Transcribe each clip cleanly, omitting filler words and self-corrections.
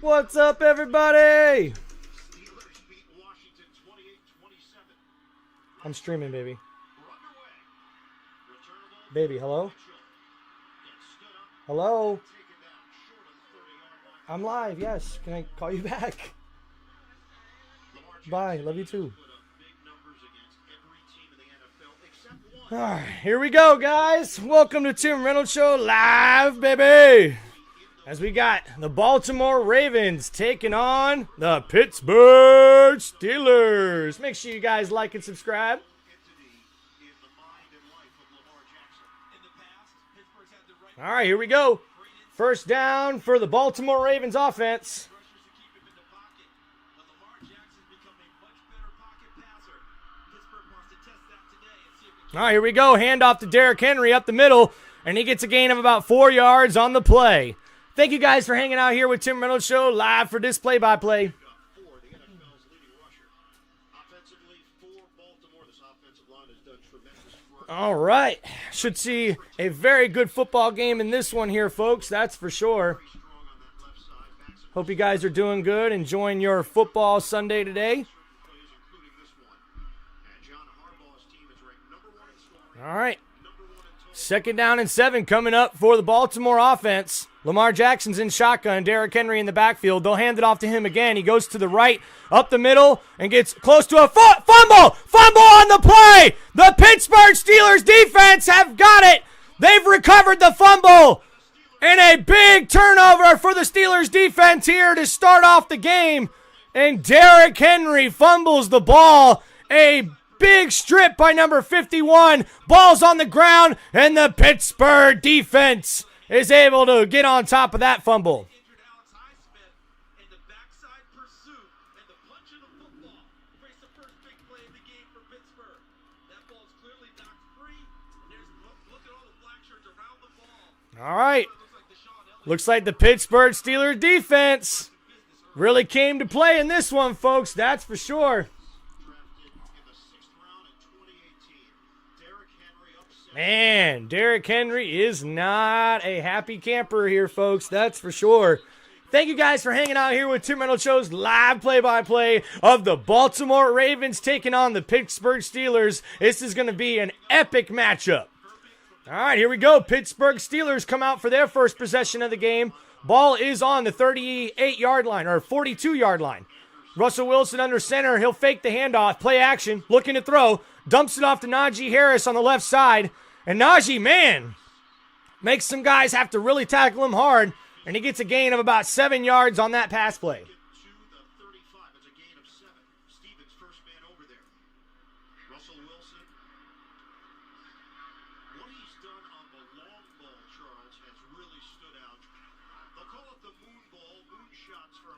What's up, everybody? I'm streaming, baby. Baby, hello? Hello? I'm live, yes. Can I call you back? Bye, love you too. All right, here we go, guys. Welcome to Tim Reynolds Show live, baby. As we got the Baltimore Ravens taking on the Pittsburgh Steelers. Make sure you guys like and subscribe. All right, here we go. First down for the Baltimore Ravens offense. All right, here we go. Handoff to Derrick Henry up the middle, and he gets a gain of about 4 yards on the play. Thank you guys for hanging out here with Tim Reynolds Show live for this play-by-play. All right. Should see a very good football game in this one here, folks. That's for sure. Hope you guys are doing good, enjoying your football Sunday today. All right. Second down and 7 coming up for the Baltimore offense. Lamar Jackson's in shotgun. Derrick Henry in the backfield. They'll hand it off to him again. He goes to the right, up the middle, and gets close to a fumble. Fumble on the play. The Pittsburgh Steelers defense have got it. They've recovered the fumble. And a big turnover for the Steelers defense here to start off the game. And Derrick Henry fumbles the ball. A big strip by number 51. Ball's on the ground, and the Pittsburgh defense is able to get on top of that fumble. All right. Looks like the Pittsburgh Steelers defense really came to play in this one, folks. That's for sure. Man, Derrick Henry is not a happy camper here, folks. That's for sure. Thank you guys for hanging out here with Tim Reynolds Show's live play-by-play of the Baltimore Ravens taking on the Pittsburgh Steelers. This is going to be an epic matchup. All right, here we go. Pittsburgh Steelers come out for their first possession of the game. Ball is on the 38-yard line, or 42-yard line. Russell Wilson under center. He'll fake the handoff. Play action. Looking to throw. Dumps it off to Najee Harris on the left side. And Najee, man, makes some guys have to really tackle him hard. And he gets a gain of about 7 yards on that pass play.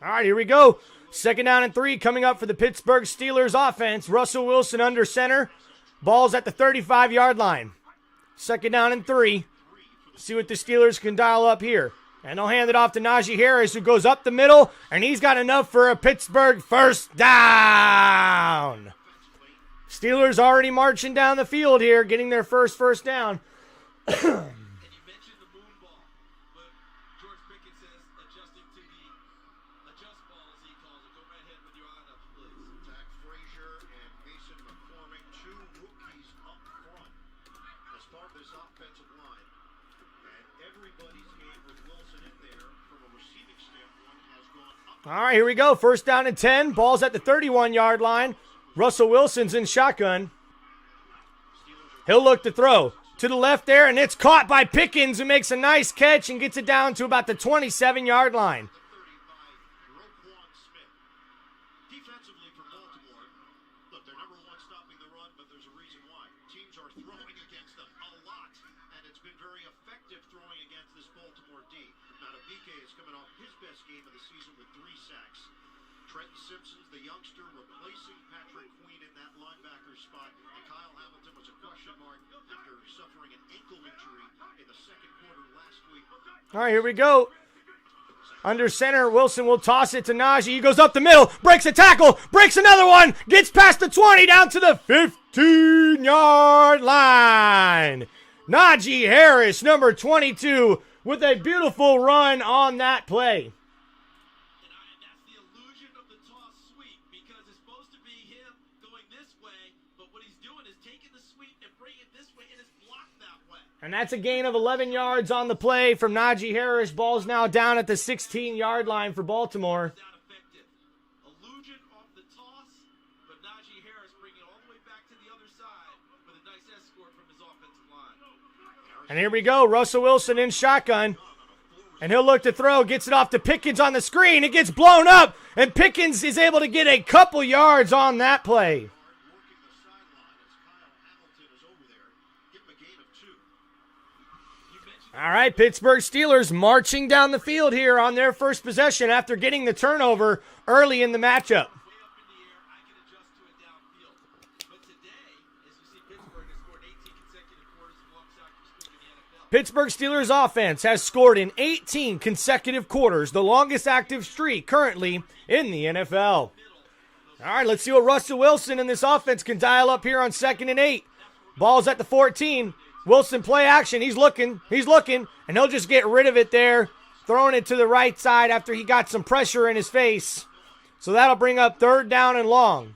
All right, here we go. Second down and 3 coming up for the Pittsburgh Steelers offense. Russell Wilson under center. Ball's at the 35-yard line. Second down and 3. See what the Steelers can dial up here. And they'll hand it off to Najee Harris, who goes up the middle, and he's got enough for a Pittsburgh first down. Steelers already marching down the field here, getting their first down. All right, here we go. First down and 10. Ball's at the 31-yard line. Russell Wilson's in shotgun. He'll look to throw to the left there, and it's caught by Pickens, who makes a nice catch and gets it down to about the 27-yard line. All right, here we go. Under center, Wilson will toss it to Najee. He goes up the middle, breaks a tackle, breaks another one, gets past the 20, down to the 15-yard line. Najee Harris, number 22, with a beautiful run on that play. That's the illusion of the toss sweep, because it's supposed to be him going this way, but what he's doing is taking the sweep and bringing it this way, and it's blocked that way. And that's a gain of 11 yards on the play from Najee Harris. Ball's now down at the 16-yard line for Baltimore. Not effective. Illusion off the toss, but Najee Harris bringing it all the way back to the other side with a nice escort from his offensive line. And here we go, Russell Wilson in shotgun. And he'll look to throw, gets it off to Pickens on the screen. It gets blown up, and Pickens is able to get a couple yards on that play. All right, Pittsburgh Steelers marching down the field here on their first possession after getting the turnover early in the matchup. Pittsburgh Steelers offense has scored in 18 consecutive quarters, the longest active streak currently in the NFL. All right, let's see what Russell Wilson and this offense can dial up here on 2nd and 8. Ball's at the 14. Wilson play action. He's looking, and he'll just get rid of it there, throwing it to the right side after he got some pressure in his face. So that'll bring up 3rd down and long.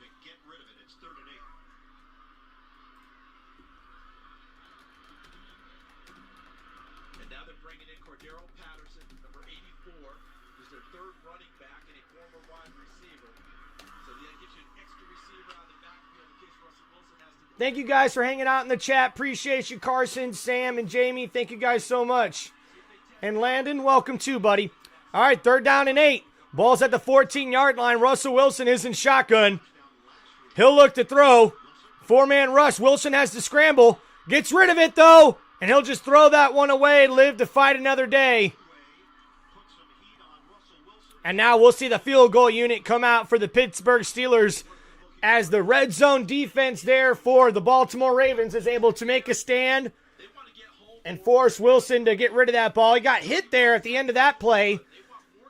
Thank you guys for hanging out in the chat. Appreciate you, Carson, Sam, and Jamie. Thank you guys so much. And Landon, welcome too, buddy. All right, 3rd down and 8. Ball's at the 14-yard line. Russell Wilson is in shotgun. He'll look to throw. 4-man rush. Wilson has to scramble. Gets rid of it, though. And he'll just throw that one away, live to fight another day. And now we'll see the field goal unit come out for the Pittsburgh Steelers, as the red zone defense there for the Baltimore Ravens is able to make a stand and force Wilson to get rid of that ball. He got hit there at the end of that play.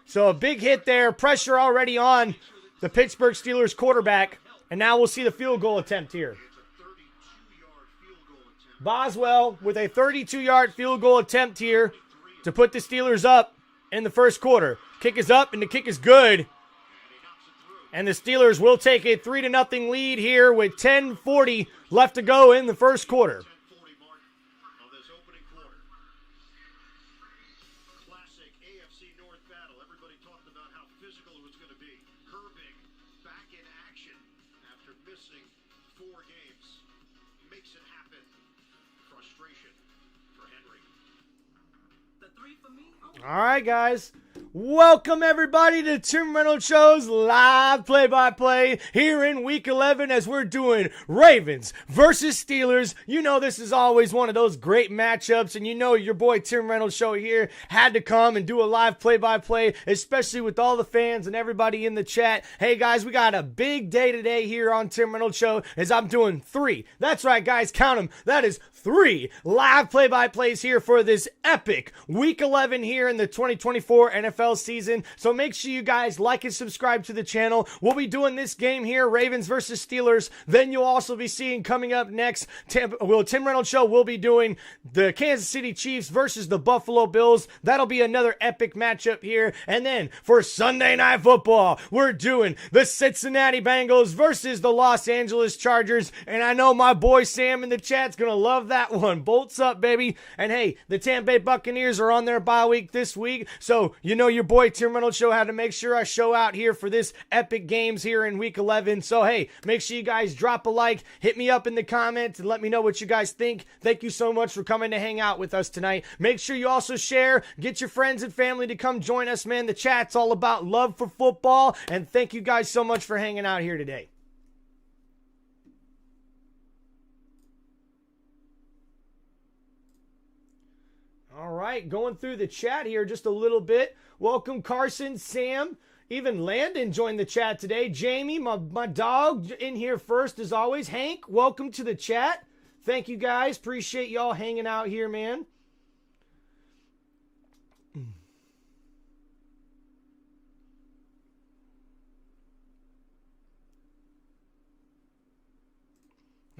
So a big hit there, pressure already on the Pittsburgh Steelers quarterback. And now we'll see the field goal attempt here. Boswell with a 32-yard field goal attempt here to put the Steelers up in the first quarter. Kick is up, and the kick is good. And the Steelers will take a 3-0 lead here with 10:40 left to go in the first quarter. Classic AFC North battle. Everybody talked about how physical it was going to be. Herbig back in action after missing 4 games. Makes it happen. Frustration for Henry. The 3 for me. All right, guys. Welcome, everybody, to TimReynoldsShow's live play-by-play here in Week 11 as we're doing Ravens versus Steelers. You know this is always one of those great matchups, and you know your boy Tim Reynolds Show here had to come and do a live play-by-play, especially with all the fans and everybody in the chat. Hey, guys, we got a big day today here on Tim Reynolds Show as I'm doing 3. That's right, guys, count them. That is 3 live play-by-plays here for this epic Week 11 here in the 2024 NFL season. So make sure you guys like and subscribe to the channel. We'll be doing this game here, Ravens versus Steelers. Then you'll also be seeing coming up next, Tim Reynolds Show will be doing the Kansas City Chiefs versus the Buffalo Bills. That'll be another epic matchup here. And then for Sunday Night Football, we're doing the Cincinnati Bengals versus the Los Angeles Chargers. And I know my boy Sam in the chat's gonna love that one. Bolts up, baby. And hey, the Tampa Bay Buccaneers are on their bye week this week, so you know your boy Tim Reynolds Show had to make sure I show out here for this epic games here in Week 11. So hey, make sure you guys drop a like, hit me up in the comments, and let me know what you guys think. Thank you so much for coming to hang out with us tonight. Make sure you also share, get your friends and family to come join us, man. The chat's all about love for football, and thank you guys so much for hanging out here today. All right, going through the chat here just a little bit. Welcome, Carson, Sam, even Landon joined the chat today. Jamie, my dog, in here first as always. Hank, welcome to the chat. Thank you, guys. Appreciate y'all hanging out here, man.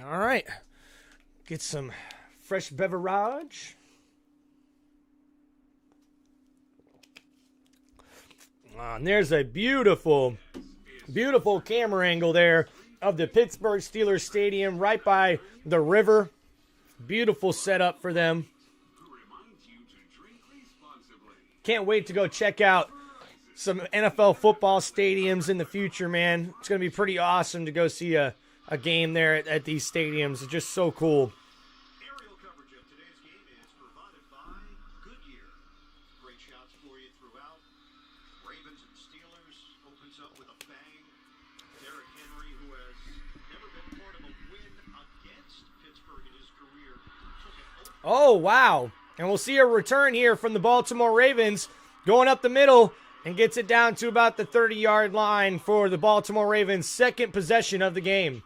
All right, get some fresh beverage. And there's a beautiful, beautiful camera angle there of the Pittsburgh Steelers Stadium right by the river. Beautiful setup for them. Can't wait to go check out some NFL football stadiums in the future, man. It's going to be pretty awesome to go see a game there at these stadiums. It's just so cool. Aerial coverage of today's game is provided by Goodyear. Great shots for you throughout. Ravens and Steelers opens up with a bang. Derrick Henry, who has never been part of a win against Pittsburgh in his career, took it over. Oh, wow. And we'll see a return here from the Baltimore Ravens going up the middle and gets it down to about the 30-yard line for the Baltimore Ravens' second possession of the game.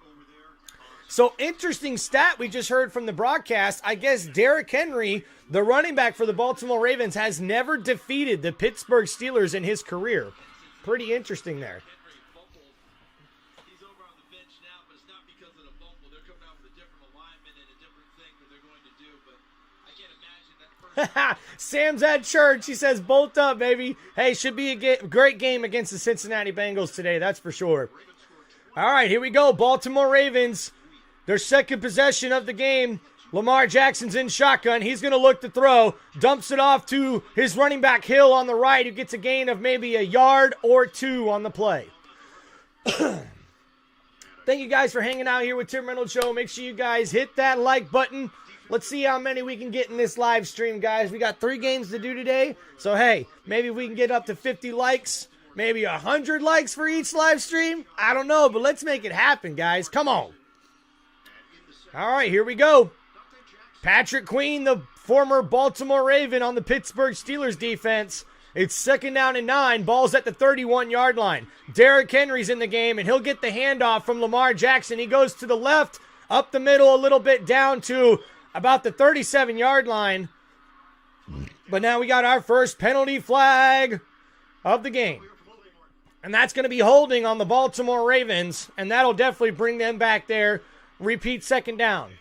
So, interesting stat we just heard from the broadcast. I guess Derrick Henry, the running back for the Baltimore Ravens, has never defeated the Pittsburgh Steelers in his career. Pretty interesting there. He's over on the bench now, but it's not because of the fumble. They're coming out with a different alignment and a different thing that they're going to do, but I can't imagine that person. Sam's at church. He says, bolt up, baby. Hey, should be a great game against the Cincinnati Bengals today, that's for sure. All right, here we go. Baltimore Ravens, their second possession of the game. Lamar Jackson's in shotgun. He's going to look to throw. Dumps it off to his running back Hill on the right, who gets a gain of maybe a yard or two on the play. Thank you guys for hanging out here with Tim Reynolds Show. Make sure you guys hit that like button. Let's see how many we can get in this live stream, guys. We got 3 games to do today. So, hey, maybe we can get up to 50 likes. Maybe 100 likes for each live stream. I don't know, but let's make it happen, guys. Come on. All right, here we go. Patrick Queen, the former Baltimore Raven on the Pittsburgh Steelers defense. It's 2nd down and 9. Ball's at the 31-yard line. Derrick Henry's in the game, and he'll get the handoff from Lamar Jackson. He goes to the left, up the middle a little bit, down to about the 37-yard line. But now we got our first penalty flag of the game. And that's going to be holding on the Baltimore Ravens, and that'll definitely bring them back there. Repeat 2nd down.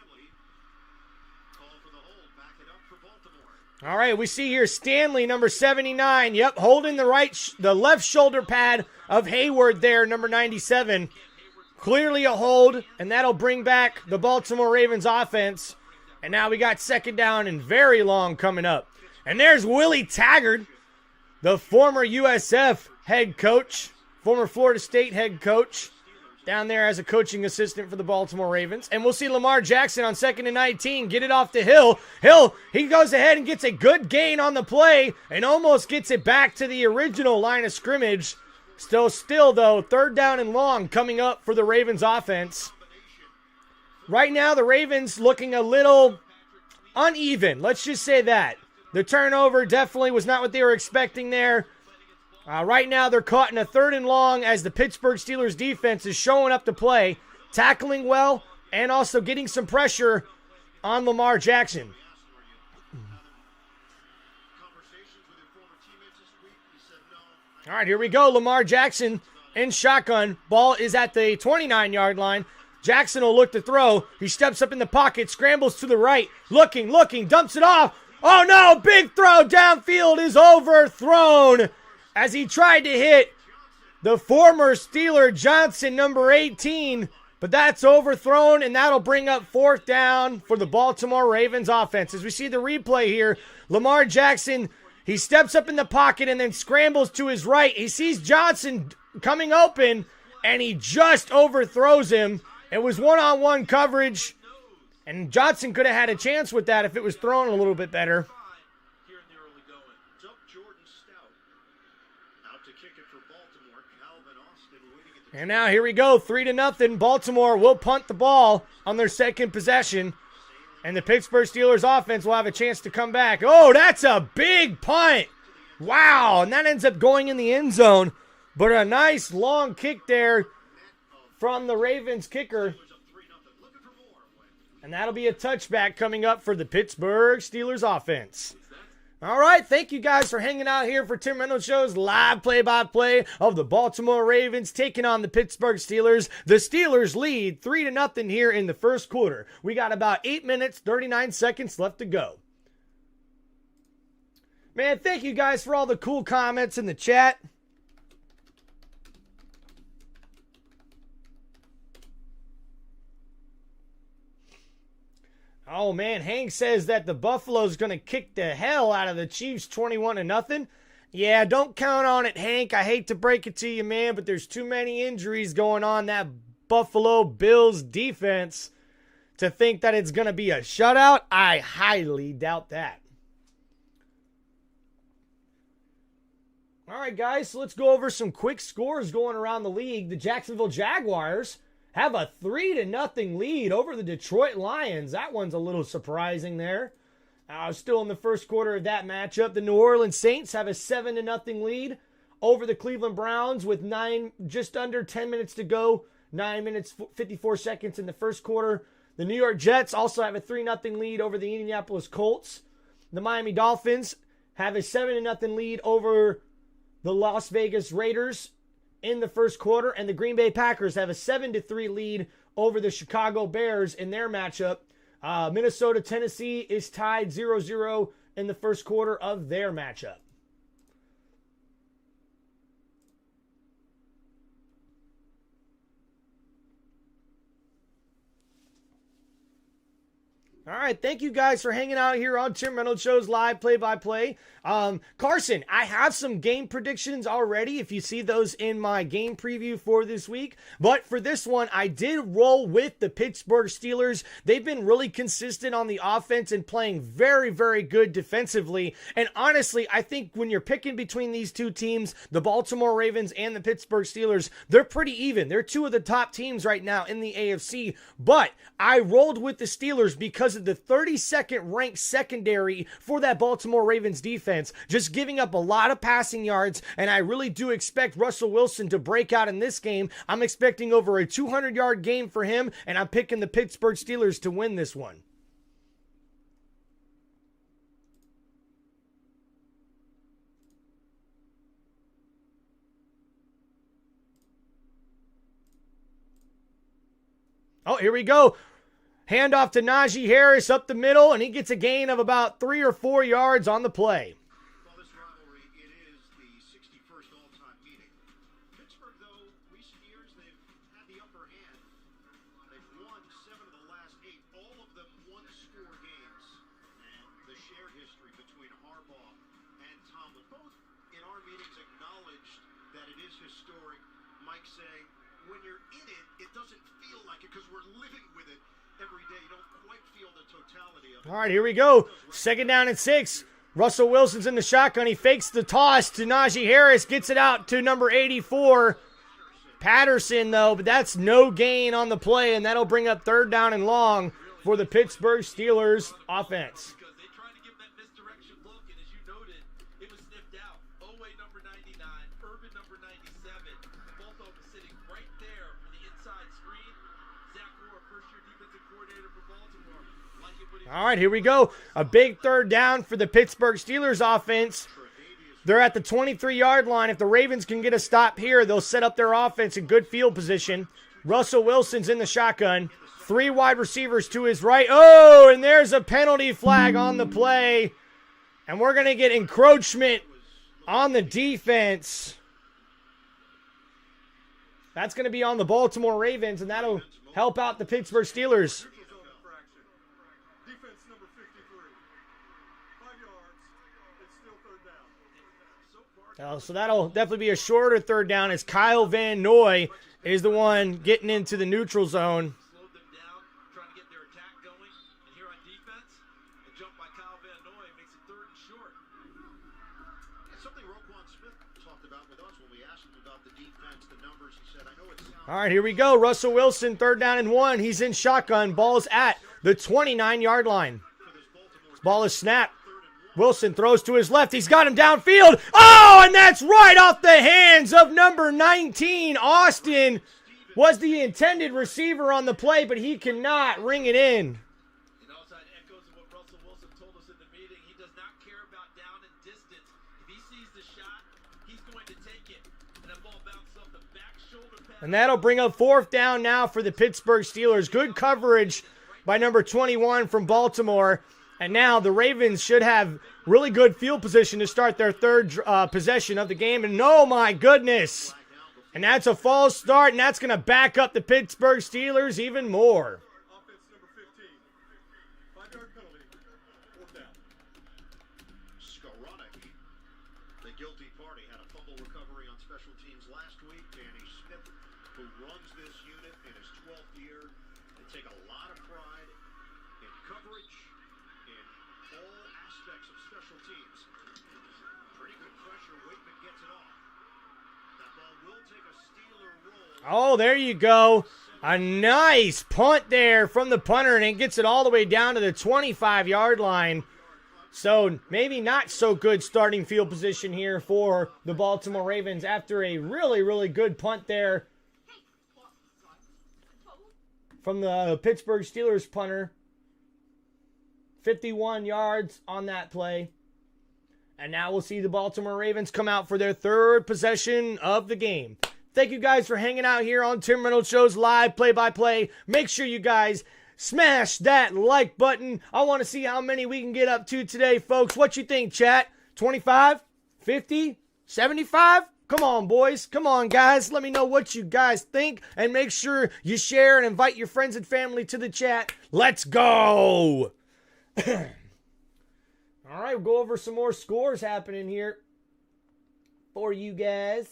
All right, we see here Stanley, number 79. Yep, holding the left shoulder pad of Hayward there, number 97. Clearly a hold, and that'll bring back the Baltimore Ravens offense. And now we got 2nd down and very long coming up. And there's Willie Taggart, the former USF head coach, former Florida State head coach, down there as a coaching assistant for the Baltimore Ravens. And we'll see Lamar Jackson on 2nd and 19 get it off to Hill. Hill, he goes ahead and gets a good gain on the play and almost gets it back to the original line of scrimmage. Still though, 3rd down and long coming up for the Ravens offense. Right now, the Ravens looking a little uneven. Let's just say that. The turnover definitely was not what they were expecting there. Right now, they're caught in a 3rd and long as the Pittsburgh Steelers defense is showing up to play, tackling well, and also getting some pressure on Lamar Jackson. All right, here we go. Lamar Jackson in shotgun. Ball is at the 29-yard line. Jackson will look to throw. He steps up in the pocket, scrambles to the right, looking, dumps it off. Oh, no, big throw downfield is overthrown as he tried to hit the former Steeler Johnson, number 18, but that's overthrown, and that'll bring up 4th down for the Baltimore Ravens offense. As we see the replay here, Lamar Jackson, he steps up in the pocket and then scrambles to his right. He sees Johnson coming open, and he just overthrows him. It was one-on-one coverage, and Johnson could have had a chance with that if it was thrown a little bit better. And now here we go, 3-0. Baltimore will punt the ball on their second possession. And the Pittsburgh Steelers offense will have a chance to come back. Oh, that's a big punt. Wow, and that ends up going in the end zone. But a nice long kick there from the Ravens kicker. And that'll be a touchback coming up for the Pittsburgh Steelers offense. All right, thank you guys for hanging out here for Tim Reynolds Show's live play-by-play of the Baltimore Ravens taking on the Pittsburgh Steelers. The Steelers lead 3-0 here in the first quarter. We got about 8 minutes, 39 seconds left to go. Man, thank you guys for all the cool comments in the chat. Oh, man, Hank says that the Buffalo's going to kick the hell out of the Chiefs 21-0. Yeah, don't count on it, Hank. I hate to break it to you, man, but there's too many injuries going on that Buffalo Bills defense to think that it's going to be a shutout. I highly doubt that. All right, guys, so let's go over some quick scores going around the league. The Jacksonville Jaguars have a 3-0 lead over the Detroit Lions. That one's a little surprising there. Still in the first quarter of that matchup. The New Orleans Saints have a 7-0 lead over the Cleveland Browns with just under 10 minutes to go. 9 minutes, 54 seconds in the first quarter. The New York Jets also have a 3-0 lead over the Indianapolis Colts. The Miami Dolphins have a 7-0 lead over the Las Vegas Raiders in the first quarter, and the Green Bay Packers have a 7-3 lead over the Chicago Bears in their matchup. Minnesota, Tennessee is tied 0-0 in the first quarter of their matchup. All right, thank you guys for hanging out here on Tim Reynolds Show's live play-by-play. Carson, I have some game predictions already if you see those in my game preview for this week. But for this one, I did roll with the Pittsburgh Steelers. They've been really consistent on the offense and playing very, very good defensively. And honestly, I think when you're picking between these two teams, the Baltimore Ravens and the Pittsburgh Steelers, they're pretty even. They're two of the top teams right now in the AFC. But I rolled with the Steelers because of the 32nd ranked secondary for that Baltimore Ravens defense, just giving up a lot of passing yards, and I really do expect Russell Wilson to break out in this game. I'm expecting over a 200-yard game for him, and I'm picking the Pittsburgh Steelers to win this one. Oh, here we go. Handoff to Najee Harris up the middle, and he gets a gain of about 3 or 4 yards on the play. Well, this rivalry, it is the 61st all-time meeting. Pittsburgh, though, recent years, they've had the upper hand. They've won 7 of the last 8, all of them one-score games. And the shared history between Harbaugh and Tomlin, both in our meetings acknowledged that it is historic. Mike saying, when you're in it, it doesn't feel like it because we're living with it every day. You don't quite feel the totality of it. All right, here we go. 2nd down and 6. Russell Wilson's in the shotgun. He fakes the toss to Najee Harris. Gets it out to number 84. Patterson, though, but that's no gain on the play, and that'll bring up 3rd down and long for the Pittsburgh Steelers offense. Because they tried to give that misdirection look, and as you noted, it was sniffed out. Oway number 99, Urban number 97. Both of them sitting right there for the inside screen. Zach Moore, first-year defensive coordinator for Baltimore. All right, here we go. A big 3rd down for the Pittsburgh Steelers offense. They're at the 23-yard line. If the Ravens can get a stop here, they'll set up their offense in good field position. Russell Wilson's in the shotgun. 3 wide receivers to his right. Oh, and there's a penalty flag on the play. And we're going to get encroachment on the defense. That's going to be on the Baltimore Ravens, and that'll help out the Pittsburgh Steelers. Defense number 53. 5 yards. It's still 3rd down. So that'll definitely be a shorter 3rd down as Kyle Van Noy is the one getting into the neutral zone. Slowed them down, trying to get their attack going. And here on defense, a jump by Kyle Van Noy makes it 3rd and short. It's something Roquan Smith talked about with us when we asked him about the defense, the numbers. He said, I know it sounds... All right, here we go. Russell Wilson, 3rd down and 1. He's in shotgun. Ball's at the 29-yard line. Ball is snapped. Wilson throws to his left. He's got him downfield. Oh, and that's right off the hands of number 19. Austin was the intended receiver on the play, but he cannot ring it in. And also, it echoes of what Russell Wilson told us in the meeting. He does not care about down And that'll bring up 4th down now for the Pittsburgh Steelers. Good coverage by number 21 from Baltimore. And now the Ravens should have really good field position to start their 3rd possession of the game. And oh my goodness. And that's a false start, and that's going to back up the Pittsburgh Steelers even more. Offense number 15. 5-yard penalty. 4th down. Skoranek, the guilty party, had a fumble recovery on special teams last week. Danny Smith, who runs this unit in his 12th year, and take a lot of pride in coverage, in all aspects of special teams. Pretty good pressure. Waitman gets it off. That ball will take a Steeler roll. Oh, there you go. A nice punt there from the punter, and it gets it all the way down to the 25-yard line. So maybe not so good starting field position here for the Baltimore Ravens after a really, really good punt there from the Pittsburgh Steelers punter. 51 yards on that play. And now we'll see the Baltimore Ravens come out for their 3rd possession of the game. Thank you guys for hanging out here on Tim Reynolds Show's live play-by-play. Make sure you guys smash that like button. I want to see how many we can get up to today, folks. What you think, chat? 25? 50? 75? Come on, boys. Come on, guys. Let me know what you guys think. And make sure you share and invite your friends and family to the chat. Let's go! All right, we'll go over some more scores happening here for you guys.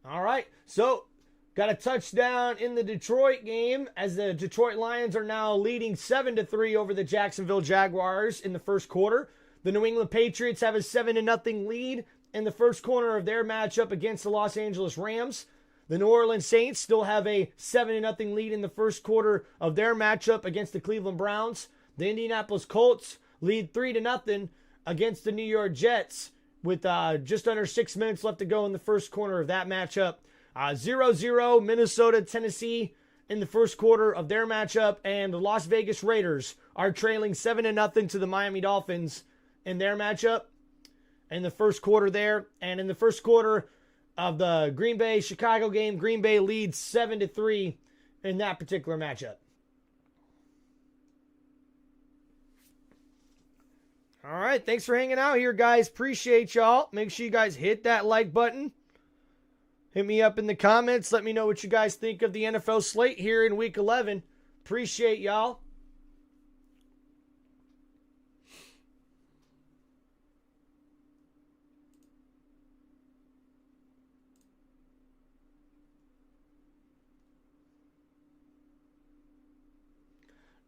All right, so got a touchdown in the Detroit game as the Detroit Lions are now leading 7-3 over the Jacksonville Jaguars in the first quarter. The New England Patriots have a 7-0 lead in the first quarter of their matchup against the Los Angeles Rams. The New Orleans Saints still have a 7-0 lead in the first quarter of their matchup against the Cleveland Browns. The Indianapolis Colts lead 3-0 against the New York Jets with just under 6 minutes left to go in the first quarter of that matchup. 0-0 Minnesota, Tennessee in the first quarter of their matchup. And the Las Vegas Raiders are trailing 7-0 to the Miami Dolphins in their matchup in the first quarter there. And in the first quarter of the Green Bay-Chicago game, Green Bay leads 7-3 in that particular matchup. All right, thanks for hanging out here, guys. Appreciate y'all. Make sure you guys hit that like button. Hit me up in the comments. Let me know what you guys think of the NFL slate here in Week 11. Appreciate y'all.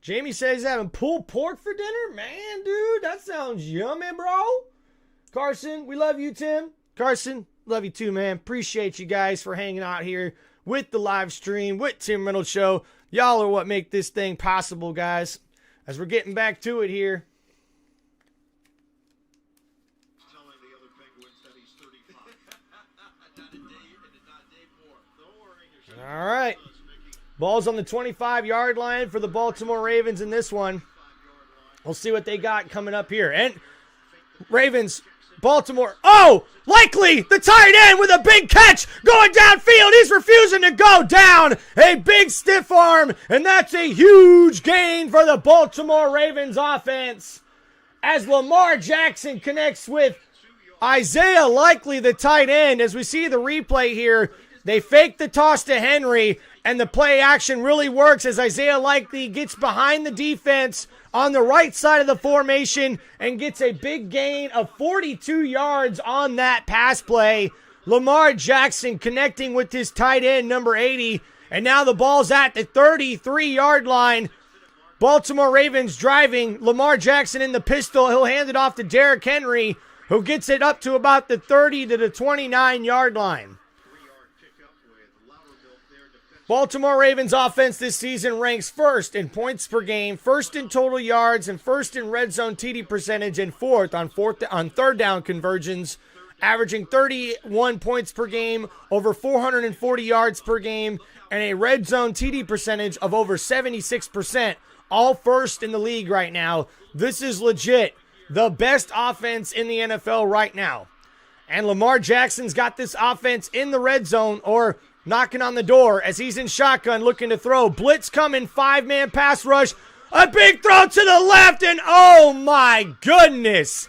Jamie says he's having pulled pork for dinner. Man, dude, that sounds yummy, bro. Carson, we love you, Tim. Carson, love you too, man. Appreciate you guys for hanging out here with the live stream, with Tim Reynolds Show. Y'all are what make this thing possible, guys. As we're getting back to it here. Telling the other Penguins that he's 35. Not a day, and not a day more. Don't worry. You're All right. Ball's on the 25-yard line for the Baltimore Ravens in this one. We'll see what they got coming up here. And Ravens, Baltimore. Oh, likely the tight end with a big catch going downfield. He's refusing to go down. A big stiff arm, and that's a huge gain for the Baltimore Ravens offense. As Lamar Jackson connects with Isaiah Likely, the tight end. As we see the replay here, they fake the toss to Henry, and the play action really works as Isaiah Likely gets behind the defense on the right side of the formation and gets a big gain of 42 yards on that pass play. Lamar Jackson connecting with his tight end, number 80, and now the ball's at the 33-yard line. Baltimore Ravens driving. Lamar Jackson in the pistol. He'll hand it off to Derrick Henry, who gets it up to about the 30 to the 29-yard line. Baltimore Ravens offense this season ranks first in points per game, first in total yards, and first in red zone TD percentage, and fourth on third down conversions, averaging 31 points per game, over 440 yards per game, and a red zone TD percentage of over 76% all first in the league right now. This is legit the best offense in the NFL right now. And Lamar Jackson's got this offense in the red zone or knocking on the door as he's in shotgun looking to throw. Blitz coming, 5-man pass rush. A big throw to the left, and oh my goodness.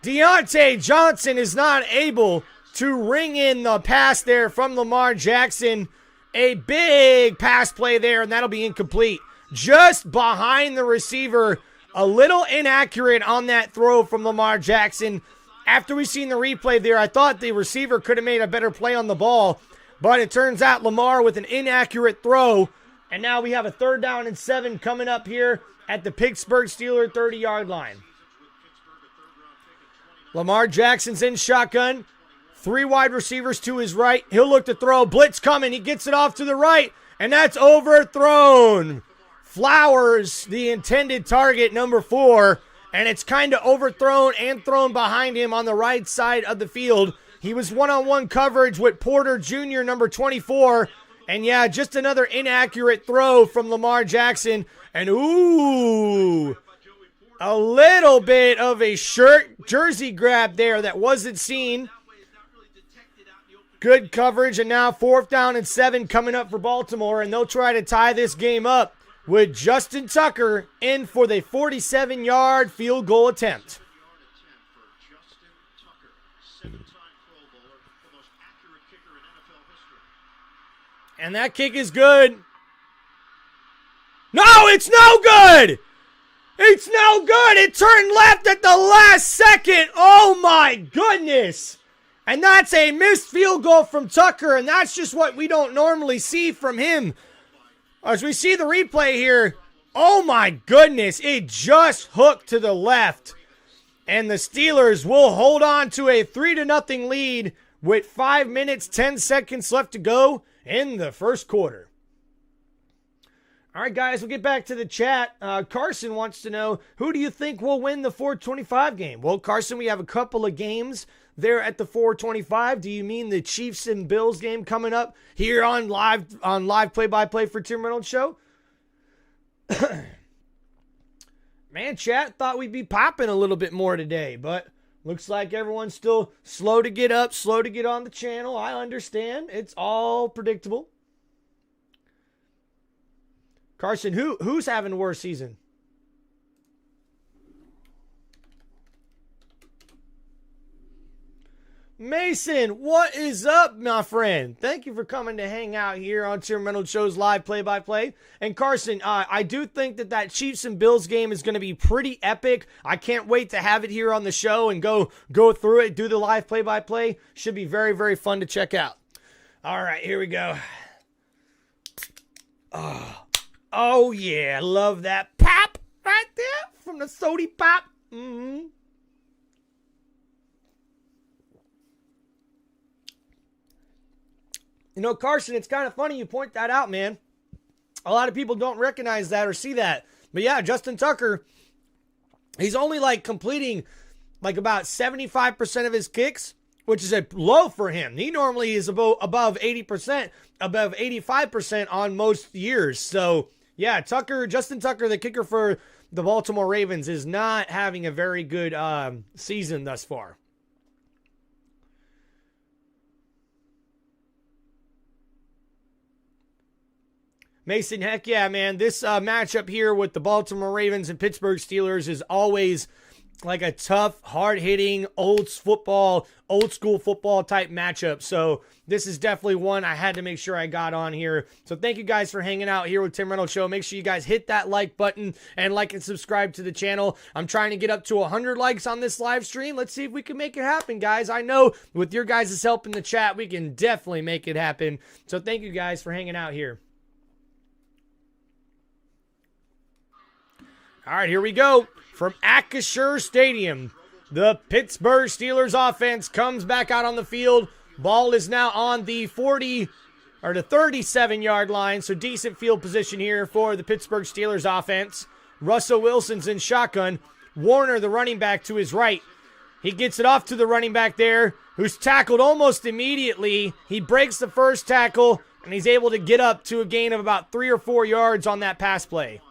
Deontay Johnson is not able to ring in the pass there from Lamar Jackson. A big pass play there, and that'll be incomplete. Just behind the receiver. A little inaccurate on that throw from Lamar Jackson. After we seen the replay there, I thought the receiver could have made a better play on the ball. But it turns out Lamar with an inaccurate throw. And now we have a 3rd down and 7 coming up here at the Pittsburgh Steelers 30-yard line. Lamar Jackson's in shotgun. 3 wide receivers to his right. He'll look to throw. Blitz coming. He gets it off to the right. And that's overthrown. Flowers, the intended target, number 4. And it's kind of overthrown and thrown behind him on the right side of the field. He was one-on-one coverage with Porter Jr., number 24. And yeah, just another inaccurate throw from Lamar Jackson. And ooh, a little bit of a jersey grab there that wasn't seen. Good coverage, and now 4th down and 7 coming up for Baltimore, and they'll try to tie this game up with Justin Tucker in for the 47-yard field goal attempt. And that kick is good. No, it's no good! It's no good! It turned left at the last second! Oh my goodness! And that's a missed field goal from Tucker, and that's just what we don't normally see from him. As we see the replay here, oh my goodness, it just hooked to the left. And the Steelers will hold on to a 3-0 lead with 5 minutes, 10 seconds left to go in the first quarter. All right, guys, we'll get back to the chat. Carson wants to know, who do you think will win the 425 game? Well, Carson, we have a couple of games there at the 425. Do you mean the Chiefs and Bills game coming up here on live play-by-play for Tim Reynolds Show? Man, chat thought we'd be popping a little bit more today, but looks like everyone's still slow to get up, slow to get on the channel. I understand. It's all predictable. Carson, who's having a worse season? Mason, what is up, my friend? Thank you for coming to hang out here on Tim Reynolds Show's live play-by-play. And Carson, I do think that Chiefs and Bills game is going to be pretty epic. I can't wait to have it here on the show and go through it, do the live play-by-play. Should be very, very fun to check out. All right, here we go. Oh yeah, love that pop right there from the Sody Pop. Mm-hmm. You know, Carson, it's kind of funny you point that out, man. A lot of people don't recognize that or see that. But yeah, Justin Tucker, he's only completing about 75% of his kicks, which is a low for him. He normally is above 80%, above 85% on most years. So yeah, Justin Tucker, the kicker for the Baltimore Ravens, is not having a very good season thus far. Mason, heck yeah, man. This matchup here with the Baltimore Ravens and Pittsburgh Steelers is always like a tough, hard-hitting, old school football type matchup. So this is definitely one I had to make sure I got on here. So thank you guys for hanging out here with Tim Reynolds Show. Make sure you guys hit that like button and like and subscribe to the channel. I'm trying to get up to 100 likes on this live stream. Let's see if we can make it happen, guys. I know with your guys' help in the chat, we can definitely make it happen. So thank you guys for hanging out here. All right, here we go. From Acrisure Stadium, the Pittsburgh Steelers offense comes back out on the field. Ball is now on the 37-yard line, so decent field position here for the Pittsburgh Steelers offense. Russell Wilson's in shotgun. Warner, the running back, to his right. He gets it off to the running back there, who's tackled almost immediately. He breaks the first tackle, and he's able to get up to a gain of about 3 or 4 yards on that pass play.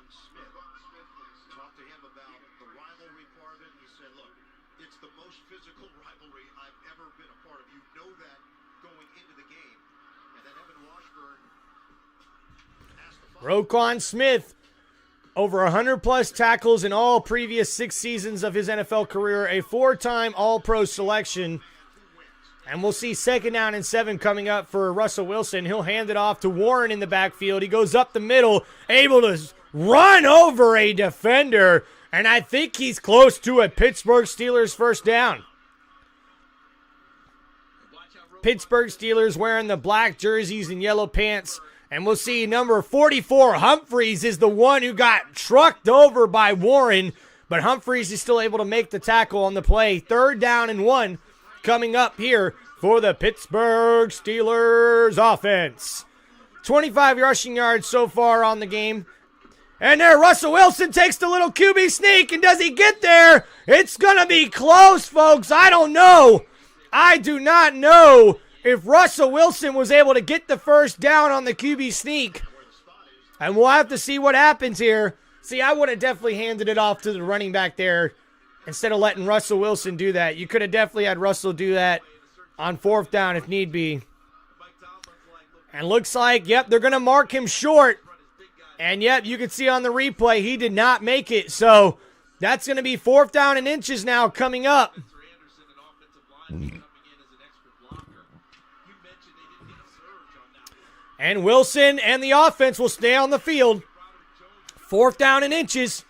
Roquan Smith, over 100-plus tackles in all previous 6 seasons of his NFL career, a 4-time All-Pro selection. And we'll see 2nd down and 7 coming up for Russell Wilson. He'll hand it off to Warren in the backfield. He goes up the middle, able to run over a defender. And I think he's close to a Pittsburgh Steelers first down. Pittsburgh Steelers wearing the black jerseys and yellow pants. And we'll see number 44, Humphreys, is the one who got trucked over by Warren. But Humphreys is still able to make the tackle on the play. 3rd down and 1 coming up here for the Pittsburgh Steelers offense. 25 rushing yards so far on the game. And there, Russell Wilson takes the little QB sneak. And does he get there? It's going to be close, folks. I don't know. I do not know if Russell Wilson was able to get the first down on the QB sneak. And we'll have to see what happens here. See, I would have definitely handed it off to the running back there instead of letting Russell Wilson do that. You could have definitely had Russell do that on 4th down if need be. And looks like, yep, they're going to mark him short. And yep, you can see on the replay, he did not make it. So that's going to be 4th down and inches now coming up. And Wilson and the offense will stay on the field. 4th down and inches.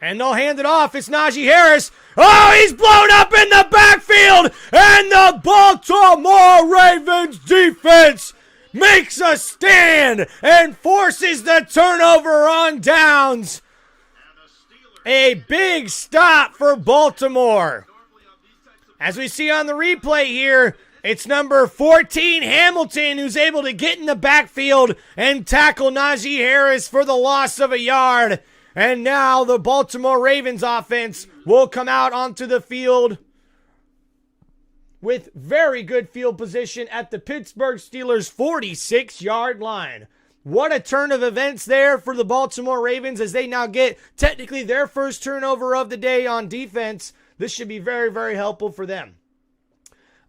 And they'll hand it off. It's Najee Harris. Oh, he's blown up in the backfield. And the Baltimore Ravens defense makes a stand and forces the turnover on downs. A big stop for Baltimore. As we see on the replay here, it's number 14, Hamilton, who's able to get in the backfield and tackle Najee Harris for the loss of a yard. And now the Baltimore Ravens offense will come out onto the field with very good field position at the Pittsburgh Steelers' 46-yard line. What a turn of events there for the Baltimore Ravens as they now get technically their first turnover of the day on defense. This should be very, very helpful for them.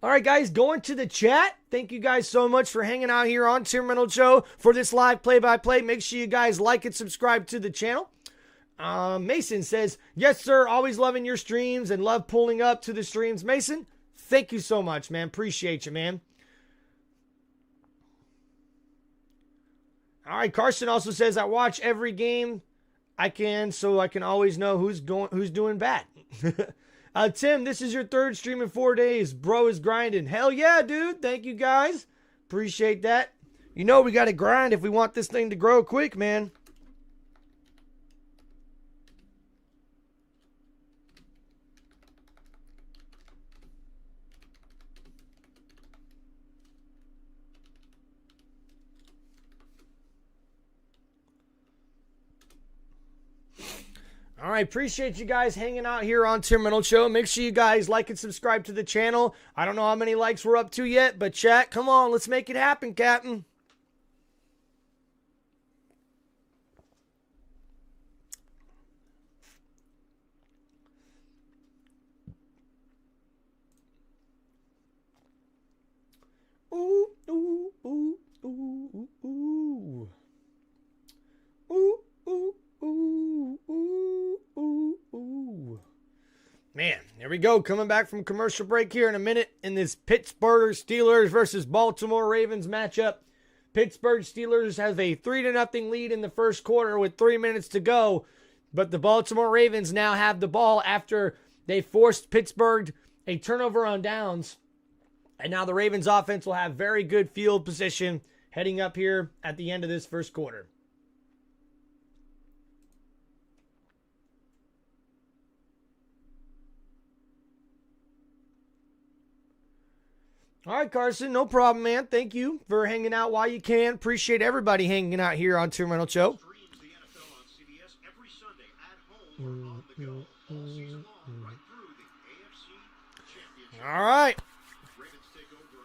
All right, guys, going to the chat. Thank you guys so much for hanging out here on Tim Reynolds Show for this live play-by-play. Make sure you guys like and subscribe to the channel. Mason says, yes, sir, always loving your streams and love pulling up to the streams. Mason, thank you so much, man. Appreciate you, man. All right, Carson also says, I watch every game I can so I can always know who's doing bad. Tim, this is your 3rd stream in 4 days. Bro is grinding. Hell yeah, dude. Thank you, guys. Appreciate that. You know we got to grind if we want this thing to grow quick, man. All right, appreciate you guys hanging out here on Tim Reynolds Show. Make sure you guys like and subscribe to the channel. I don't know how many likes we're up to yet, but chat, come on, let's make it happen, Captain. Ooh, ooh, ooh, ooh, ooh, ooh, ooh. Ooh, ooh, ooh, ooh. Man, here we go. Coming back from commercial break here in a minute in this Pittsburgh Steelers versus Baltimore Ravens matchup. Pittsburgh Steelers have a 3-0 lead in the first quarter with 3 minutes to go. But the Baltimore Ravens now have the ball after they forced Pittsburgh a turnover on downs. And now the Ravens offense will have very good field position heading up here at the end of this first quarter. All right, Carson, no problem, man. Thank you for hanging out while you can. Appreciate everybody hanging out here on Tim Reynolds Show. Streams the NFL on CBS every Sunday at home or on the go all season long, right through the AFC Championship. All right. Ravens take over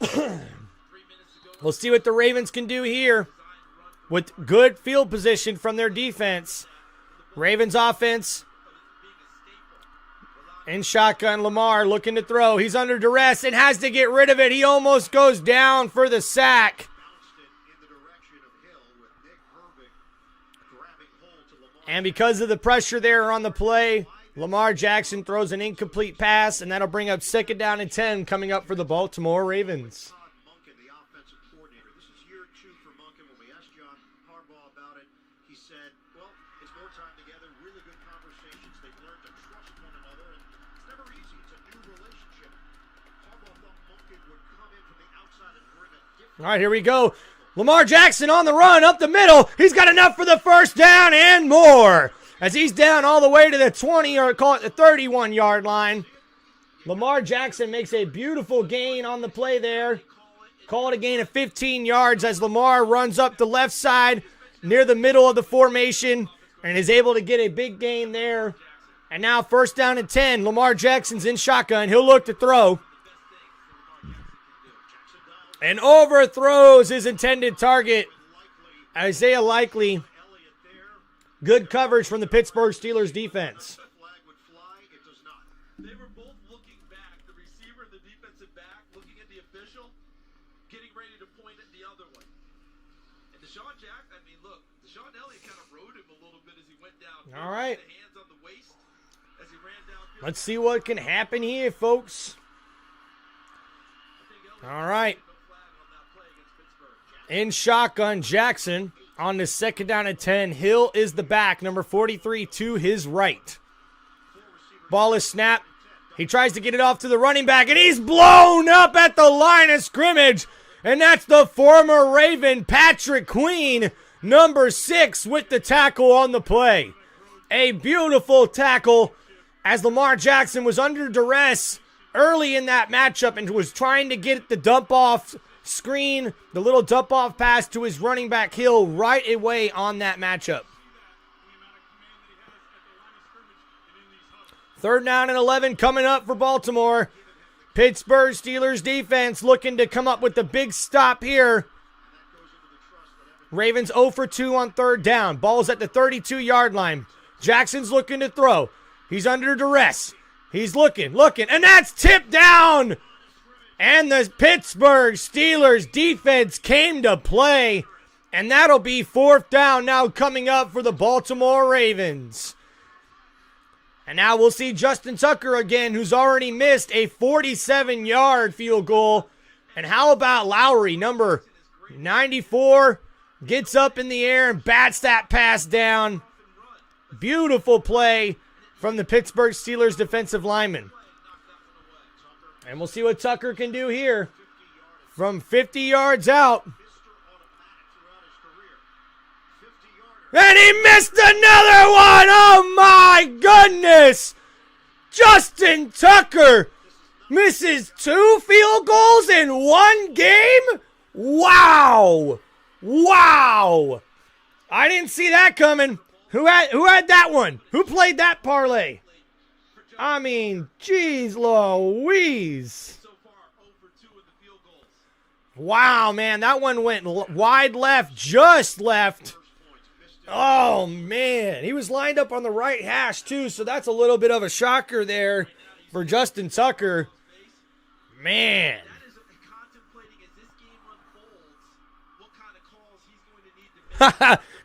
at the 46. We'll see what the Ravens can do here with good field position from their defense. Ravens offense. In shotgun, Lamar looking to throw. He's under duress and has to get rid of it. He almost goes down for the sack. Bounced it in the And because of the pressure there on the play, Lamar Jackson throws an incomplete pass, and that'll bring up 2nd down and 10 coming up for the Baltimore Ravens. Monken, the offensive coordinator. This is year 2 for Monken. When we asked John Harbaugh about it, he said, well, it's more time together, really good conversations. They've learned to trust one another, and it's never easy. It's a new relationship. Harbaugh thought Monken would come in from the outside and bring a different... All right, here we go. Lamar Jackson on the run, up the middle. He's got enough for the first down and more. As he's down all the way to the 20, or call it the 31-yard line. Lamar Jackson makes a beautiful gain on the play there. Call it a gain of 15 yards as Lamar runs up the left side near the middle of the formation and is able to get a big gain there. And now 1st down and 10. Lamar Jackson's in shotgun. He'll look to throw. And overthrows his intended target, Isaiah Likely. Good coverage from the Pittsburgh Steelers defense. Flag would fly. It does not. They were both looking back, the receiver and the defensive back, looking at the official, getting ready to point at the other one. And Deshaun Elliott kind of rode him a little bit as he went down. All right. The hands on the waist as he ran downfield. Let's see what can happen here, folks. All right. In shotgun, Jackson on the 2nd down and 10. Hill is the back, number 43 to his right. Ball is snapped. He tries to get it off to the running back, and he's blown up at the line of scrimmage. And that's the former Raven, Patrick Queen, number 6, with the tackle on the play. A beautiful tackle as Lamar Jackson was under duress early in that matchup and was trying to get the dump-off screen, the little dump-off pass to his running back Hill right away on that matchup. 3rd down and 11 coming up for Baltimore. Pittsburgh Steelers defense looking to come up with the big stop here. Ravens 0 for 2 on 3rd down. Ball's at the 32-yard line. Jackson's looking to throw. He's under duress. He's looking, and that's tipped down. And the Pittsburgh Steelers defense came to play. And that'll be 4th down now coming up for the Baltimore Ravens. And now we'll see Justin Tucker again, who's already missed a 47-yard field goal. And how about Lowry, number 94, gets up in the air and bats that pass down. Beautiful play from the Pittsburgh Steelers defensive lineman. And we'll see what Tucker can do here from 50 yards out. And he missed another one! Oh my goodness! Justin Tucker misses 2 field goals in 1 game? Wow! Wow! I didn't see that coming. Who had that one? Who played that parlay? I mean, geez Louise. Wow, man, that one went wide left, just left. Oh, man. He was lined up on the right hash, too, so that's a little bit of a shocker there for Justin Tucker. Man.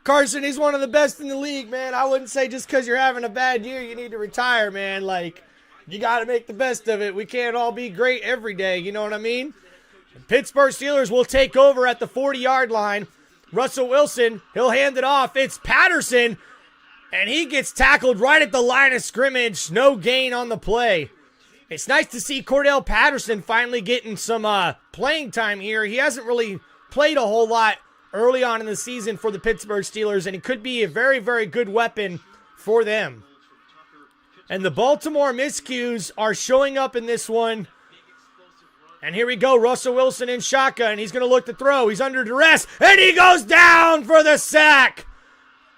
Carson, he's one of the best in the league, man. I wouldn't say just because you're having a bad year, you need to retire, man. Like, you got to make the best of it. We can't all be great every day, you know what I mean? The Pittsburgh Steelers will take over at the 40-yard line. Russell Wilson, he'll hand it off. It's Patterson, and he gets tackled right at the line of scrimmage. No gain on the play. It's nice to see Cordell Patterson finally getting some playing time here. He hasn't really played a whole lot early on in the season for the Pittsburgh Steelers, and he could be a very, very good weapon for them. And the Baltimore miscues are showing up in this one. And here we go, Russell Wilson in shotgun. He's going to look to throw. He's under duress, and he goes down for the sack.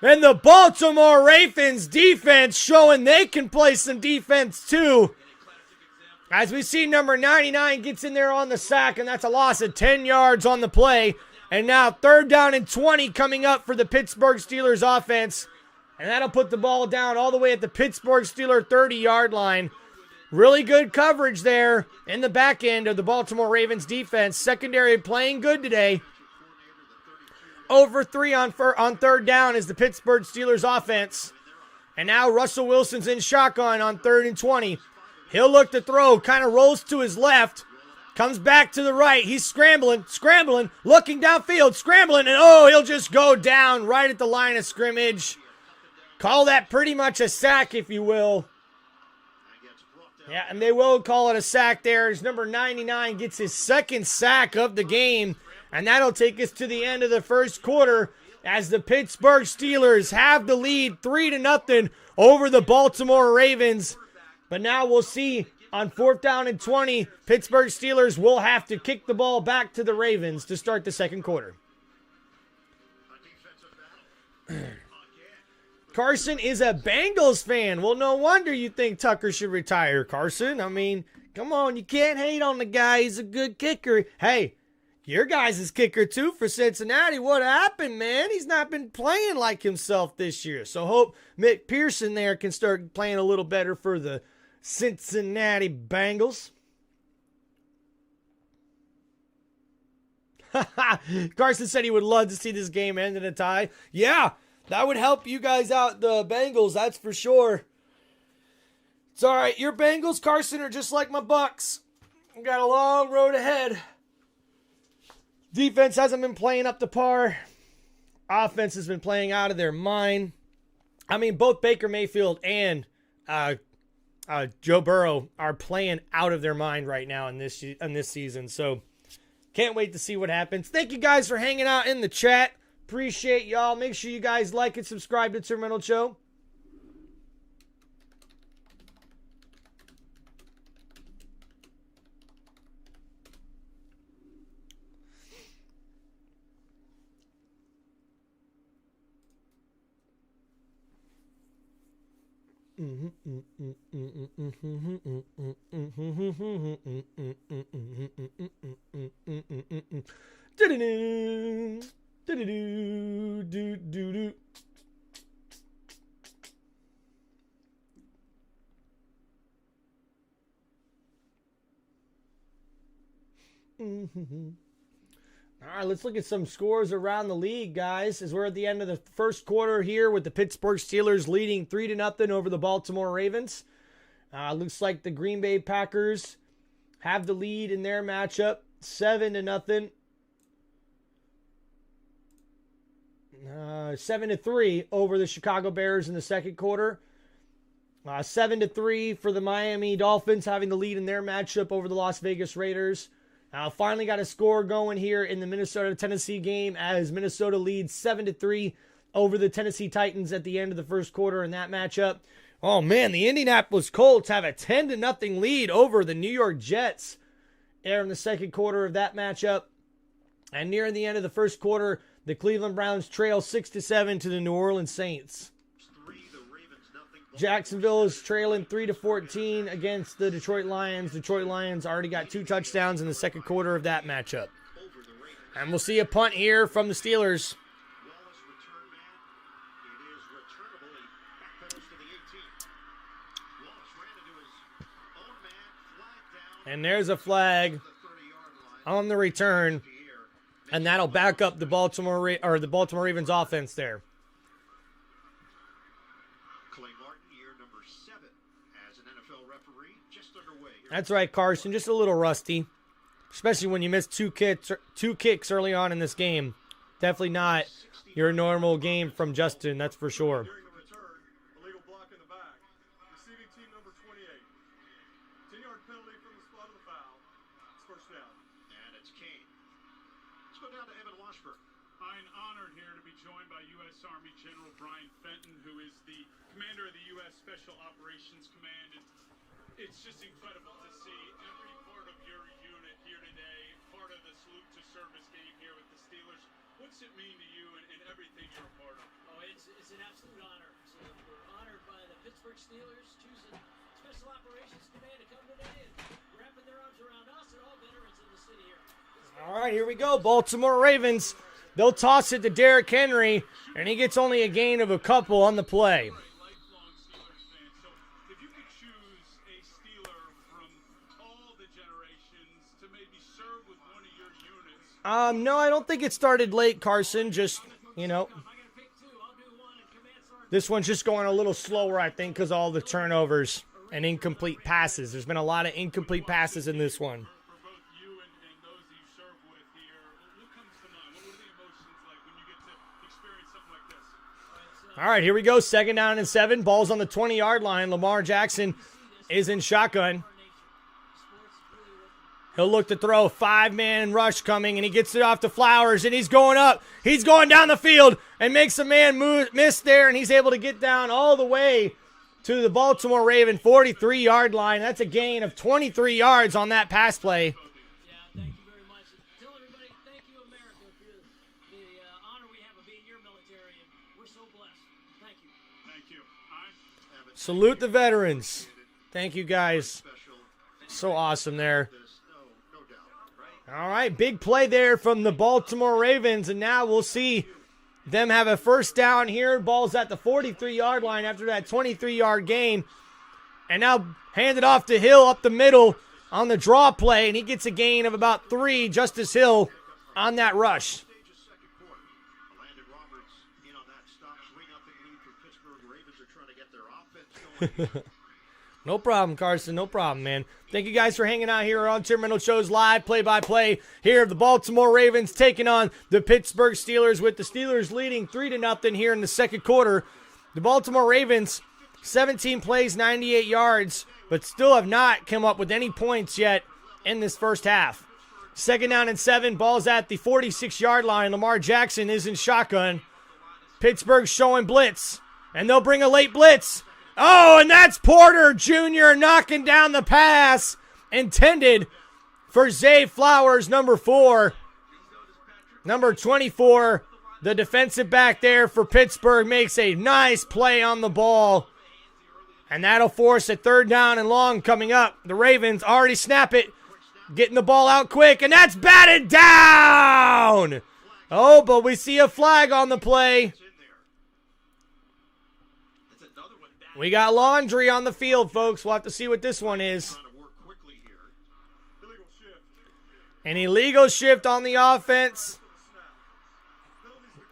And the Baltimore Ravens defense showing they can play some defense too. As we see, number 99 gets in there on the sack, and that's a loss of 10 yards on the play. And now 3rd down and 20 coming up for the Pittsburgh Steelers offense. And that'll put the ball down all the way at the Pittsburgh Steelers 30-yard line. Really good coverage there in the back end of the Baltimore Ravens defense. Secondary playing good today. over 3 on third down is the Pittsburgh Steelers offense. And now Russell Wilson's in shotgun on 3rd and 20. He'll look to throw, kind of rolls to his left, comes back to the right. He's scrambling, looking downfield, scrambling, and he'll just go down right at the line of scrimmage. Call that pretty much a sack, if you will. Yeah, and they will call it a sack there as number 99 gets his second sack of the game. And that'll take us to the end of the first quarter as the Pittsburgh Steelers have the lead 3-0 over the Baltimore Ravens. But now we'll see on 4th down and 20, Pittsburgh Steelers will have to kick the ball back to the Ravens to start the second quarter. Carson is a Bengals fan. Well, no wonder you think Tucker should retire, Carson. I mean, come on, you can't hate on the guy. He's a good kicker. Hey, your guys' kicker too for Cincinnati. What happened, man? He's not been playing like himself this year. So hope Mick Pearson there can start playing a little better for the Cincinnati Bengals. Carson said he would love to see this game end in a tie. Yeah, that would help you guys out, the Bengals, that's for sure. It's all right. Your Bengals, Carson, are just like my Bucks. We got a long road ahead. Defense hasn't been playing up to par. Offense has been playing out of their mind. I mean, both Baker Mayfield and Joe Burrow are playing out of their mind right now in this season. So can't wait to see what happens. Thank you guys for hanging out in the chat. Appreciate y'all. Make sure you guys like and subscribe to TimReynoldsShow. All right, let's look at some scores around the league, guys, as we're at the end of the first quarter here with the Pittsburgh Steelers leading 3-0 over the Baltimore Ravens. Looks like the Green Bay Packers have the lead in their matchup, 7-0. 7-3 over the Chicago Bears in the second quarter. 7-3 for the Miami Dolphins, having the lead in their matchup over the Las Vegas Raiders. Finally got a score going here in the Minnesota-Tennessee game as Minnesota leads 7-3 over the Tennessee Titans at the end of the first quarter in that matchup. Oh man, the Indianapolis Colts have a 10-0 lead over the New York Jets there in the second quarter of that matchup. And near the end of the first quarter, the Cleveland Browns trail 6-7 to the New Orleans Saints. Jacksonville is trailing 3-14 against the Detroit Lions. Detroit Lions already got 2 touchdowns in the second quarter of that matchup. And we'll see a punt here from the Steelers. And there's a flag on the return. And that'll back up the Baltimore Ravens offense there. That's right, Carson. Just a little rusty, especially when you missed two kicks early on in this game. Definitely not your normal game from Justin, that's for sure. During the return, illegal block in the back. Receiving team number 28. 10-yard penalty from the spot of the foul. It's first down. And it's Kane. Let's go down to Evan Washburn. I'm honored here to be joined by U.S. Army General Brian Fenton, who is the commander of the U.S. Special Operations Command. It's just incredible to see every part of your unit here today, part of the salute to service game here with the Steelers. What's it mean to you and everything you're a part of? Oh, it's an absolute honor. So we're honored by the Pittsburgh Steelers choosing Special Operations Command to come today and wrapping their arms around us and all veterans in the city here. All right, here we go. Baltimore Ravens. They'll toss it to Derrick Henry, and he gets only a gain of a couple on the play. Lifelong Steelers fan. So if you could choose a Steeler from all the generations to maybe serve with one of your units, No, I don't think it started late, Carson. Just, you know, If I gotta pick two, I'll do one and Command Sergeant. this one's just going a little slower, I think, because all the turnovers and incomplete passes. There's been a lot of incomplete passes in this one. For both you and those that you serve with here, what comes to mind? What are the emotions like when you get to experience something like this? All right, here we go. 2nd down and 7. Ball's on the 20-yard line. Lamar Jackson is in shotgun. He'll look to throw. 5-man rush coming, and he gets it off to Flowers, and he's going up. He's going down the field and makes a man miss there, and he's able to get down all the way to the Baltimore Raven 43-yard line. That's a gain of 23 yards on that pass play. Yeah, thank you very much. Tell everybody, thank you, America, for the honor we have of being your military, and we're so blessed. Thank you. Thank you. Salute the veterans. Thank you, guys. So awesome there. All right, big play there from the Baltimore Ravens, and now we'll see them have a first down here. Ball's at the 43-yard line after that 23-yard gain. And now hand it off to Hill up the middle on the draw play, and he gets a gain of about 3, Justice Hill, on that rush. Second quarter. Landon Roberts in on that stop. 3-0 lead for Pittsburgh. Ravens are trying to get their offense going. No problem, Carson. No problem, man. Thank you guys for hanging out here on Tim Reynolds Show's live play-by-play here of the Baltimore Ravens taking on the Pittsburgh Steelers, with the Steelers leading 3-0 here in the second quarter. The Baltimore Ravens, 17 plays, 98 yards, but still have not come up with any points yet in this first half. 2nd down and 7. Ball's at the 46-yard line. Lamar Jackson is in shotgun. Pittsburgh showing blitz, and they'll bring a late blitz. Oh, and that's Porter Jr. knocking down the pass intended for Zay Flowers, number 4. Number 24, the defensive back there for Pittsburgh, makes a nice play on the ball. And that'll force a 3rd down and long coming up. The Ravens already snap it, getting the ball out quick, and that's batted down. Oh, but we see a flag on the play. We got laundry on the field, folks. We'll have to see what this one is. Trying to work quickly here. Illegal shift. An illegal shift on the offense.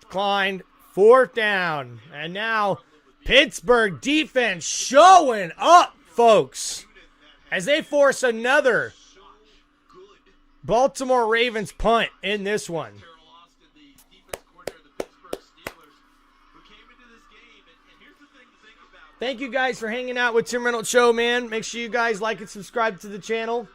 Declined. 4th down. And now Pittsburgh defense showing up, folks, as they force another Baltimore Ravens punt in this one. Carol Austin, the defense coordinator of the Pittsburgh Steelers, who came into this game, and here's the thing to think about. Thank you guys for hanging out with Tim Reynolds Show, man. Make sure you guys like and subscribe to the channel.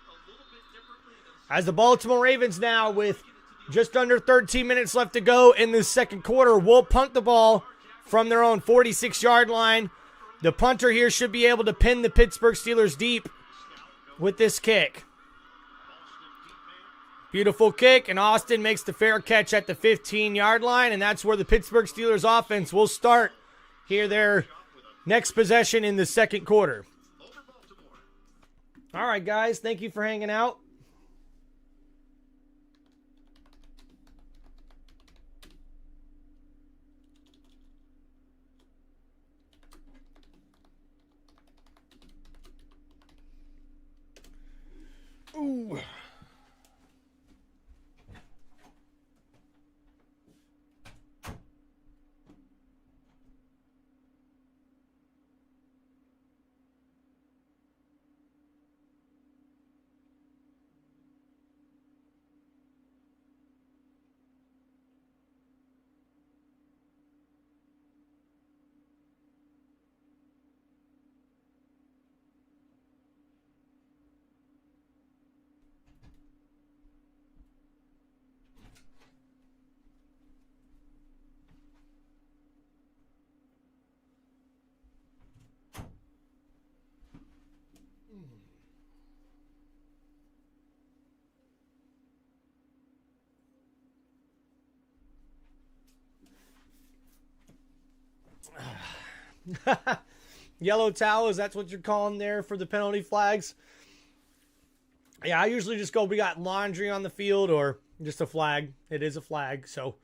As the Baltimore Ravens now, with just under 13 minutes left to go in the second quarter, will punt the ball from their own 46-yard line. The punter here should be able to pin the Pittsburgh Steelers deep with this kick. Beautiful kick, and Austin makes the fair catch at the 15-yard line, and that's where the Pittsburgh Steelers offense will start here their next possession in the second quarter. All right, guys, thank you for hanging out. Ooh. Yellow towels, that's what you're calling there for the penalty flags. Yeah, I usually just go, we got laundry on the field, or just a flag. It is a flag, so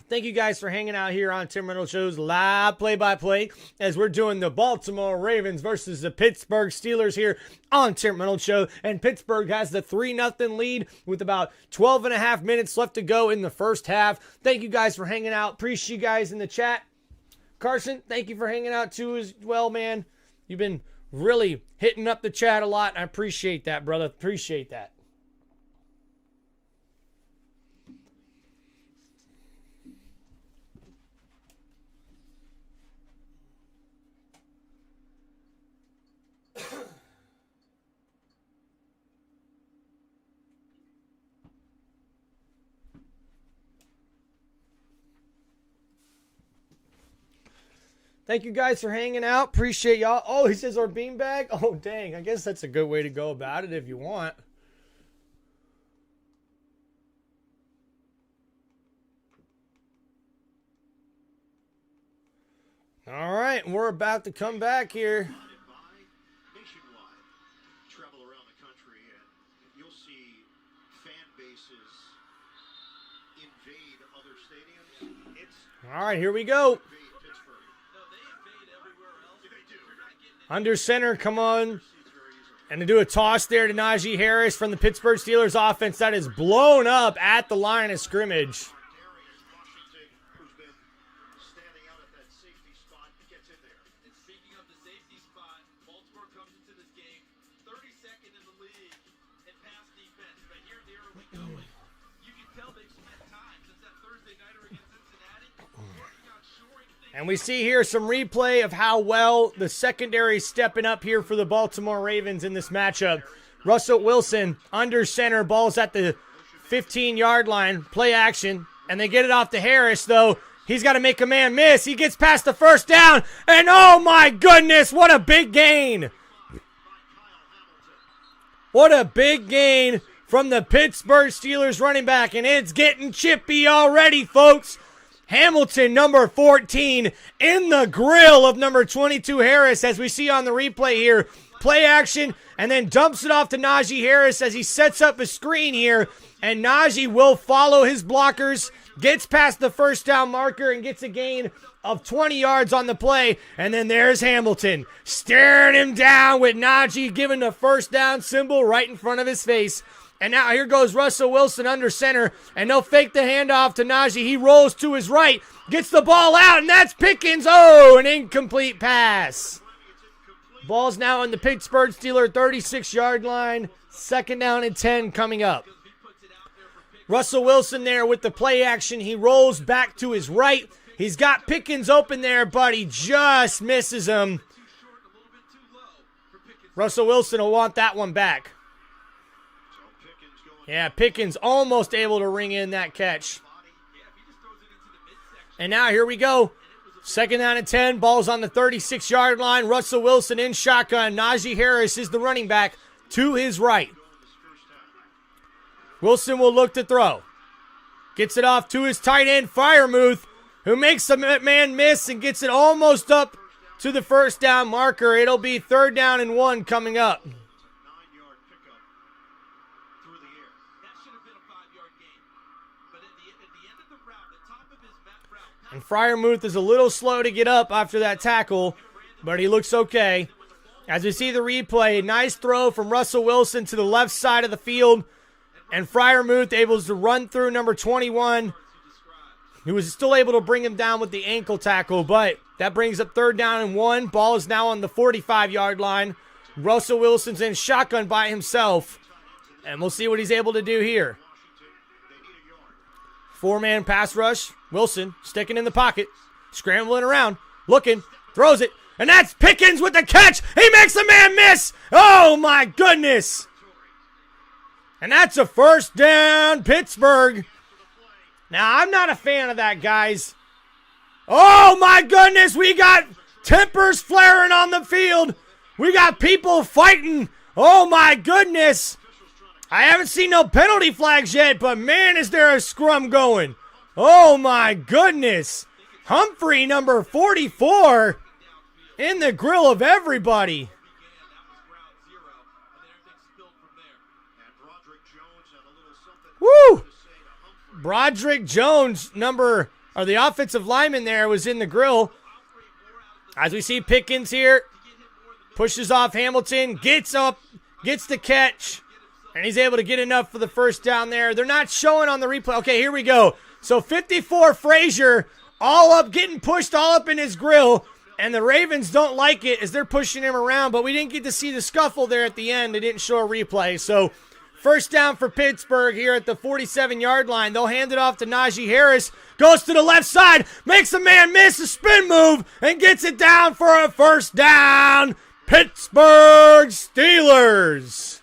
Thank you guys for hanging out here on Tim Reynolds Show's live play-by-play as we're doing the Baltimore Ravens versus the Pittsburgh Steelers here on Tim Reynolds Show. And Pittsburgh has the 3-0 lead with about 12 and a half minutes left to go in the first half. Thank you guys for hanging out. Appreciate you guys in the chat. Carson, thank you for hanging out too as well, man. You've been really hitting up the chat a lot. I appreciate that, brother. Appreciate that. Thank you guys for hanging out. Appreciate y'all. Oh, he says our beanbag. Oh, dang. I guess that's a good way to go about it if you want. All right. We're about to come back here. Nationwide, travel around the country, and you'll see fan bases invade other stadiums. It's All right. Here we go. invade Pittsburgh. Under center, come on. And to do a toss there to Najee Harris from the Pittsburgh Steelers offense that is blown up at the line of scrimmage. Darius Washington, who's been standing out at that safety spot, gets in there. And speaking of the safety spot, Baltimore comes into this game 32nd in the league in pass defense. But here they are going. You can tell they've spent time since that Thursday nighter against Cincinnati. Working on shoring things. And we see here some replay of how well the secondary is stepping up here for the Baltimore Ravens in this matchup. Russell Wilson under center, ball's at the 15-yard line, play action, and they get it off to Harris, though. He's got to make a man miss. He gets past the first down, and oh my goodness, what a big gain. What a big gain from the Pittsburgh Steelers running back, and it's getting chippy already, folks. Hamilton, number 14, in the grill of number 22, Harris, as we see on the replay here. Play action, and then dumps it off to Najee Harris as he sets up a screen here. And Najee will follow his blockers, gets past the first down marker, and gets a gain of 20 yards on the play. And then there's Hamilton, staring him down with Najee giving the first down symbol right in front of his face. And now here goes Russell Wilson under center, and they'll fake the handoff to Najee. He rolls to his right, gets the ball out, and that's Pickens. Oh, an incomplete pass. Ball's now on the Pittsburgh Steelers 36-yard line. 2nd down and 10 coming up. Russell Wilson there with the play action. He rolls back to his right. He's got Pickens open there, but he just misses him. Russell Wilson will want that one back. Yeah, Pickens almost able to ring in that catch. And now here we go. 2nd down and 10. Ball's on the 36-yard line. Russell Wilson in shotgun. Najee Harris is the running back to his right. Wilson will look to throw. Gets it off to his tight end, Freiermuth, who makes the man miss and gets it almost up to the first down marker. It'll be 3rd down and 1 coming up. And Freiermuth is a little slow to get up after that tackle, but he looks okay. As we see the replay, nice throw from Russell Wilson to the left side of the field. And Freiermuth able to run through number 21, who was still able to bring him down with the ankle tackle. But that brings up 3rd down and 1. Ball is now on the 45-yard line. Russell Wilson's in shotgun by himself. And we'll see what he's able to do here. 4-man pass rush. Wilson sticking in the pocket, scrambling around, looking, throws it, and that's Pickens with the catch. He makes the man miss. Oh, my goodness. And that's a 1st down, Pittsburgh. Now, I'm not a fan of that, guys. Oh, my goodness. We got tempers flaring on the field. We got people fighting. Oh, my goodness. I haven't seen no penalty flags yet, but, man, is there a scrum going. Oh, my goodness. Humphrey, number 44, in the grill of everybody. Woo! Broderick Jones, the offensive lineman there, was in the grill. As we see Pickens here, pushes off Hamilton, gets up, gets the catch, and he's able to get enough for the first down there. They're not showing on the replay. Okay, here we go. So 54 Frazier, all up, getting pushed all up in his grill, and the Ravens don't like it as they're pushing him around, but we didn't get to see the scuffle there at the end. They didn't show a replay. So first down for Pittsburgh here at the 47-yard line. They'll hand it off to Najee Harris. Goes to the left side, makes a man miss a spin move, and gets it down for a first down. Pittsburgh Steelers.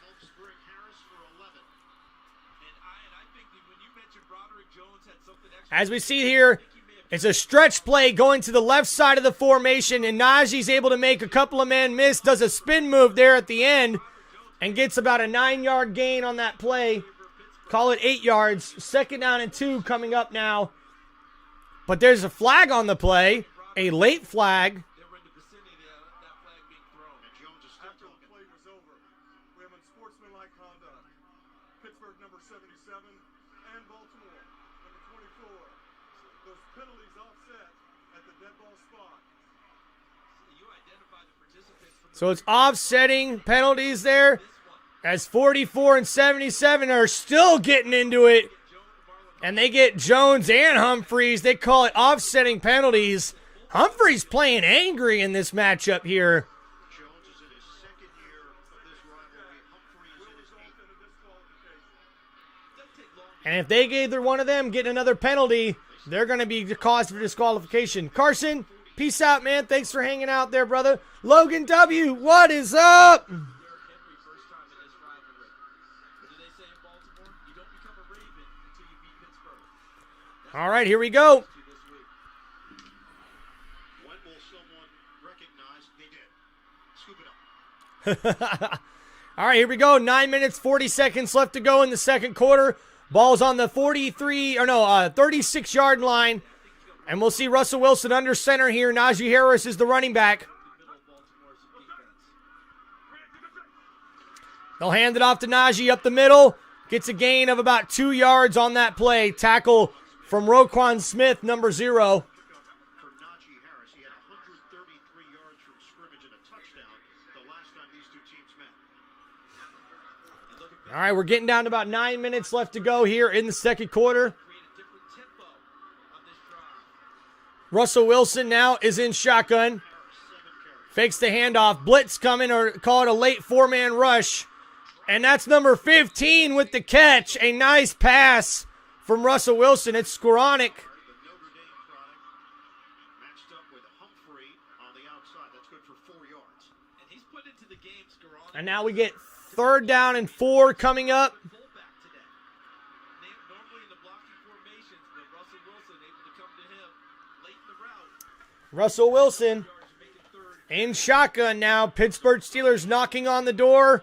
As we see here, it's a stretch play going to the left side of the formation, and Najee's able to make a couple of man miss, does a spin move there at the end, and gets about a 9-yard gain on that play. Call it 8 yards. Second down and 2 coming up now. But there's a flag on the play, a late flag. After the play was over, we have unsportsmanlike conduct. Pittsburgh number 77 and Baltimore number 24. Those penalties offset at the dead ball spot. So it's offsetting penalties there as 44 and 77 are still getting into it. And they get Jones and Humphreys. They call it offsetting penalties. Humphreys playing angry in this matchup here. Jones is in his second year of this rivalry. Humphreys in his 8th. And if they gave either one of them getting another penalty, they're going to be cause for disqualification. Carson, peace out, man. Thanks for hanging out there, brother. Logan W., what is up? All right, here we go. When will someone recognize they did? Scoop it up. All right, here we go. 9 minutes, 40 seconds left to go in the second quarter. Ball's on the 36-yard line. And we'll see Russell Wilson under center here. Najee Harris is the running back. They'll hand it off to Najee up the middle. Gets a gain of about 2 yards on that play. Tackle from Roquan Smith, number 0. For Najee Harris, he had 133 yards from scrimmage and a touchdown the last time these two teams met. All right, we're getting down to about 9 minutes left to go here in the second quarter. Russell Wilson now is in shotgun. Fakes the handoff. Blitz coming, or call it a late 4-man rush. And that's number 15 with the catch. A nice pass from Russell Wilson. It's Skoranek. The Notre Dame product matched up with Humphrey on the outside. That's good for 4 yards. And he's put into the game, Skoranek. And now we get third down and 4 coming up. Fullback today. Normally in the blocking formations, but Russell Wilson able to come to him late in the route. Russell Wilson in shotgun now. Pittsburgh Steelers knocking on the door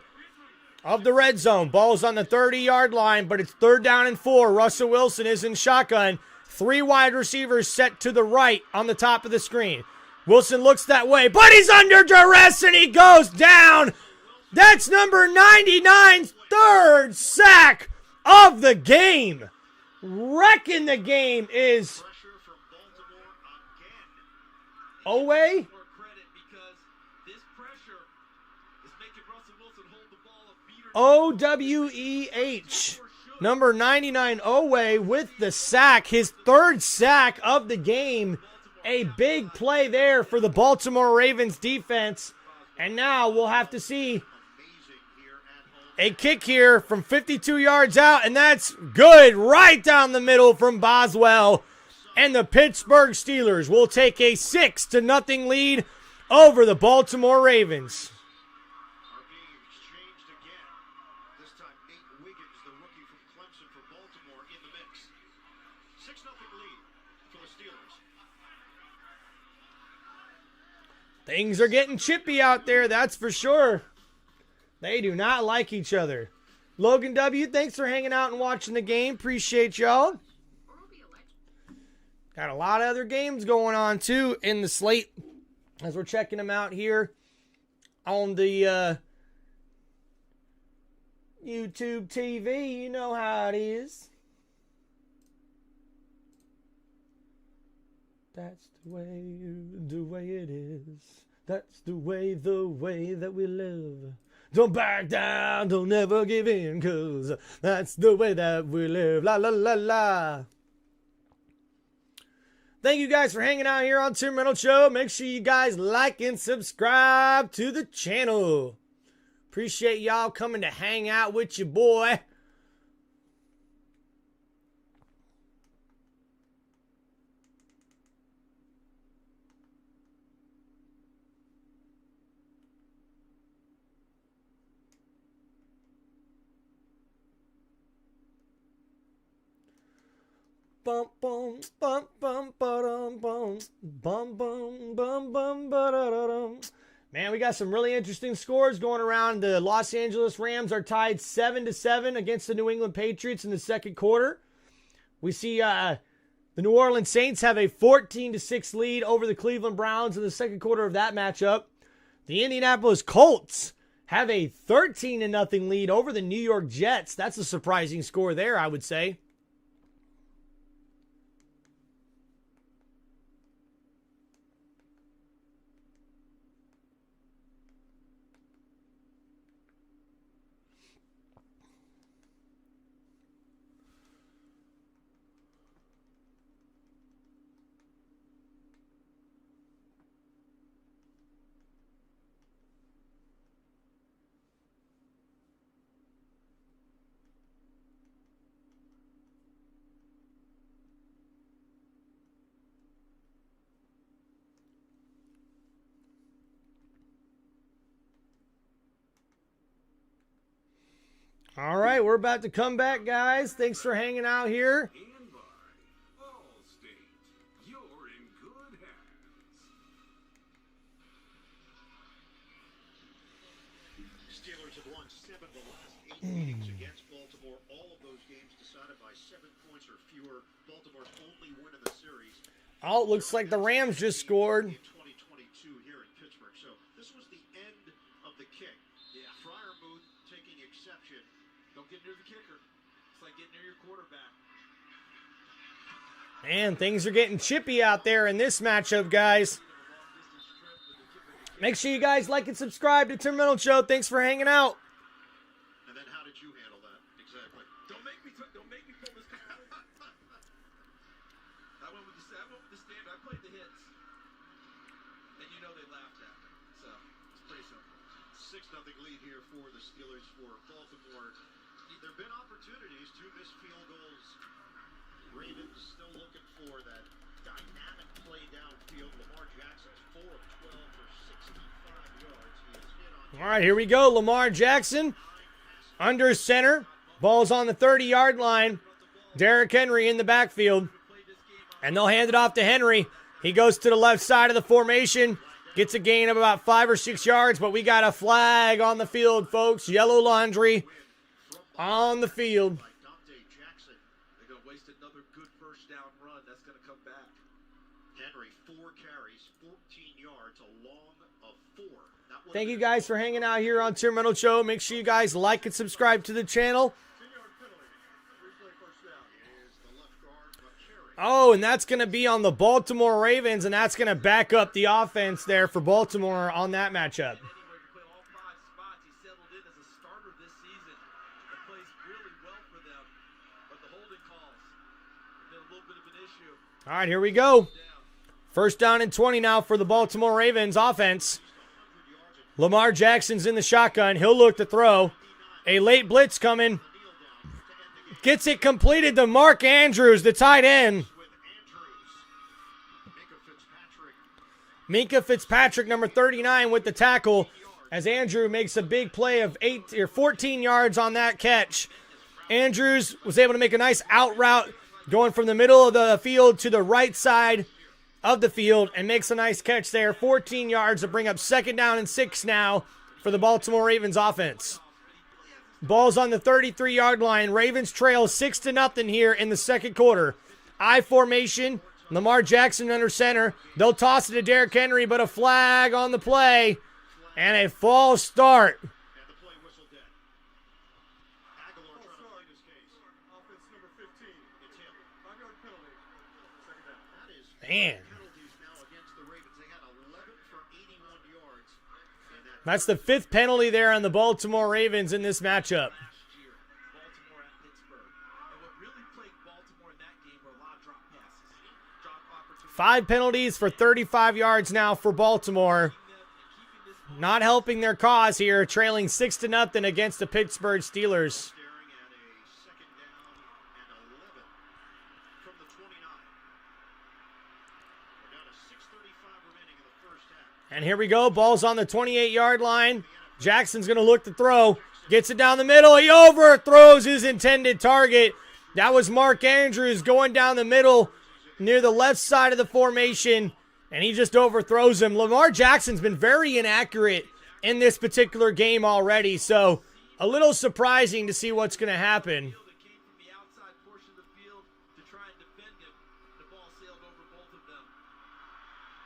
of the red zone. Ball's on the 30-yard line, but it's third down and 4. Russell Wilson is in shotgun. 3 wide receivers set to the right on the top of the screen. Wilson looks that way, but he's under duress and he goes down. That's number 99's third sack of the game. Wrecking the game is Pressure from Baltimore again. Owe. More credit because this pressure is making Russell Wilson hold the ball a beater. Oweh. Number 99, Owe, with the sack. His third sack of the game. A big play there for the Baltimore Ravens defense. And now we'll have to see a kick here from 52 yards out. And that's good right down the middle from Boswell. And the Pittsburgh Steelers will take a 6-0 lead over the Baltimore Ravens. Are being exchanged again. This time Nate Wiggins, the rookie from Clemson for Baltimore, in the mix. 6-0 lead for the Steelers. Things are getting chippy out there, that's for sure. They do not like each other. Logan W., thanks for hanging out and watching the game. Appreciate y'all. Got a lot of other games going on, too, in the slate as we're checking them out here on the YouTube TV. You know how it is. That's the way it is. That's the way that we live. Don't back down, don't ever give in, 'cause that's the way that we live. La la la la. Thank you guys for hanging out here on Tim Reynolds Show. Make sure you guys like and subscribe to the channel. Appreciate y'all coming to hang out with your boy. Bum bum bum bum bum bum bum bum bum bum ba-da-da-dum. Man, we got some really interesting scores going around. The Los Angeles Rams are tied 7-7 against the New England Patriots in the second quarter. We see the New Orleans Saints have a 14-6 lead over the Cleveland Browns in the second quarter of that matchup. The Indianapolis Colts have a 13-0 lead over the New York Jets. That's a surprising score there, I would say. All right, we're about to come back, guys. Thanks for hanging out here. And by Allstate, you're in good hands. Steelers have won 7 of the last 8 games against Baltimore. All of those games decided by 7 points or fewer. Baltimore's only win of the series. Oh, it looks like the Rams just scored. In 2022 here in Pittsburgh. So this was the end of the kick. Yeah. Fryermuth taking exception. Don't get near the kicker. It's like getting near your quarterback. Man, things are getting chippy out there in this matchup, guys. Make sure you guys like and subscribe to Tim Reynolds Show. Thanks for hanging out. And then how did you handle that? Exactly. Don't make me pull this guy out. I went with the stand. I played the hits. And you know they laughed at me. So it's pretty simple. 6-0 lead here for the Steelers for Baltimore. There have been opportunities to miss field goals. Ravens still looking for that dynamic play downfield. Lamar Jackson's 4 of 12 for 65 yards. He is hit on All right, here we go. Lamar Jackson under center. Ball's on the 30-yard line. Derrick Henry in the backfield. And they'll hand it off to Henry. He goes to the left side of the formation. Gets a gain of about 5 or 6 yards, but we got a flag on the field, folks. Yellow laundry on the field. by Dante Jackson. They're going to waste another good first down run. That's going to come back. Henry, 4 carries, 14 yards, a long of 4. That would Thank you have been guys for hanging out here on Tim Reynolds Show. Make sure you guys like and subscribe to the channel. 10-yard penalty. Replay first down. is the left guard, McCary. Oh, and that's going to be on the Baltimore Ravens, and that's going to back up the offense there for Baltimore on that matchup. Anywhere you play all 5 spots, he settled in as a starter this season and plays really well for them. But the holding calls have been a little bit of an issue. All right, here we go. Down. First down and 20 now for the Baltimore Ravens offense. Lamar Jackson's in the shotgun. He'll look to throw. A late blitz coming. Gets it completed to Mark Andrews, the tight end. With Andrews. Fitzpatrick. Minka Fitzpatrick, number 39, with the tackle, as Andrew makes a big play of 14 yards on that catch. Andrews was able to make a nice out route going from the middle of the field to the right side of the field and makes a nice catch there. 14 yards to bring up 2nd down and 6 now for the Baltimore Ravens offense. Ball's on the 33-yard line. Ravens trail 6-0 here in the second quarter. I formation. Lamar Jackson under center. They'll toss it to Derrick Henry, but a flag on the play and a false start. And the play whistle dead. Aguilar trying to plead his case. Offense number 15. It's him. 5-yard penalty. Second down. That is Man. penalty That's the 5th penalty there on the Baltimore Ravens in this matchup. Last year, Baltimore at Pittsburgh. And what really plagued Baltimore in that game were a lot of drop passes. Drop opportunities. 5 penalties for 35 yards now for Baltimore. Not helping their cause here, trailing 6-0 against the Pittsburgh Steelers. Staring at a second down and 11 from the 29. We're down to 6:35 remaining in the first half. And here we go. Ball's on the 28-yard line. Jackson's going to look to throw. Gets it down the middle. He overthrows his intended target. That was Mark Andrews going down the middle near the left side of the formation, and he just overthrows him. Lamar Jackson's been very inaccurate in this particular game already, so a little surprising to see what's going to happen. That came from the outside portion of the field to try and defend him. The ball sailed over both of them.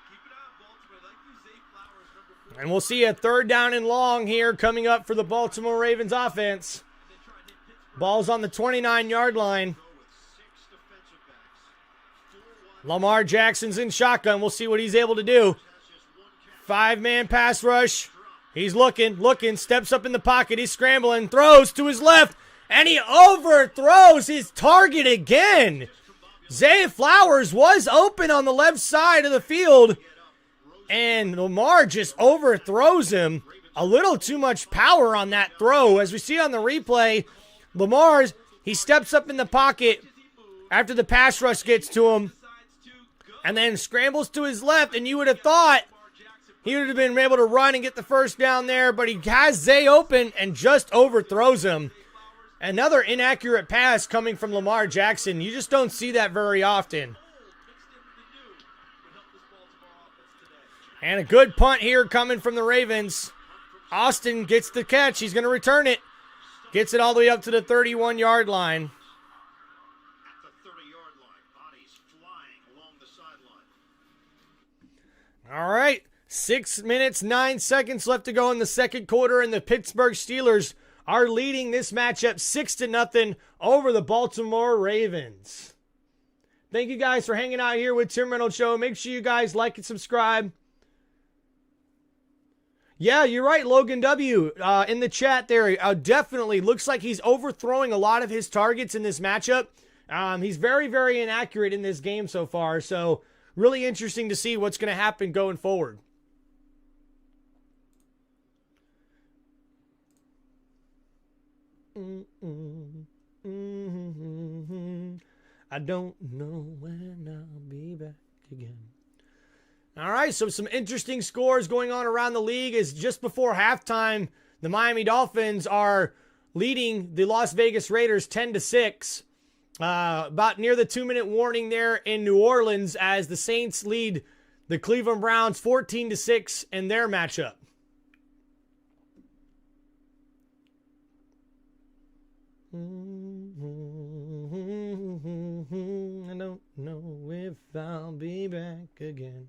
Keep an eye on Baltimore. Like you, Zay Flowers, number 4. And we'll see a 3rd down and long here coming up for the Baltimore Ravens offense. They try and hit Pittsburgh. Ball's on the 29-yard line. With 6 defensive backs. 4 wide. Lamar Jackson's in shotgun. We'll see what he's able to do. Has just 1 catch. 5-man pass rush. He's looking, steps up in the pocket. He's scrambling, throws to his left, and he overthrows his target again. Zay Flowers was open on the left side of the field, and Lamar just overthrows him. A little too much power on that throw. As we see on the replay, he steps up in the pocket after the pass rush gets to him, and then scrambles to his left, and you would have thought he would have been able to run and get the first down there, but he has Zay open and just overthrows him. Another inaccurate pass coming from Lamar Jackson. You just don't see that very often. And a good punt here coming from the Ravens. Austin gets the catch. He's going to return it. Gets it all the way up to the 31-yard line. At the 30-yard line. Bodies flying along the sideline. All right. 6 minutes, 9 seconds left to go in the second quarter, and the Pittsburgh Steelers are leading this matchup 6-0 over the Baltimore Ravens. Thank you guys for hanging out here with Tim Reynolds Show. Make sure you guys like and subscribe. Yeah, you're right, Logan W. In the chat there, definitely looks like he's overthrowing a lot of his targets in this matchup. He's very, very inaccurate in this game so far, so really interesting to see what's going to happen going forward. I don't know when I'll be back again. All right, so some interesting scores going on around the league is just before halftime, the Miami Dolphins are leading the Las Vegas Raiders 10-6. About near the 2-minute warning there in New Orleans as the Saints lead the Cleveland Browns 14-6 in their matchup. I don't know if I'll be back again.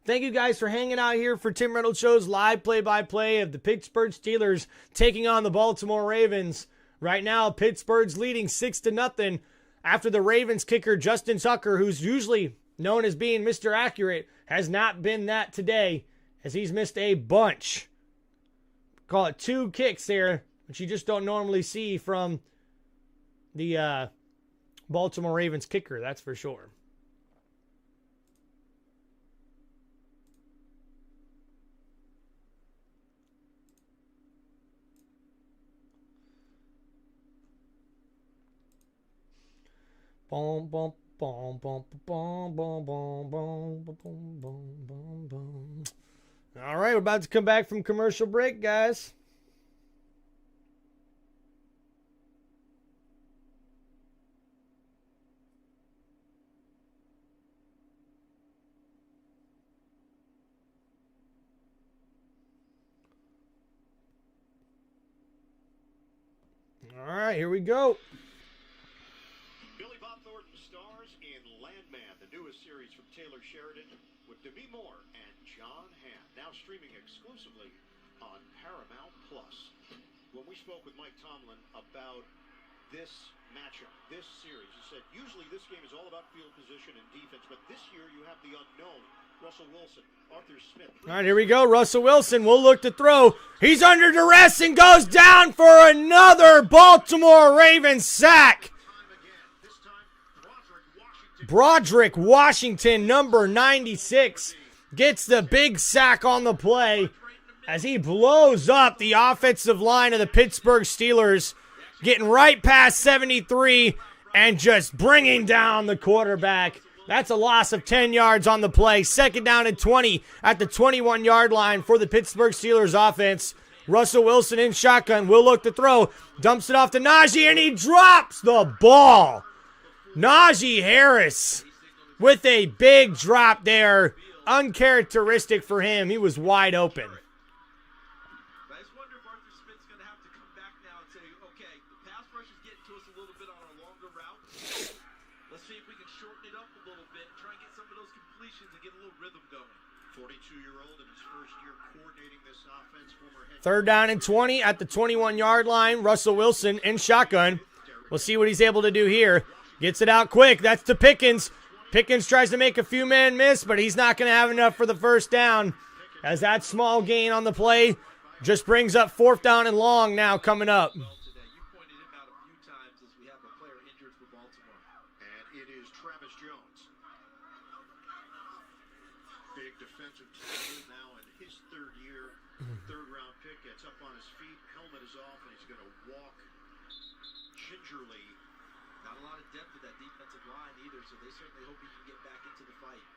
Thank you guys for hanging out here for Tim Reynolds Show's live play-by-play of the Pittsburgh Steelers taking on the Baltimore Ravens. Right now, Pittsburgh's leading 6-0 after the Ravens kicker Justin Tucker, who's usually known as being Mr. Accurate, has not been that today as he's missed a bunch. Call it 2 kicks there, which you just don't normally see from the Baltimore Ravens kicker, that's for sure. Boom, boom, boom, boom, boom, boom, boom, boom, boom, boom, boom, boom. All right, we're about to come back from commercial break, guys. All right, here we go. Billy Bob Thornton stars in Landman, the newest series from Taylor Sheridan with Demi Moore and John Hamm, now streaming exclusively on Paramount Plus. When we spoke with Mike Tomlin about this matchup, this series? You said usually this game is all about field position and defense, but this year you have the unknown. Russell Wilson, Arthur Smith. All right, here we go. Russell Wilson will look to throw. He's under duress and goes down for another Baltimore Ravens sack. This time, Broderick Washington, number 96, gets the big sack on the play as he blows up the offensive line of the Pittsburgh Steelers, getting right past 73 and just bringing down the quarterback. That's a loss of 10 yards on the play. Second down and 20 at the 21-yard line for the Pittsburgh Steelers offense. Russell Wilson in shotgun will look to throw. Dumps it off to Najee, and he drops the ball. Najee Harris with a big drop there. Uncharacteristic for him. He was wide open. I just wonder if Arthur Smith's going to have to come back now and say, okay, the pass rush is getting to us a little bit on our longer routes. Let's see if we can shorten it up a little bit, try and get some of those completions and get a little rhythm going. 42-year-old in his first year coordinating this offense, former head. Third down and 20 at the 21-yard line. Russell Wilson in shotgun. We'll see what he's able to do here. Gets it out quick. That's to Pickens. Pickens tries to make a few man miss, but he's not going to have enough for the first down, as that small gain on the play just brings up fourth down and long now coming up. Today, you pointed him out a few times as we have a player injured for Baltimore. And it is Travis Jones. Big defensive tackle now in his third year. Third-round pick, gets up on his feet. Helmet is off, and he's going to walk gingerly. Not a lot of depth to that defensive line either, so they certainly hope he can get back into the fight.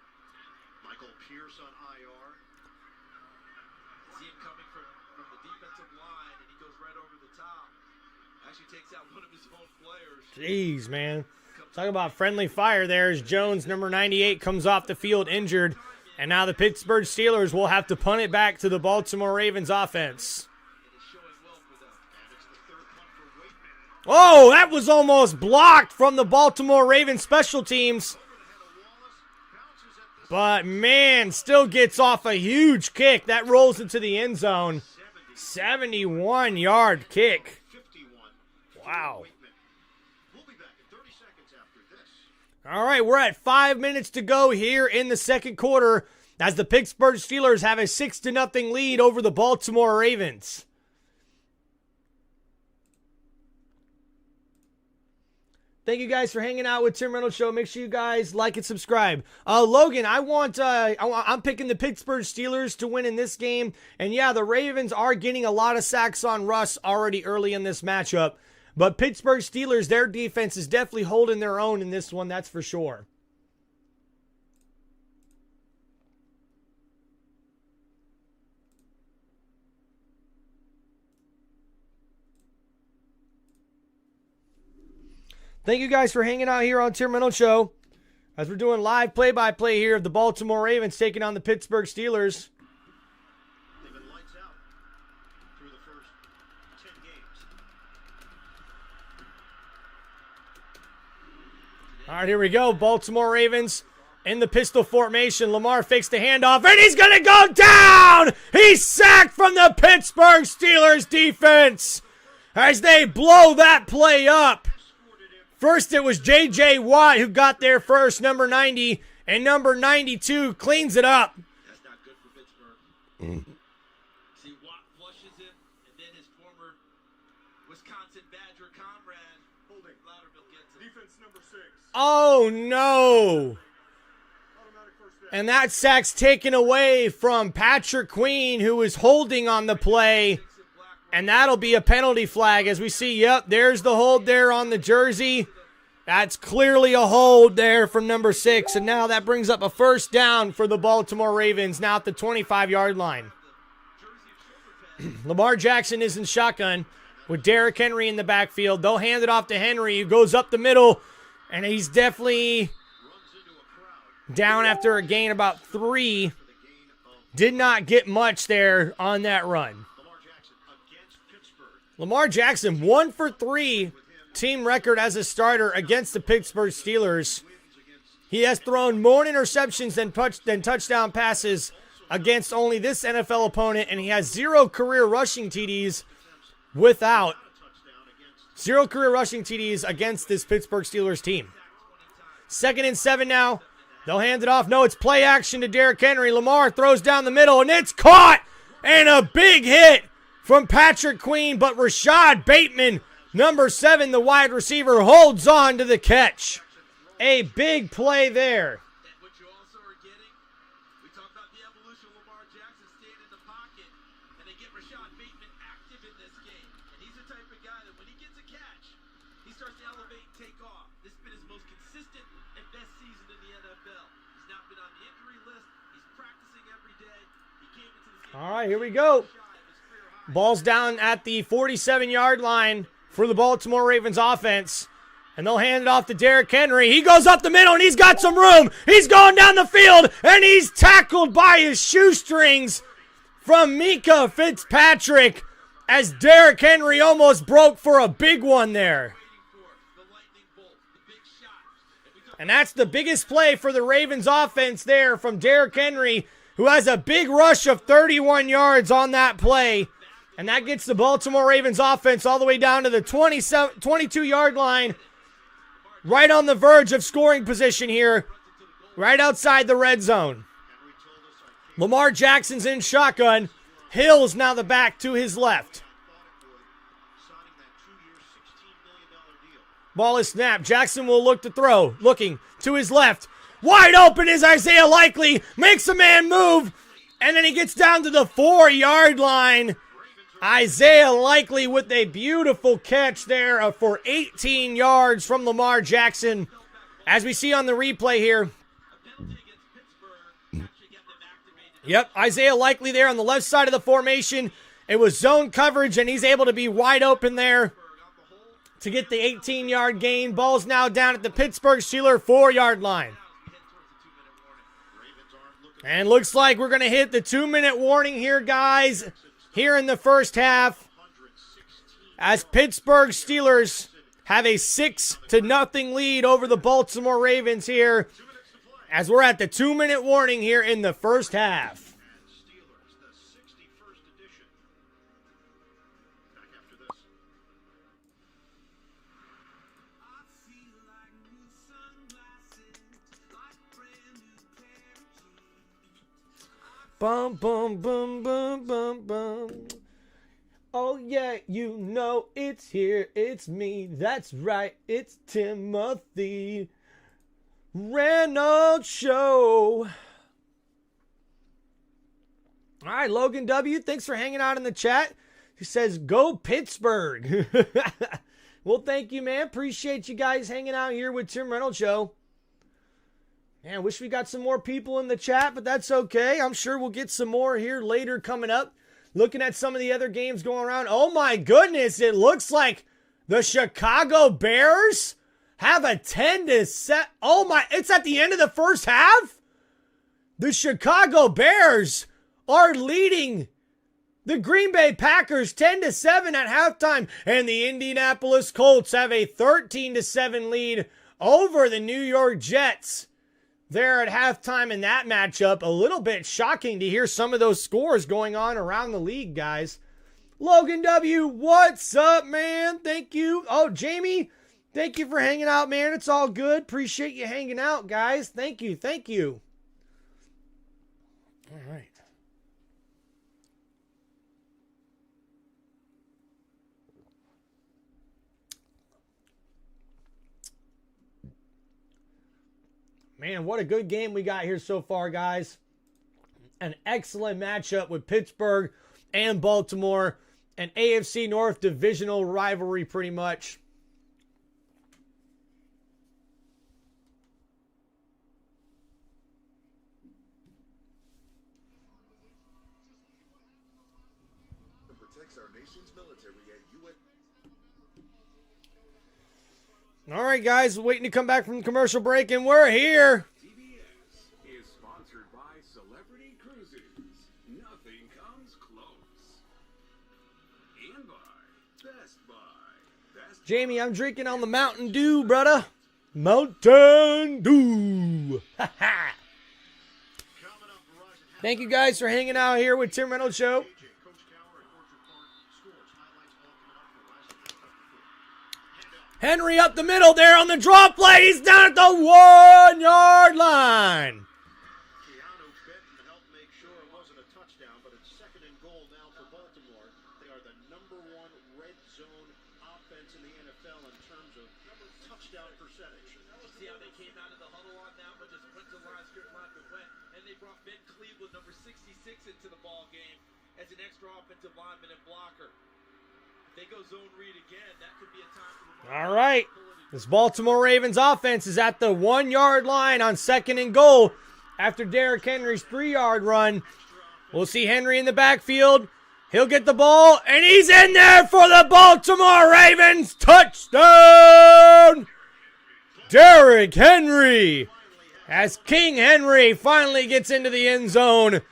Michael Pierce on IR. See him coming from the defensive line, and he goes right over the top. Actually takes out one of his own players. Jeez, man. Talking about friendly fire there as Jones, number 98, comes off the field injured. And now the Pittsburgh Steelers will have to punt it back to the Baltimore Ravens offense. It is showing well for them. And it's the third punt for Waitman. Oh, that was almost blocked from the Baltimore Ravens special teams. But, man, still gets off a huge kick. That rolls into the end zone. 71-yard kick. 51. Wow. Waitman. We'll be back in 30 seconds after this. All right, we're at 5 minutes to go here in the second quarter as the Pittsburgh Steelers have a 6-0 lead over the Baltimore Ravens. Thank you guys for hanging out with Tim Reynolds Show. Make sure you guys like and subscribe. Logan, I'm picking the Pittsburgh Steelers to win in this game. And yeah, the Ravens are getting a lot of sacks on Russ already early in this matchup. But Pittsburgh Steelers, their defense is definitely holding their own in this one, that's for sure. Thank you guys for hanging out here on Tim Reynolds Show as we're doing live play-by-play here of the Baltimore Ravens taking on the Pittsburgh Steelers. They've been lights out through the first 10 games. All right, here we go. Baltimore Ravens in the pistol formation. Lamar fakes the handoff, and he's going to go down! He's sacked from the Pittsburgh Steelers defense as they blow that play up. First, it was J.J. Watt who got there first, number 90, and number 92 cleans it up. That's not good for Pittsburgh. See, Watt flushes him, and then his former Wisconsin Badger comrade, Holding. Loudermilk, gets it. Defense number 6. Oh, no. Automatic first down. And that sack's taken away from Patrick Queen, who was holding on the play. And that'll be a penalty flag as we see, yep, there's the hold there on the jersey. That's clearly a hold there from number 6. And now that brings up a first down for the Baltimore Ravens now at the 25-yard line. Lamar Jackson is in shotgun with Derrick Henry in the backfield. They'll hand it off to Henry, who goes up the middle. And he's definitely down after a gain about 3. Did not get much there on that run. Lamar Jackson, 1 for 3, team record as a starter against the Pittsburgh Steelers. He has thrown more interceptions than touchdown passes against only this NFL opponent, and he has 0 career rushing TDs without 0 career rushing TDs against this Pittsburgh Steelers team. 2nd and 7 now. They'll hand it off. No, it's play action to Derrick Henry. Lamar throws down the middle, and it's caught! And a big hit from Patrick Queen, but Rashad Bateman, number 7, the wide receiver, holds on to the catch. A big play there. And what you also are getting, we talked about the evolution of Lamar Jackson staying in the pocket, and they get Rashad Bateman active in this game. And he's the type of guy that when he gets a catch, he starts to elevate and take off. This has been his most consistent and best season in the NFL. He's not been on the injury list. He's practicing every day. He came into this game. All right, here we go. Ball's down at the 47-yard line for the Baltimore Ravens offense. And they'll hand it off to Derrick Henry. He goes up the middle, and he's got some room. He's going down the field, and he's tackled by his shoestrings from Mika Fitzpatrick as Derrick Henry almost broke for a big one there. And that's the biggest play for the Ravens offense there from Derrick Henry, who has a big rush of 31 yards on that play. And that gets the Baltimore Ravens offense all the way down to the 22-yard line. Right on the verge of scoring position here. Right outside the red zone. Lamar Jackson's in shotgun. Hill's now the back to his left. Ball is snapped. Jackson will look to throw. Looking to his left. Wide open is Isaiah Likely. Makes a man move. And then he gets down to the 4-yard line. Isaiah Likely with a beautiful catch there for 18 yards from Lamar Jackson. As we see on the replay here. Yep, Isaiah Likely there on the left side of the formation. It was zone coverage, and he's able to be wide open there to get the 18-yard gain. Ball's now down at the Pittsburgh Steelers 4-yard line. And looks like we're going to hit the 2-minute warning here, guys. Here in the first half, as Pittsburgh Steelers have a 6-0 lead over the Baltimore Ravens here, as we're at the 2-minute warning here in the first half. Bum, bum, bum, bum, bum, bum. Oh, yeah, you know it's here. It's me. That's right. It's Timothy Reynolds Show. All right, Logan W., thanks for hanging out in the chat. He says, go Pittsburgh. Well, thank you, man. Appreciate you guys hanging out here with Tim Reynolds Show. Man, I wish we got some more people in the chat, but that's okay. I'm sure we'll get some more here later coming up. Looking at some of the other games going around. Oh, my goodness. It looks like the Chicago Bears have a 10-7. Oh, my. It's at the end of the first half? The Chicago Bears are leading the Green Bay Packers 10-7 at halftime. And the Indianapolis Colts have a 13-7 lead over the New York Jets. There at halftime in that matchup. A little bit shocking to hear some of those scores going on around the league, guys. Logan W., what's up, man? Thank you. Oh, Jamie, thank you for hanging out, man. It's all good. Appreciate you hanging out, guys. Thank you. Thank you. All right. Man, what a good game we got here so far, guys. An excellent matchup with Pittsburgh and Baltimore. An AFC North divisional rivalry, pretty much. Protects our nation's military at UN. All right, guys, waiting to come back from commercial break, and we're here. TBS is sponsored by Celebrity Cruises. Nothing comes close. And by Best Buy. Jamie, I'm drinking on the Mountain Dew, brother. Mountain Dew. Thank you guys for hanging out here with Tim Reynolds Show. Henry up the middle there on the draw play. He's down at the 1-yard line. Keanu Benton helped make sure it wasn't a touchdown, but it's 2nd and goal now for Baltimore. They are the #1 red zone offense in the NFL in terms of touchdown percentage. See how they came out of the huddle on that one, just went to the line, script line, and went, and they brought Ben Cleveland, number 66, into the ball game as an extra offensive lineman and blocker. If they go zone read again, that could be a time for All right. This Baltimore Ravens offense is at the 1-yard line on 2nd and goal after Derrick Henry's 3-yard run. We'll see Henry in the backfield. He'll get the ball, and he's in there for the Baltimore Ravens. Touchdown! Derrick Henry! As King Henry finally gets into the end zone,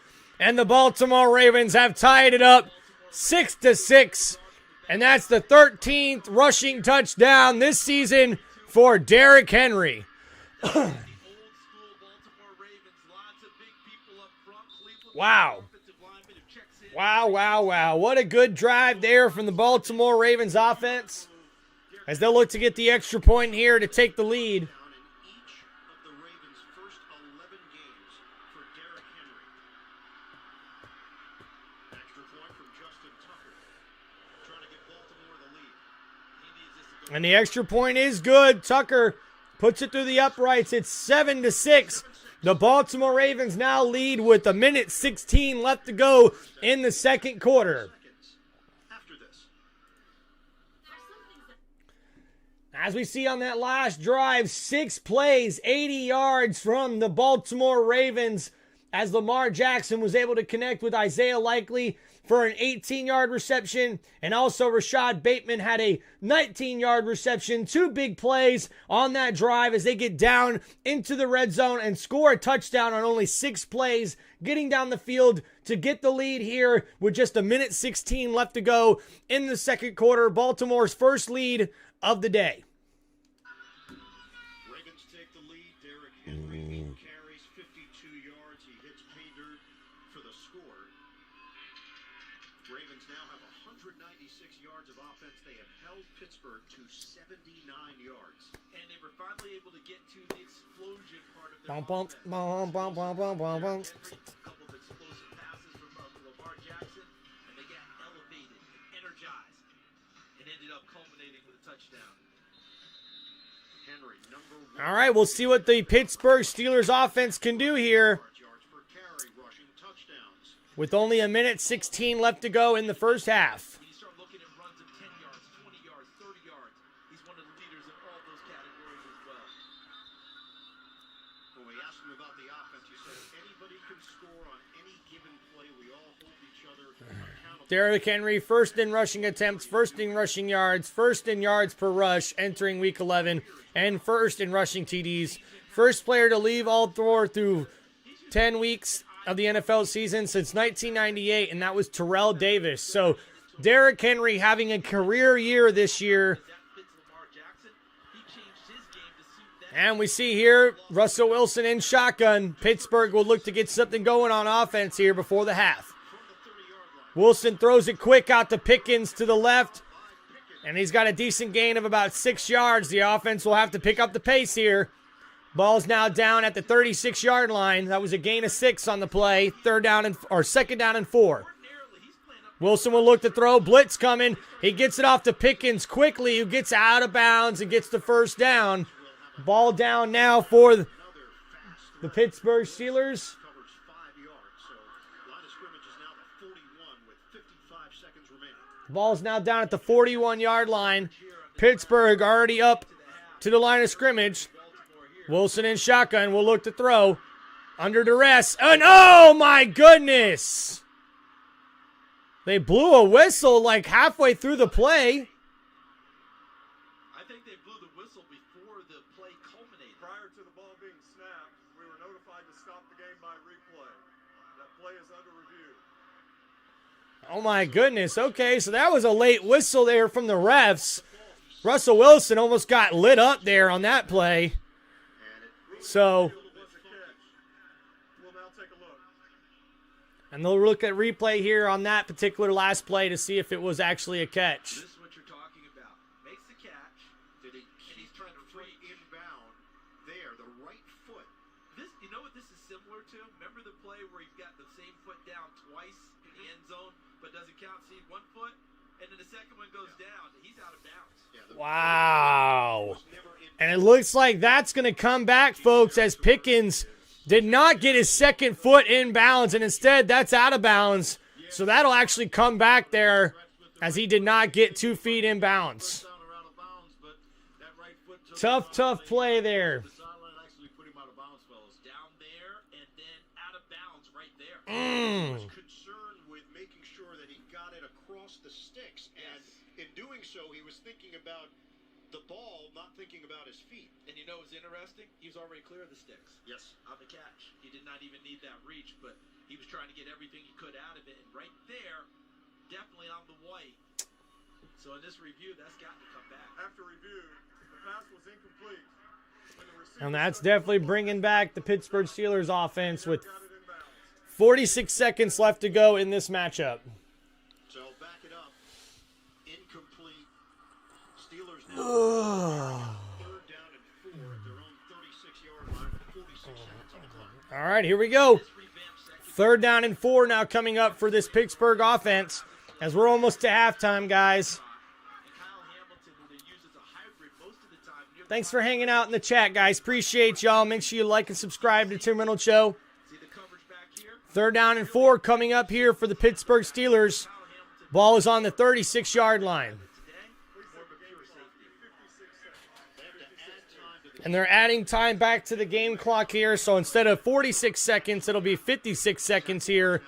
and the Baltimore Ravens have tied it up 6-6. And that's the 13th rushing touchdown this season for Derrick Henry. Wow. Wow. What a good drive there from the Baltimore Ravens offense as they'll look to get the extra point here to take the lead. In each of the Ravens' first 11 games for Derrick Henry. Extra point from Justin Tucker. Trying to get Baltimore the lead. He needs this to go. And the extra point is good. Tucker puts it through the uprights. It's 7-6. The Baltimore Ravens now lead with 1:16 left to go in the second quarter. After this. As we see on that last drive, 6 plays, 80 yards from the Baltimore Ravens as Lamar Jackson was able to connect with Isaiah Likely for an 18-yard reception, and also Rashad Bateman had a 19-yard reception. 2 big plays on that drive as they get down into the red zone and score a touchdown on only 6 plays, getting down the field to get the lead here with just 1:16 left to go in the second quarter. Baltimore's first lead of the day. Ravens take the lead. Derrick Henry, 8 carries, 52 yards. He hits pay dirt for the score. Ravens now have 196 yards of offense. They have held Pittsburgh to 79 yards. And they were finally able to get to the explosion part of their Bum, bum, offense. bum, bum, bum, bum, bum, bum. A couple of explosive passes from Lamar Jackson, and they got elevated, energized, and ended up culminating with a touchdown. Henry, #1. All right, we'll see what the Pittsburgh Steelers offense can do here Yards per carry, rushing touchdowns. with only 1:16 left to go in the first half. When you start looking at runs of 10 yards, 20 yards, 30 yards, he's one of the leaders in all those categories as well. When we asked him about the offense, he said anybody can score on any given play. We all hold each other accountable. Derrick Henry, first in rushing attempts, first in rushing yards, first in yards per rush entering week 11, and first in rushing TDs. First player to leave all four through 10 weeks of the NFL season since 1998, and that was Terrell Davis. So Derrick Henry having a career year this year. That fits Lamar Jackson. He changed his game to suit that. And we see here Russell Wilson in shotgun. Pittsburgh will look to get something going on offense here before the half. Wilson throws it quick out to Pickens to the left, and he's got a decent gain of about 6 yards. The offense will have to pick up the pace here. Ball's now down at the 36-yard line. That was a gain of 6 on the play. Second down and 4. Wilson will look to throw. Blitz coming. He gets it off to Pickens quickly, who gets out of bounds and gets the first down. Ball down now for the Pittsburgh Steelers. Covers 5 yards. So line of scrimmage is now the 41 with 55 seconds remaining. Ball's now down at the 41-yard line. Pittsburgh already up to the line of scrimmage. Wilson in shotgun will look to throw. Under duress. And oh my goodness! They blew a whistle like halfway through the play. I think they blew the whistle before the play culminated. Prior to the ball being snapped, we were notified to stop the game by replay. That play is under review. Oh my goodness. Okay, so that was a late whistle there from the refs. Russell Wilson almost got lit up there on that play. So, Was a catch. We'll now take a look. and they'll look at replay here on that particular last play to see if it was actually a catch. This is what you're talking about. Makes the catch. Did he to? Remember the play where he's got the same foot down twice in the end zone, but doesn't count, see 1 foot, and then the second one goes down. He's out of bounds. Wow. And it looks like that's going to come back, folks, as Pickens did not get his second foot in bounds, and instead that's out of bounds. So that'll actually come back there as he did not get 2 feet in bounds. Tough play there. Down there and then out of bounds right there. Was concerned with making sure that he got it across the sticks, and in doing so, he was thinking about the ball, not thinking about his feet. And you know what's interesting? He was already clear of the sticks. Yes. On the catch. He did not even need that reach, but he was trying to get everything he could out of it. And right there, definitely on the white. So in this review, that's got to come back. After review, the pass was incomplete. And that's definitely bringing back the Pittsburgh Steelers offense with 46 seconds left to go in this matchup. So back it up. Incomplete. Steelers now 3rd down and 4 at their own 36-yard line with 46 seconds on the clock. All right, here we go. 3rd down and 4 now coming up for this Pittsburgh offense as we're almost to halftime, guys. Thanks for hanging out in the chat, guys. Appreciate y'all. Make sure you like and subscribe to Tim Reynolds Show. 3rd down and 4 coming up here for the Pittsburgh Steelers. Ball is on the 36-yard line. And they're adding time back to the game clock here. So instead of 46 seconds, it'll be 56 seconds here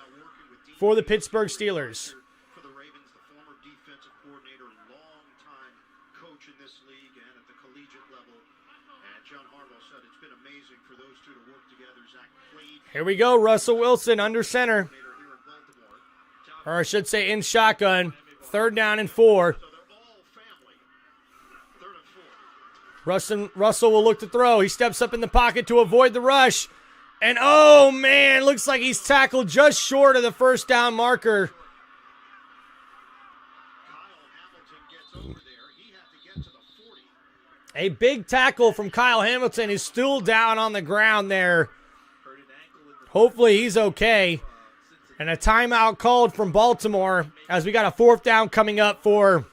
for the Pittsburgh Steelers. For the Ravens, the former defensive coordinator, long-time coach in this league and at the collegiate level. And John Harbaugh said it's been amazing for those two to work together. Zach played Here we go. Russell Wilson under center. here in Baltimore. Or I should say in shotgun. 3rd down and 4. So they're all family. 3rd and 4. Russell will look to throw. He steps up in the pocket to avoid the rush. And oh man, looks like he's tackled just short of the 1st down marker. Kyle Hamilton gets over there. He had to get to the 40. A big tackle from Kyle Hamilton, who's still down on the ground there. Hopefully he's okay. And a timeout called from Baltimore as we got a 4th down coming up for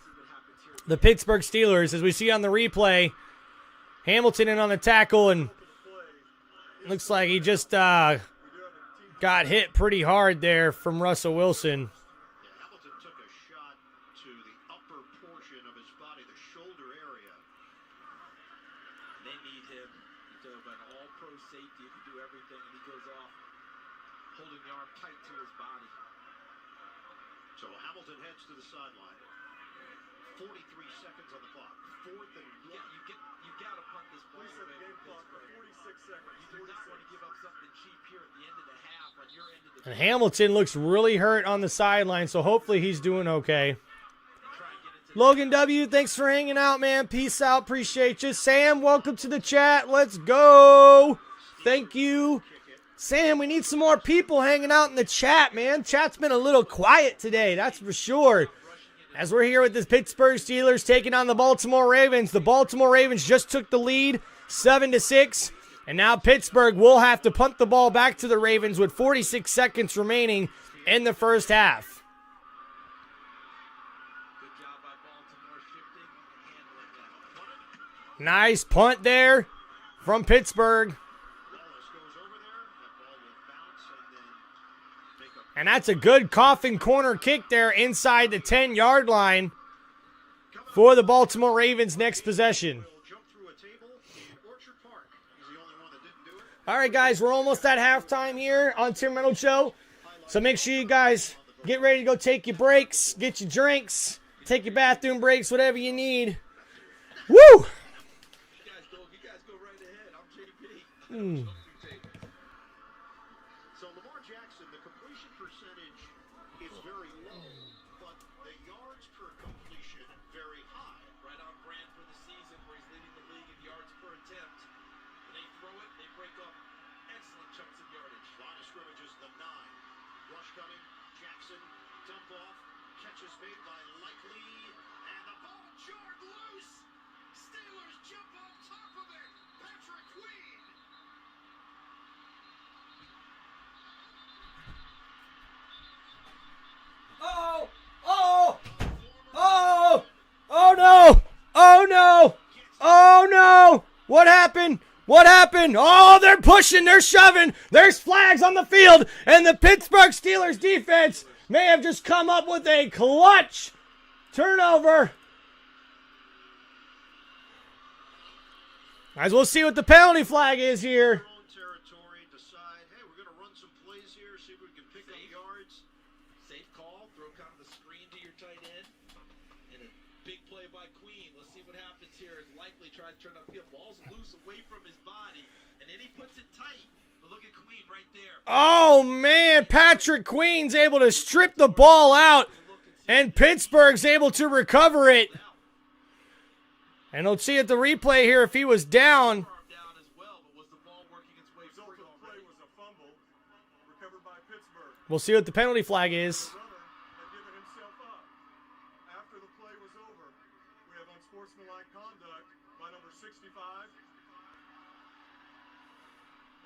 the Pittsburgh Steelers. As we see on the replay, Hamilton in on the tackle, and looks like he just got hit pretty hard there from Russell Wilson. Yeah, Hamilton took a shot to the upper portion of his body, the shoulder area. They need him. He's an all-pro safety who can do everything, and he goes off holding the arm tight to his body. So Hamilton heads to the sideline. 43 seconds on the clock. 4th and 1. You got to punt this ball. Please set the game clock for 46 seconds. You do not want to give up something cheap here at the end of the half on your end of the And Hamilton looks really hurt on the sideline, so hopefully he's doing okay. Logan W., thanks for hanging out, man. Peace out. Appreciate you. Sam, welcome to the chat. Let's go. Thank you. Sam, we need some more people hanging out in the chat, man. Chat's been a little quiet today, that's for sure. As we're here with the Pittsburgh Steelers taking on the Baltimore Ravens. The Baltimore Ravens just took the lead, 7-6. And now Pittsburgh will have to punt the ball back to the Ravens with 46 seconds remaining in the 1st half. Good job by Baltimore shifting and handling that. Nice punt there from Pittsburgh. Wallace goes over there. That ball will bounce and then make a And that's a good coffin corner kick there inside the 10-yard line for the Baltimore Ravens next possession. jump through a table in Orchard Park. He's the only one that didn't do it. All right, guys, we're almost at halftime here on Tim Reynolds Show. So make sure you guys get ready to go take your breaks, get your drinks, take your bathroom breaks, whatever you need. Woo! You guys go right ahead. I'm JP. So Lamar Jackson, the completion percentage is very low, but the yards per completion very high. Right on brand for the season where he's leading the league in yards per attempt. When they throw it, they break up excellent chunks of yardage. Line of scrimmage is the 9. Rush coming. Jackson, dump off. Catch is made by Likely. And the ball jarred loose. Steelers jump on top of it. Patrick Queen. What happened? What happened? Oh, they're pushing, they're shoving. There's flags on the field, and the Pittsburgh Steelers defense may have just come up with a clutch turnover. As we'll see what the penalty flag is here. Own territory, decide, hey, we're going to run some plays here, see if we can pick up yards. Safe call. Throw kind of the screen to your tight end. And a big play by Queen. Let's see what happens here. Likely tries to turn upfield. Ball's loose away from his body. And then he puts it tight. But look at Queen right there. Oh, man. Patrick Queen's able to strip the ball out. And Pittsburgh's able to recover it. And let's see at the replay here if he was down. Down as well, but was the ball working its way Result free of the play already? was a fumble recovered by Pittsburgh. We'll see what the penalty flag is. Runner had given himself up. After the play was over, we have unsportsmanlike conduct by number 65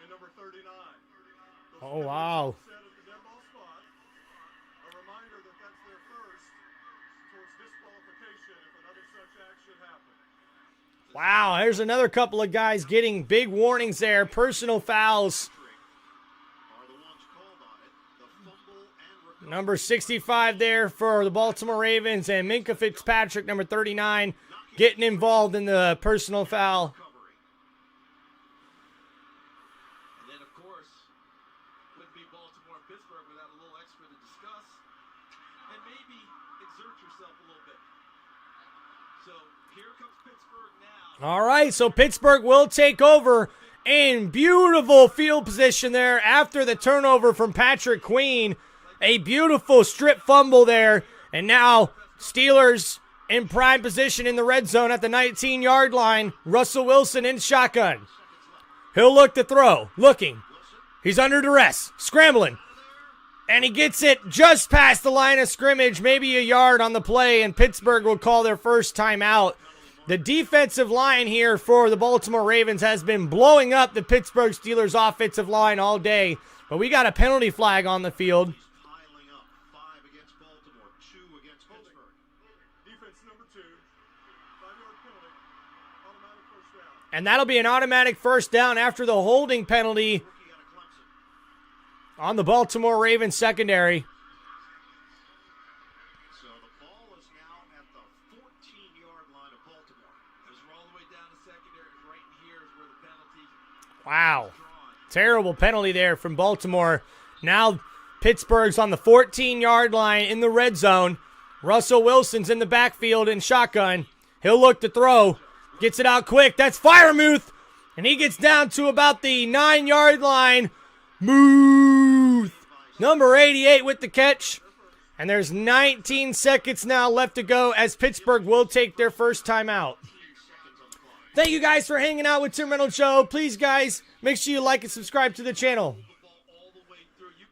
and number 39. Those Oh, penalties wow. set at the dead ball spot. A reminder that that's their first towards disqualification if another such action happens. Wow, there's another couple of guys getting big warnings there. Personal fouls. Are the ones called on it. The fumble and recovery. Number 65 there for the Baltimore Ravens, and Minka Fitzpatrick, number 39, getting involved in the personal foul. Recovery. And then, of course, wouldn't be Baltimore and Pittsburgh without a little extra to discuss. And maybe exert yourself a little bit. So here comes Pittsburgh now. All right, so Pittsburgh will take over in beautiful field position there after the turnover from Patrick Queen. A beautiful strip fumble there. And now Steelers in prime position in the red zone at the 19-yard line. Russell Wilson in shotgun. He'll look to throw. Looking. He's under duress. Scrambling. And he gets it just past the line of scrimmage, maybe a yard on the play, and Pittsburgh will call their first timeout. The defensive line here for the Baltimore Ravens has been blowing up the Pittsburgh Steelers offensive line all day, but we got a penalty flag on the field. Piling up. 5 against Baltimore, 2 against Pittsburgh. Defense number 2, 5-yard penalty, automatic first down. And that'll be an automatic first down after the holding penalty Rookie out of Clemson. on the Baltimore Ravens secondary. So the ball is now at the 14-yard line of Baltimore. As we're all the way down to secondary, right in here is where the penalty Wow. is drawn. Terrible penalty there from Baltimore. Now Pittsburgh's on the 14-yard line in the red zone. Russell Wilson's in the backfield in shotgun. He'll look to throw. Gets it out quick. That's Firemuth. And he gets down to about the 9-yard line. Muth. Number 88 with the catch. And there's 19 seconds now left to go as Pittsburgh will take their first timeout. Thank you guys for hanging out with Tim Reynolds Show. Please, guys, make sure you like and subscribe to the channel.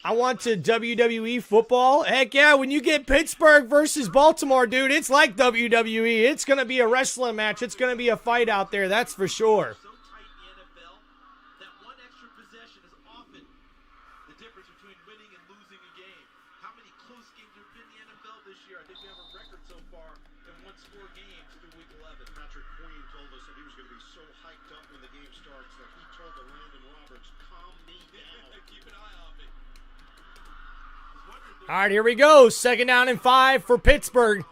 I want to WWE football. Heck yeah, when you get Pittsburgh versus Baltimore, dude, it's like WWE. It's going to be a wrestling match. It's going to be a fight out there, that's for sure. So tight in the NFL that one extra possession is often the difference between winning and losing a game. How many close games there have been in the NFL this year? I think we have a record so far in one-score games through Week 11. Patrick Queen told us that he was going to be so hyped up when the game starts that he told the Landon Roberts, calm me down. Keep an eye on me. All right, here we go. 2nd down and 5 for Pittsburgh.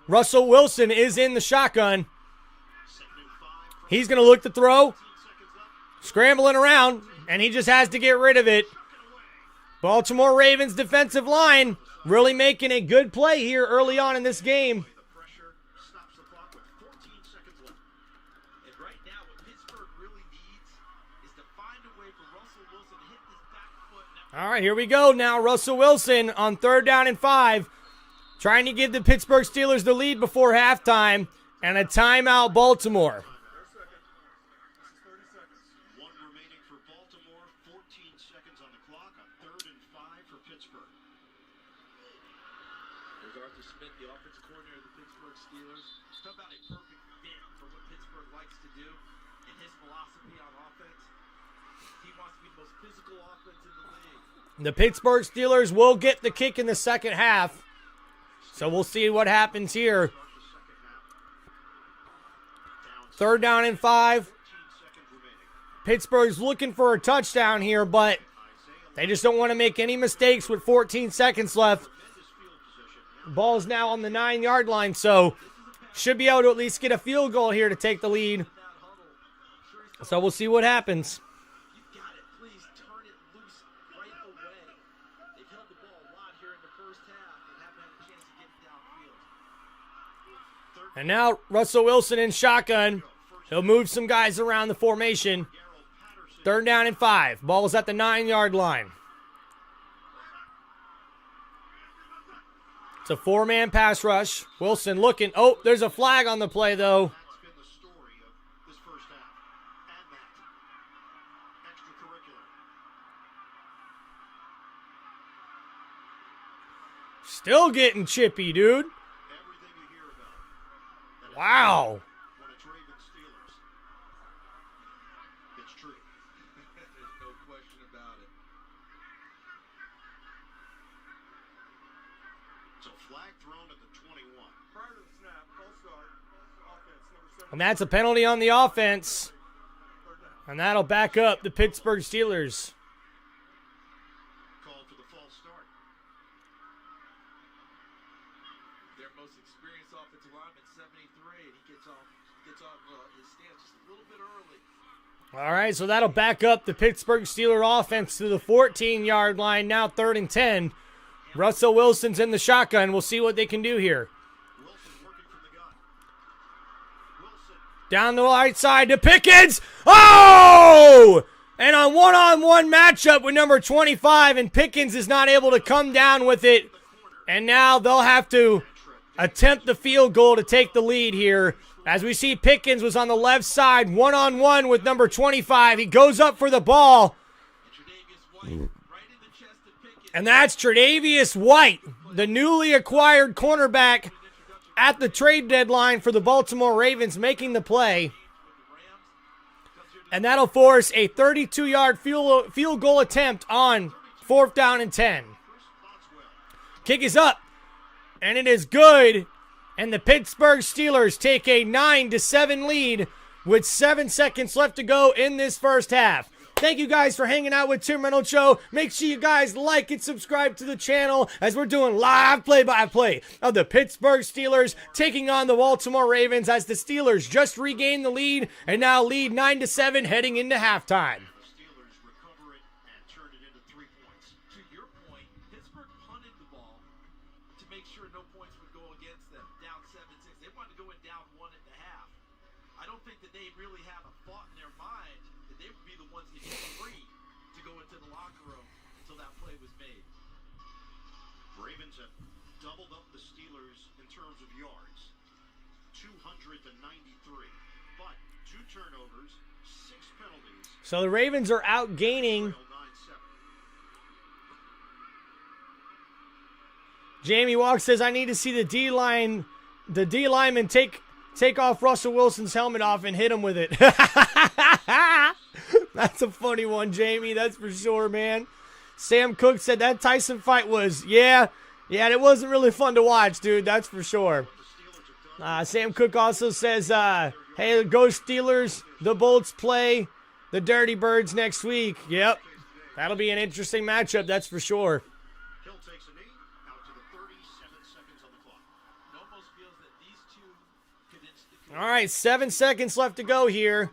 Russell Wilson is in the shotgun. He's going to look to throw. Scrambling around, and he just has to get rid of it. Baltimore Ravens defensive line really making a good play here early on in this game. The pressure stops the clock with 14 seconds left. And right now, what Pittsburgh really needs is to find a way for Russell Wilson to hit this back foot. Now, All right, here we go now. Russell Wilson on 3rd down and 5. Trying to give the Pittsburgh Steelers the lead before halftime. And a timeout, Baltimore. Their second. This is 30 seconds. 1 remaining for Baltimore, 14 seconds on the clock, a 3rd and 5 for Pittsburgh. there's Arthur Smith, the offensive coordinator of the Pittsburgh Steelers. Talk about a perfect fit for what Pittsburgh likes to do and his philosophy on offense. He wants to be the most physical offense in the league. The Pittsburgh Steelers will get the kick in the second half. So we'll see what happens here. 3rd down and 5. Pittsburgh's looking for a touchdown here, but they just don't want to make any mistakes with 14 seconds left. Ball's now on the 9-yard line, so should be able to at least get a field goal here to take the lead. So we'll see what happens. You got it. Please turn it loose right away. They've held the ball a lot here in the first half and haven't had a chance to get it downfield. And now Russell Wilson in shotgun. He'll move some guys around the formation. 3rd down and 5. Ball's at the 9-yard line. It's a 4-man pass rush. Wilson looking. Oh, there's a flag on the play, though. That's been the story of this first half. And that. Extracurricular. Still getting chippy, dude. Everything you hear about. And Wow. when it's Ravens Steelers, it's true. There's no question about it. So flag thrown at the 21. Prior to the snap, false start, offense number 7. And that's a penalty on the offense. And that'll back up the Pittsburgh Steelers. Called for the false start. Their most experienced offensive lineman, 73, and he gets off his stance just a little bit early. All right, so that'll back up the Pittsburgh Steelers offense to the 14-yard line. Now 3rd and 10. Russell Wilson's in the shotgun. We'll see what they can do here. Wilson working from the gun. Wilson. Down the right side to Pickens. Oh! And a one-on-one matchup with number 25, and Pickens is not able to come down with it. And now they'll have to attempt the field goal to take the lead here. As we see, Pickens was on the left side, one-on-one with number 25. He goes up for the ball. And Tre'Davious White right in the chest of Pickens. And that's Tre'Davious White, the newly acquired cornerback at the trade deadline for the Baltimore Ravens, making the play. And that'll force a 32-yard field goal attempt on 4th down and 10. Kick is up, and it is good. And the Pittsburgh Steelers take a 9-7 lead with 7 seconds left to go in this first half. Thank you guys for hanging out with Tim Reynolds Show. Make sure you guys like and subscribe to the channel as we're doing live play-by-play of the Pittsburgh Steelers taking on the Baltimore Ravens as the Steelers just regained the lead and now lead 9-7 heading into halftime. The Steelers recover it and turn it into 3 points. To your point, Pittsburgh punted the ball to make sure no points would go against them. Down 7-6. They wanted to go in down 1 at the half. I don't think that they really have a thought in their mind that they would be the ones to get free to go into the locker room until that play was made. Ravens have doubled up the Steelers in terms of yards. 200 to 93. But 2 turnovers, 6 penalties. So the Ravens are outgaining. Trail 9-7. Jamie Walk says, I need to see the D lineman take off Russell Wilson's helmet off and hit him with it. That's a funny one, Jamie. That's for sure, man. Sam Cook said that Tyson fight was, yeah, it wasn't really fun to watch, dude. That's for sure. Sam Cook also says, hey, go Steelers. The Bolts play the Dirty Birds next week. Yep. That'll be an interesting matchup, that's for sure. Hill takes a knee, out to the 37 seconds on the clock. It almost feels that these two could All right, 7 seconds left to go here.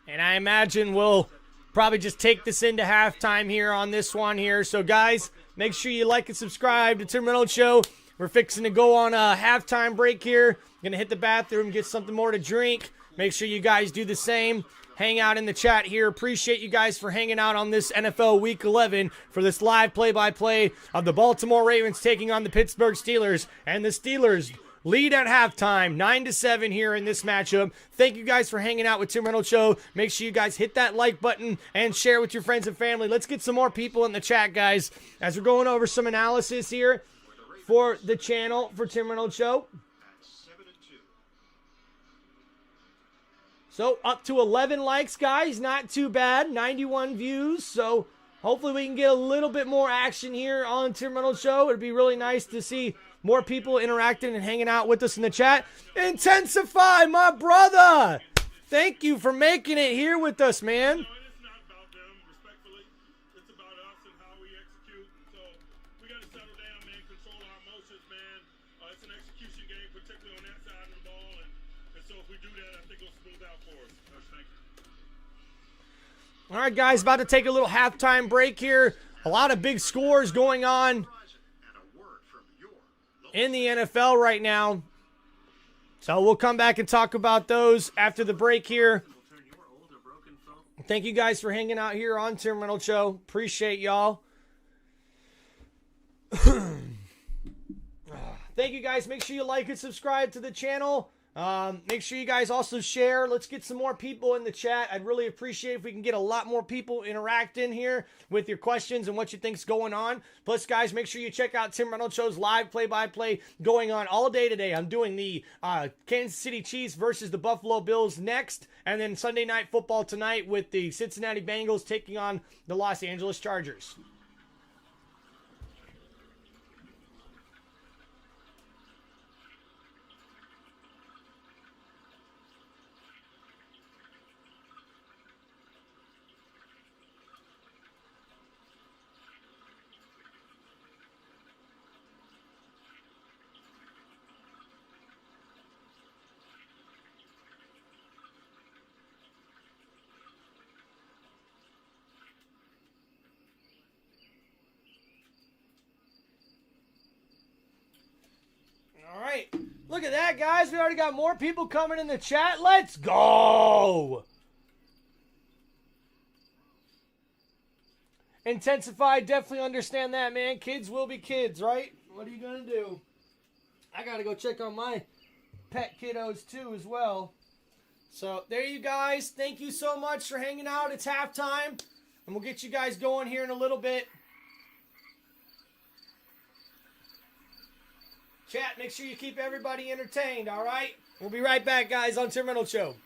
And I imagine we'll probably just take this into halftime here on this one here. So, guys, make sure you like and subscribe to Tim Reynolds Show. We're fixing to go on a halftime break here. Going to hit the bathroom, get something more to drink. Make sure you guys do the same. Hang out in the chat here. Appreciate you guys for hanging out on this NFL Week 11 for this live play-by-play of the Baltimore Ravens taking on the Pittsburgh Steelers. And the Steelers lead at halftime, 9-7 here in this matchup. Thank you guys for hanging out with Tim Reynolds Show. Make sure you guys hit that like button and share with your friends and family. Let's get some more people in the chat, guys, as we're going over some analysis here for the channel for Tim Reynolds Show. At 7-2. So up to 11 likes, guys. Not too bad. 91 views. So hopefully we can get a little bit more action here on Tim Reynolds Show. It'd be really nice to see more people interacting and hanging out with us in the chat. Intensify, my brother. Thank you for making it here with us, man. All right, guys, about to take a little halftime break here. A lot of big scores going on And a word from your local in the NFL right now. So we'll come back and talk about those after the break here. Thank you guys for hanging out here on Tim Reynolds Show. Appreciate y'all. Thank you guys. Make sure you like and subscribe to the channel. Make sure you guys also share. Let's get some more people in the chat. I'd really appreciate if we can get a lot more people interacting here with your questions and what you think's going on. Plus, guys, make sure you check out Tim Reynolds Show's live play-by-play going on all day today. I'm doing the Kansas City Chiefs versus the Buffalo Bills next, and then Sunday Night Football tonight with the Cincinnati Bengals taking on the Los Angeles Chargers. All right. Look at that, guys. We already got more people coming in the chat. Let's go. Intensify. Definitely understand that, man. Kids will be kids, right? What are you going to do? I got to go check on my pet kiddos, too, as well. So, there you guys. Thank you so much for hanging out. It's halftime. And we'll get you guys going here in a little bit. Chat, make sure you keep everybody entertained, all right? We'll be right back, guys, on Tim Reynolds Show.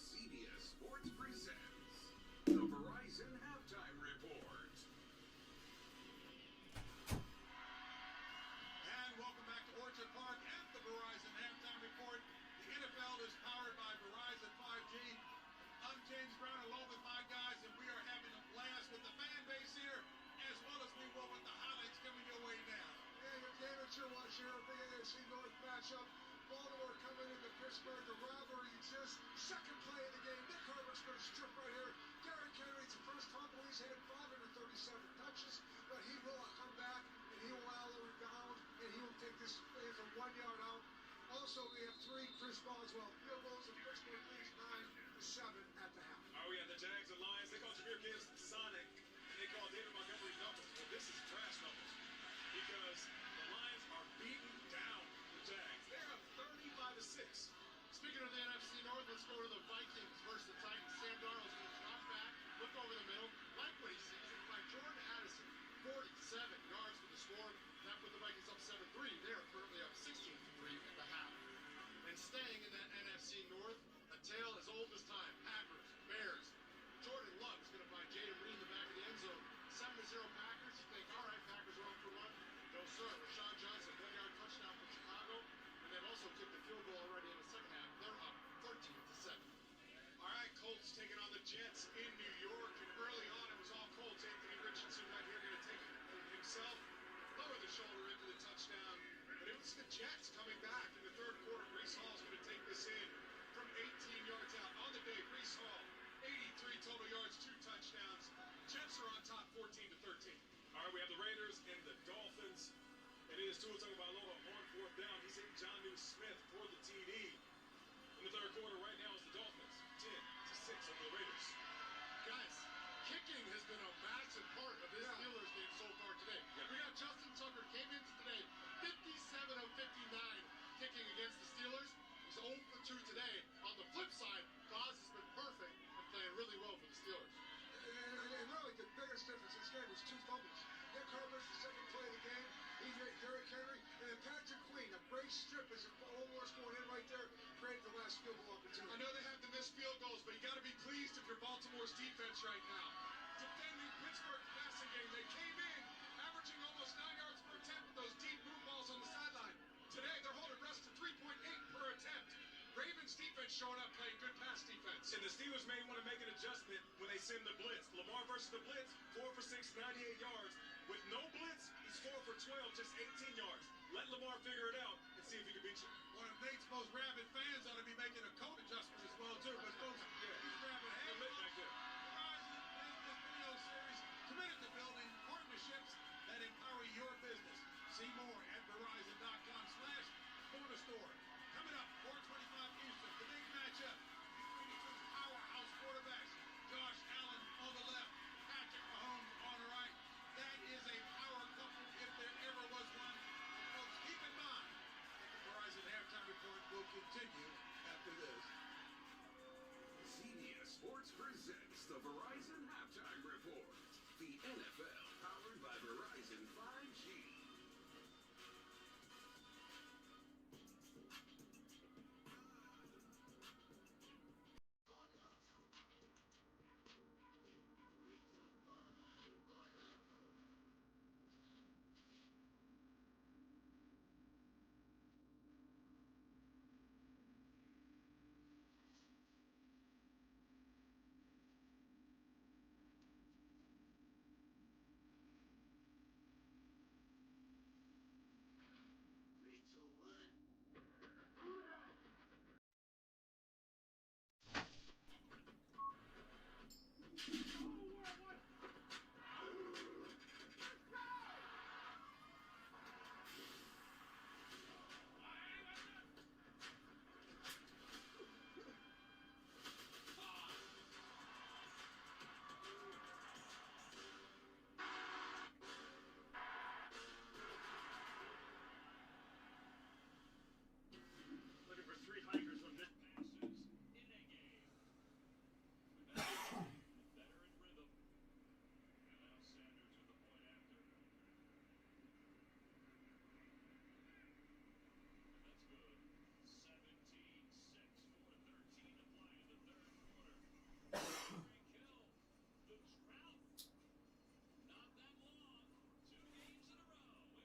CBS Sports presents the Verizon Halftime Report. And welcome back to Orchard Park at the Verizon Halftime Report. The NFL is powered by Verizon 5G. I'm James Brown along with my guys, and we are having a blast with the fan base here, as well as we will with the highlights coming your way now. And your game that you're watching here, big AFC North matchup. Baltimore coming into Pittsburgh. The rivalry exists. Second play of the game. Nick Herbig's going to strip right here. Derrick Henry, it's the first fumble he's had 537 touches, but he will come back and he will allow the rebound and he will take this as a 1 yard out. Also, we have three Chris Boswell field goals, and Pittsburgh leads 9-7 at the half. Oh, yeah, the Jags and Lions, they call Jameer Gibbs Sonic, and they call David Montgomery Knuckles. Well, this is trash Knuckles, because the Lions are beating down the Jags. They're up 30-6. Speaking of the NFC North, let's go to the Vikings versus the Titans. Sam Darnold's going to drop back, look over the middle, like what he sees, and find Jordan Addison, 47 yards for the score. That put the Vikings up 7-3. They are currently up 16-3 at the half. And staying in that NFC North, a tale as old as time. Packers, Bears. Jordan Love is going to find Jaden Reed in the back of the end zone. 7-0 Packers. You think, all right, Packers are on for one. No, sir. Rashawn Johnson, 1-yard touchdown for Chicago. And they've also kicked the field goal already in the second half. They're up 13-7. All right, Colts taking on the Jets in New York. And early on, it was all Colts. Anthony Richardson right here going to take it himself. Lower the shoulder into the touchdown. But it was the Jets coming back in the third quarter. Breece Hall is going to take this in from 18 yards out. On the day, Breece Hall, 83 total yards, 2 touchdowns. Jets are on top 14-13. All right, we have the Raiders and the Dolphins. And it is Tua Tagovailoa on fourth down. He's hit Jonnu Smith for the TD. In the third quarter right now is the Dolphins, 10-6 over the Raiders. Guys, kicking has been a massive part of this Steelers game so far today. We got Justin Tucker came in today, 57 of 59 kicking against the Steelers. He's 0 for 2 today. On the flip side, Goz has been perfect and playing really well for the Steelers. And really, the biggest difference in this game was 2 fumbles. Nick Herbig's the second play of the game. He hit Derrick Henry, and then Patrick Queen, a great strip as it almost going in right there, created the last field goal opportunity. I know they have to miss field goals, but you got to be pleased if you're Baltimore Baltimore's defense right now. Defending Pittsburgh's passing game. They came in averaging almost 9 yards per attempt with those deep move balls on the sideline. Today, they're holding Russ to 3.8 per attempt. Ravens defense showing up playing good pass defense. And the Steelers may want to make an adjustment when they send the blitz. Lamar versus the blitz, 4 for 6, 98 yards. With no blitz, he's 4 for 12, just 18 yards. Let Lamar figure it out and see if he can beat you. One of Nate's most rabid fans ought to be making a code adjustment as well, too. But folks, he's rabid. Hey, They're lit back there. Verizon Business Video Series committed to building partnerships that empower your business. See more at Verizon.com/cornerstore. Coming up, 425 Houston, the big matchup between the two powerhouse quarterbacks. Josh Allen on the left, Patrick Mahomes on the right. That is a power couple if there ever was one. And folks, keep in mind that the Verizon halftime report will continue after this. CBS Sports presents the Verizon Halftime Report. The NFL powered by Verizon 5G. Looking for 3 hikers on this passes in a game. Better in rhythm. And now Sanders with the point after. And that's good. 17-6, 4:13 to play in the third quarter. Great kill. The drought. Not that long. 2 games in a row into the end zone.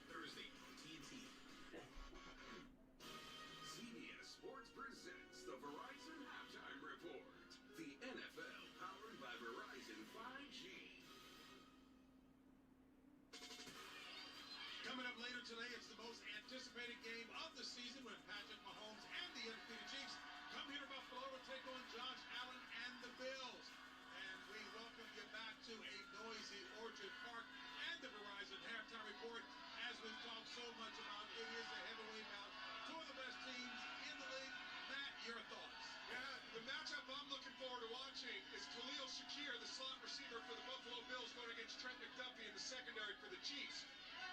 Thursday on TNT. CBS Sports presents the Verizon Halftime Report. The NFL powered by Verizon 5G. Coming up later today, it's the most anticipated game of the season when Patrick Mahomes and the undefeated Chiefs come here to Buffalo to take on Josh Allen and the Bills. And we welcome you back to a noisy Orchard Park and the Verizon Halftime Report. As we've talked so much about, it is a heavyweight bout. 2 of the best teams in the league. Matt, your thoughts? Yeah, the matchup I'm looking forward to watching is Khalil Shakir, the slot receiver for the Buffalo Bills, going against Trent McDuffie in the secondary for the Chiefs.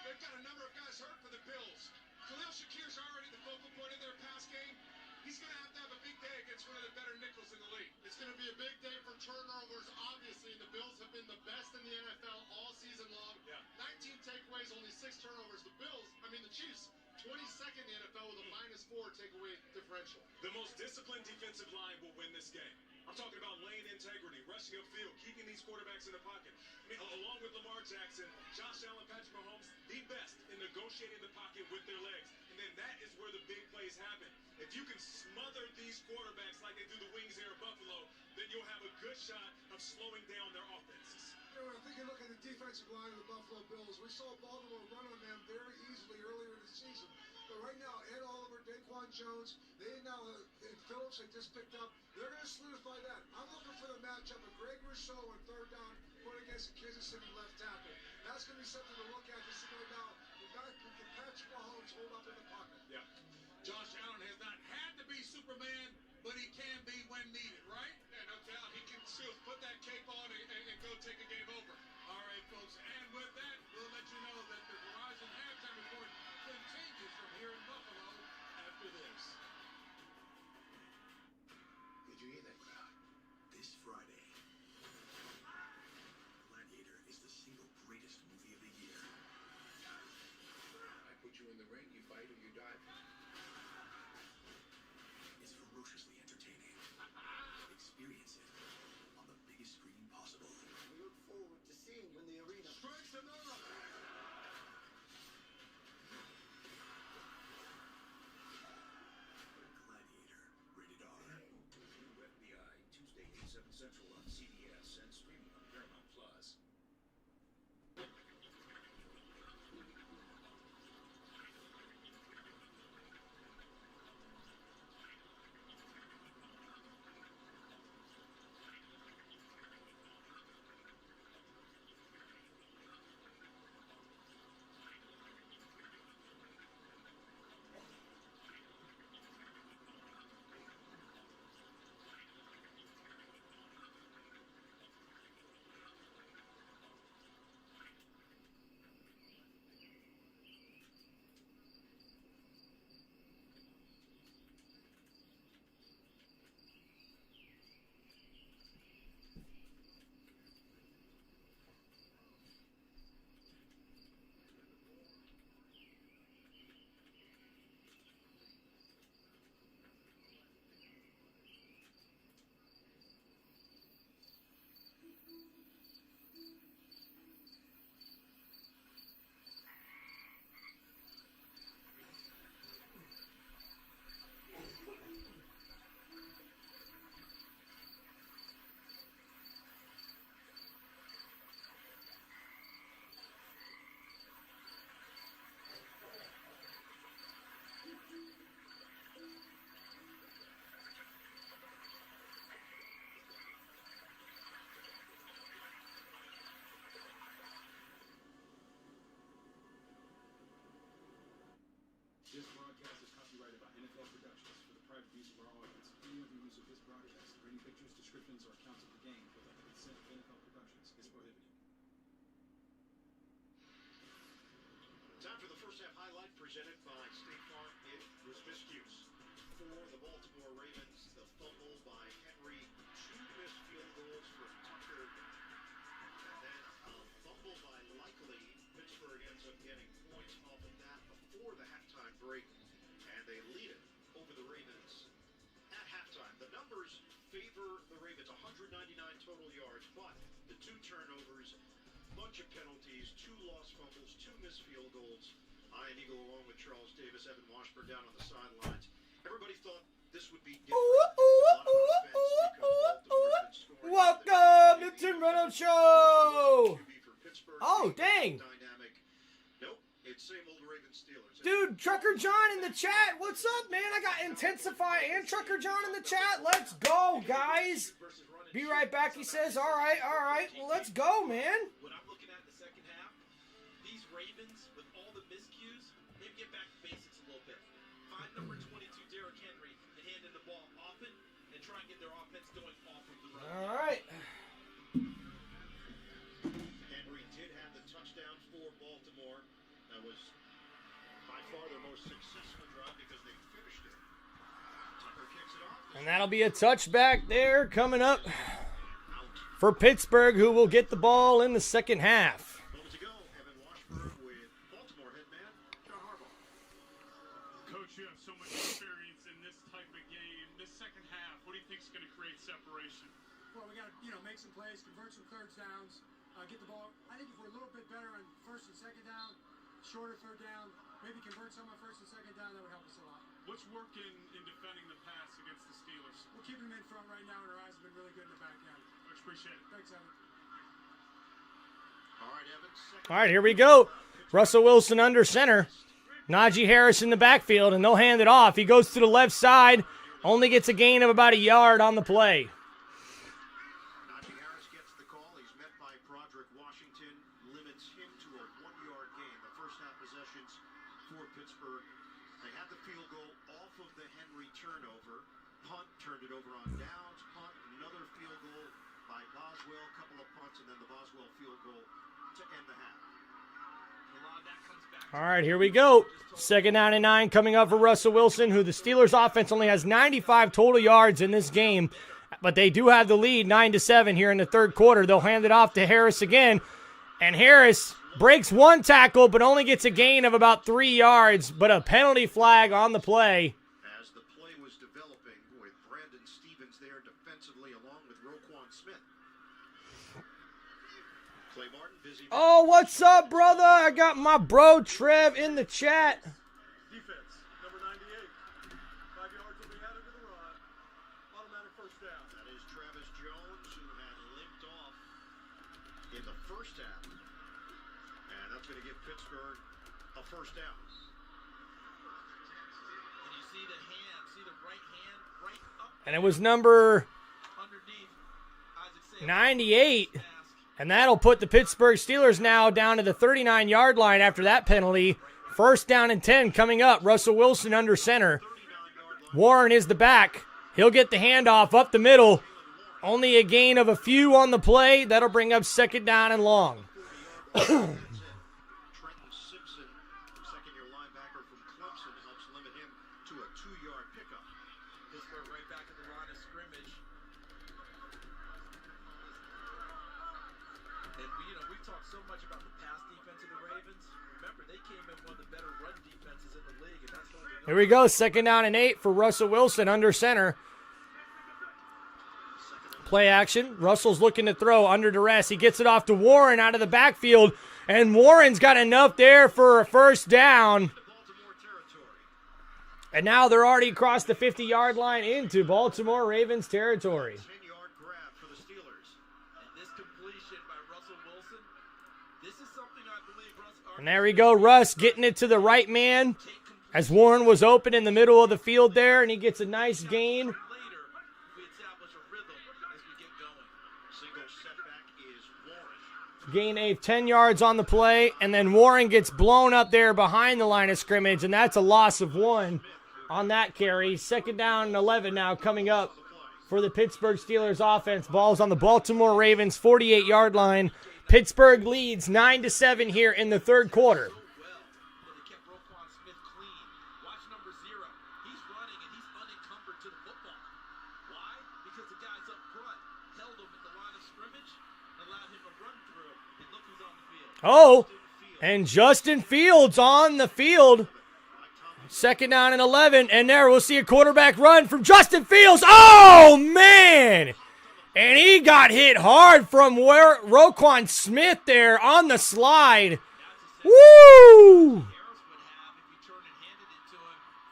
They've got a number of guys hurt for the Bills. Khalil Shakir's already the focal point of their pass game. He's going to have a big day against one of the better nickels in the league. It's going to be a big day for turnovers, obviously. The Bills have been the best in the NFL all season long. Yeah. 19 takeaways, only 6 turnovers. The Chiefs, 22nd in the NFL with a -4 takeaway differential. The most disciplined defensive line will win this game. I'm talking about lane integrity, rushing upfield, keeping these quarterbacks in the pocket. I mean, along with Lamar Jackson, Josh Allen, Patrick Mahomes, the best in negotiating the pocket with their legs. And then that is where the big plays happen. If you can smother these quarterbacks like they do the Wings here at Buffalo, then you'll have a good shot of slowing down their offenses. You know, I think you look at the defensive line of the Buffalo Bills. We saw Baltimore run on them very easily earlier in the season. But right now, Ed Oliver, Daquan Jones, and Phillips they just picked up. They're going to solidify that. I'm looking for the matchup of Greg Rousseau on 3rd down going against the Kansas City left tackle. That's going to be something to look at to see right now. Can Patrick Mahomes hold up in the pocket? Yeah. Josh Allen has not had to be Superman, but he can be when needed, right? Yeah, no doubt. He can still put that cape on and go take a game over. All right, folks. And with that, we'll let you know that the Verizon Halftime Report continues from here in Buffalo after this. Did you hear that crowd? This Friday, Gladiator is the single greatest movie of the year. use of this broadcast for any pictures, descriptions, or accounts of the game without the consent of NFL Productions is prohibited. Time for the first half highlight presented by State Farm. It was miscues for the Baltimore Ravens. The fumble by Henry, 2 missed field goals for Tucker, and then a fumble by Likely. Pittsburgh ends up getting points off of that before the halftime break, and they lead it over the Ravens at halftime. The numbers favor the Ravens, 199 total yards, but the 2 turnovers, bunch of penalties, 2 lost fumbles, 2 missed field goals. Ian Eagle along with Charles Davis, Evan Washburn down on the sidelines. Everybody thought this would be different. Welcome to Tim Reynolds Show. Oh, dang. Nope, it's same old Ravens Steelers. Dude, Trucker John in the chat. What's up, man? I got Intensify and Trucker John in the chat. Let's go, guys. Be right back, he says. All right. Well, let's go, man. What I'm looking at in the second half, these Ravens, with all the miscues, maybe get back to basics a little bit. Find number 22, Derrick Henry, and hand him the ball often and try and get their offense going off of the run. All right. Henry did have the touchdown for Baltimore. That was by far their most successful drive because they finished it. Tucker kicks it off. And that'll be a touchback there coming up for Pittsburgh, who will get the ball in the second half. Moment to go. Evan Washburn with Baltimore head man John Harbaugh. Coach, you have so much experience in this type of game. This second half, what do you think is going to create separation? Well, we got to, make some plays, convert some third downs, get the ball. I think if we're a little bit better on first and second down, shorter third down, maybe convert some on first and second down, that would help us a lot. What's working in defending the pass against the Steelers? We're keeping them in front right now, and our eyes have been really good in the back end. Much appreciate it. Thanks, Evan. All right, Evan. All right, here we go. Russell Wilson under center. Najee Harris in the backfield, and they'll hand it off. He goes to the left side, only gets a gain of about a yard on the play. Najee Harris gets the call. He's met by Broderick Washington, limits him to a 1-yard gain. The first half possessions for Pittsburgh. They had the field goal off of the Henry turnover. Punt, turned it over on downs. Punt, another field goal by Boswell. A couple of punts, and then the Boswell field goal to end the half. All right, here we go. Second down and 9 coming up for Russell Wilson, who the Steelers offense only has 95 total yards in this game, but they do have the lead 9-7 here in the third quarter. They'll hand it off to Harris again, and Harris breaks 1 tackle but only gets a gain of about 3 yards, but a penalty flag on the play. As the play was developing with Brandon Stevens there defensively along with Roquan Smith. Clay Martin busy. Oh, what's up, brother? I got my bro Trev in the chat. Defense, number 98. 5 yards will be added to the run. Automatic first down. That is Travis Jones, who had limped off in the first half. And that's going to give Pittsburgh a first down. And you see the hand, see the right hand, right up And it was number underneath Isaac Sayers. 98. And that'll put the Pittsburgh Steelers now down to the 39-yard line after that penalty. First down and 10 coming up. Russell Wilson under center. Warren is the back. He'll get the handoff up the middle. Only a gain of a few on the play. That'll bring up second down and long. Trenton Simpson, second-year linebacker from Clemson, helps limit him to a 2-yard pickup. Pittsburgh right back at the line of scrimmage. And we've talked so much about the pass defense of the Ravens. Remember, they came in one of the better run defenses in the league, and that's holding up. Here we go. Second down and 8 for Russell Wilson under center. Play action. Russell's looking to throw under duress. He gets it off to Warren out of the backfield, and Warren's got enough there for a first down. And now they're already across the 50-yard line into Baltimore Ravens territory. 10-yard grab for the Steelers. And this completion by Russell Wilson, this is something I believe Russ. And there we go. Russ getting it to the right man as Warren was open in the middle of the field there, and he gets a nice gain. Later, we establish a rhythm as we get going. Single setback is Warren. Gain of 10 yards on the play, and then Warren gets blown up there behind the line of scrimmage, and that's a loss of 1 on that carry. Second down and 11 now coming up for the Pittsburgh Steelers offense. Ball's on the Baltimore Ravens 48-yard line. Pittsburgh leads 9-7 here in the third quarter. Oh, and Justin Fields on the field. Second down and 11, and there we'll see a quarterback run from Justin Fields. Oh, man! And he got hit hard from where Roquan Smith there on the slide. Woo!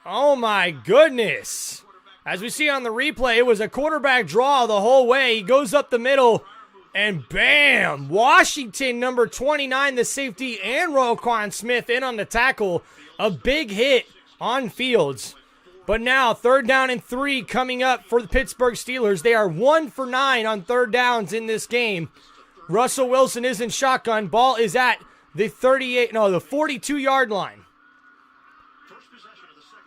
Oh, my goodness. As we see on the replay, it was a quarterback draw the whole way. He goes up the middle, and bam! Washington, number 29, the safety, and Roquan Smith in on the tackle. A big hit on Fields. But now, third down and 3 coming up for the Pittsburgh Steelers. They are 1 for 9 on third downs in this game. Russell Wilson is in shotgun. Ball is at the 42-yard line.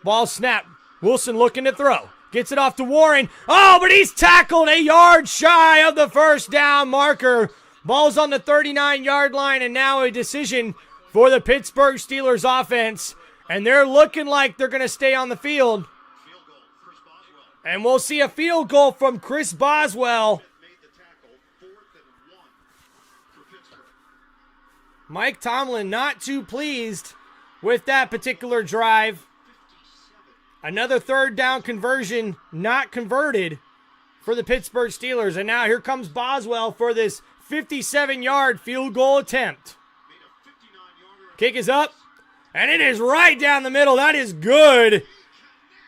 Ball snap. Wilson looking to throw. Gets it off to Warren. Oh, but he's tackled a yard shy of the first down marker. Ball's on the 39-yard line, and now a decision for the Pittsburgh Steelers offense. And they're looking like they're going to stay on the field. And we'll see a field goal from Chris Boswell. Mike Tomlin not too pleased with that particular drive. Another third down conversion not converted for the Pittsburgh Steelers. And now here comes Boswell for this 57-yard field goal attempt. Kick is up. And it is right down the middle. That is good.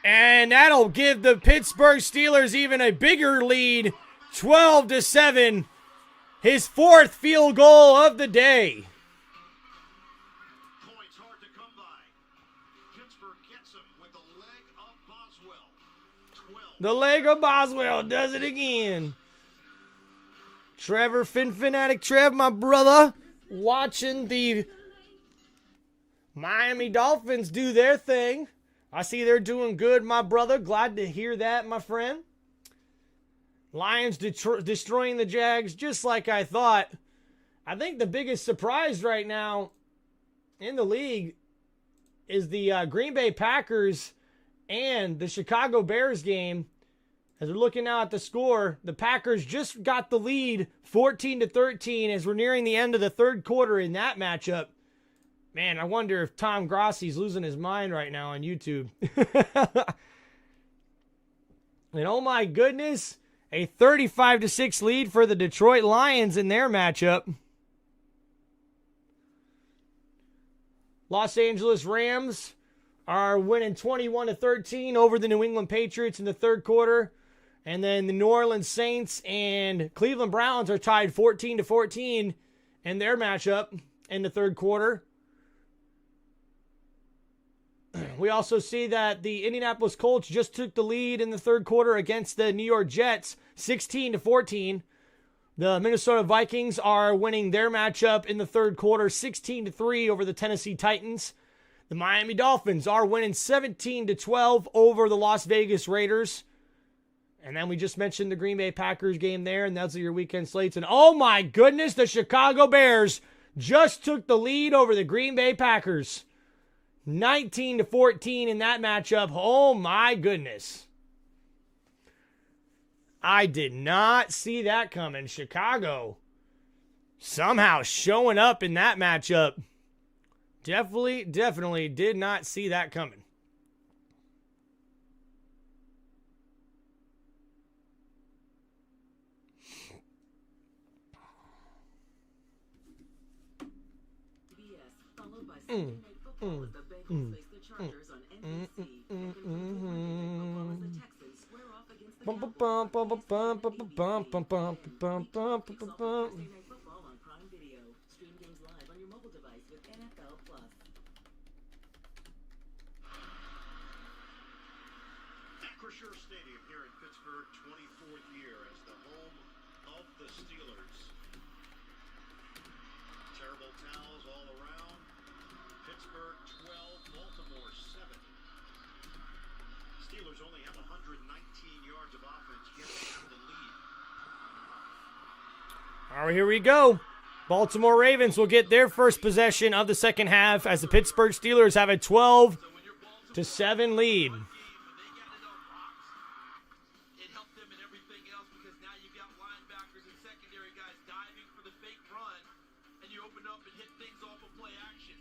And that'll give the Pittsburgh Steelers even a bigger lead, 12-7. His fourth field goal of the day. Points hard to come by. Pittsburgh gets him with the leg of Boswell. 12. The leg of Boswell does it again. Trevor Fanatic Trev, my brother, watching the Miami Dolphins do their thing. I see they're doing good, my brother. Glad to hear that, my friend. Lions destroying the Jags just like I thought. I think the biggest surprise right now in the league is the Green Bay Packers and the Chicago Bears game. As we're looking now at the score, the Packers just got the lead 14-13 as we're nearing the end of the third quarter in that matchup. Man, I wonder if Tom Grossi's losing his mind right now on YouTube. And oh my goodness, a 35-6 lead for the Detroit Lions in their matchup. Los Angeles Rams are winning 21-13 over the New England Patriots in the third quarter. And then the New Orleans Saints and Cleveland Browns are tied 14-14 in their matchup in the third quarter. We also see that the Indianapolis Colts just took the lead in the third quarter against the New York Jets, 16-14. The Minnesota Vikings are winning their matchup in the third quarter, 16-3 over the Tennessee Titans. The Miami Dolphins are winning 17-12 over the Las Vegas Raiders. And then we just mentioned the Green Bay Packers game there, and those are your weekend slates. And oh my goodness, the Chicago Bears just took the lead over the Green Bay Packers. 19-14 in that matchup. Oh my goodness. I did not see that coming. Chicago somehow showing up in that matchup. Definitely did not see that coming. Acrisure Stadium here in Pittsburgh, 24th year as the home of the Steelers. Terrible towels all around. Pittsburgh 12, Baltimore 7. Steelers only have 119 yards of offense yet to have the lead. All right, here we go. Baltimore Ravens will get their first possession of the second half as the Pittsburgh Steelers have a 12-7 lead. It helped them in everything else because now you've got linebackers and secondary guys diving for the fake run, and you open up and hit things off of play action.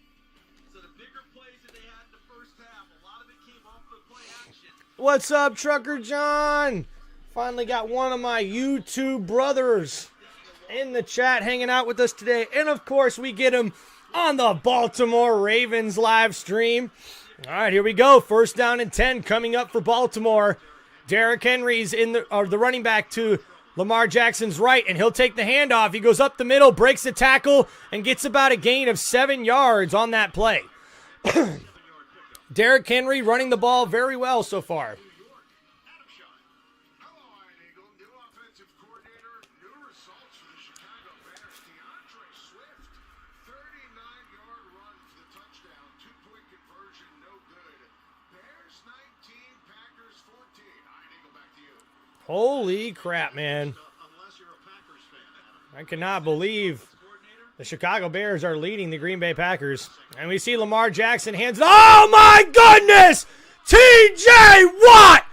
So the bigger plays that they had in the first half, a lot of it came off the play action. What's up, Trucker John? Finally got one of my YouTube brothers in the chat hanging out with us today. And, of course, we get him on the Baltimore Ravens live stream. All right, here we go. First down and 10 coming up for Baltimore. Derrick Henry's the running back to Lamar Jackson's right, and he'll take the handoff. He goes up the middle, breaks the tackle, and gets about a gain of 7 yards on that play. Derrick Henry running the ball very well so far. Holy crap, man. I cannot believe the Chicago Bears are leading the Green Bay Packers. And we see Lamar Jackson hands. Oh, my goodness! T.J. Watt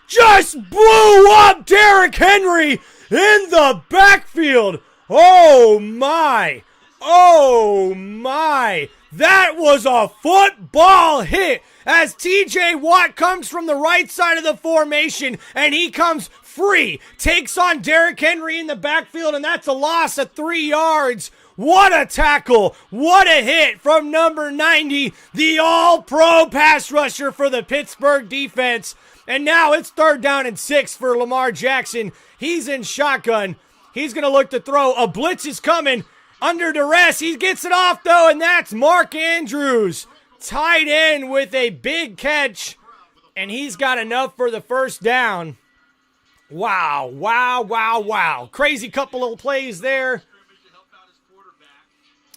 just blew up Derrick Henry in the backfield. Oh, my. Oh, my. That was a football hit as T.J. Watt comes from the right side of the formation, and he comes free, takes on Derrick Henry in the backfield, and that's a loss of 3 yards. What a tackle. What a hit from number 90, the all-pro pass rusher for the Pittsburgh defense. And now it's 3rd down and 6 for Lamar Jackson. He's in shotgun. He's going to look to throw. A blitz is coming. Under duress, he gets it off, though, and that's Mark Andrews. Tight end with a big catch, and he's got enough for the first down. Wow, wow, wow, wow. Crazy couple of plays there.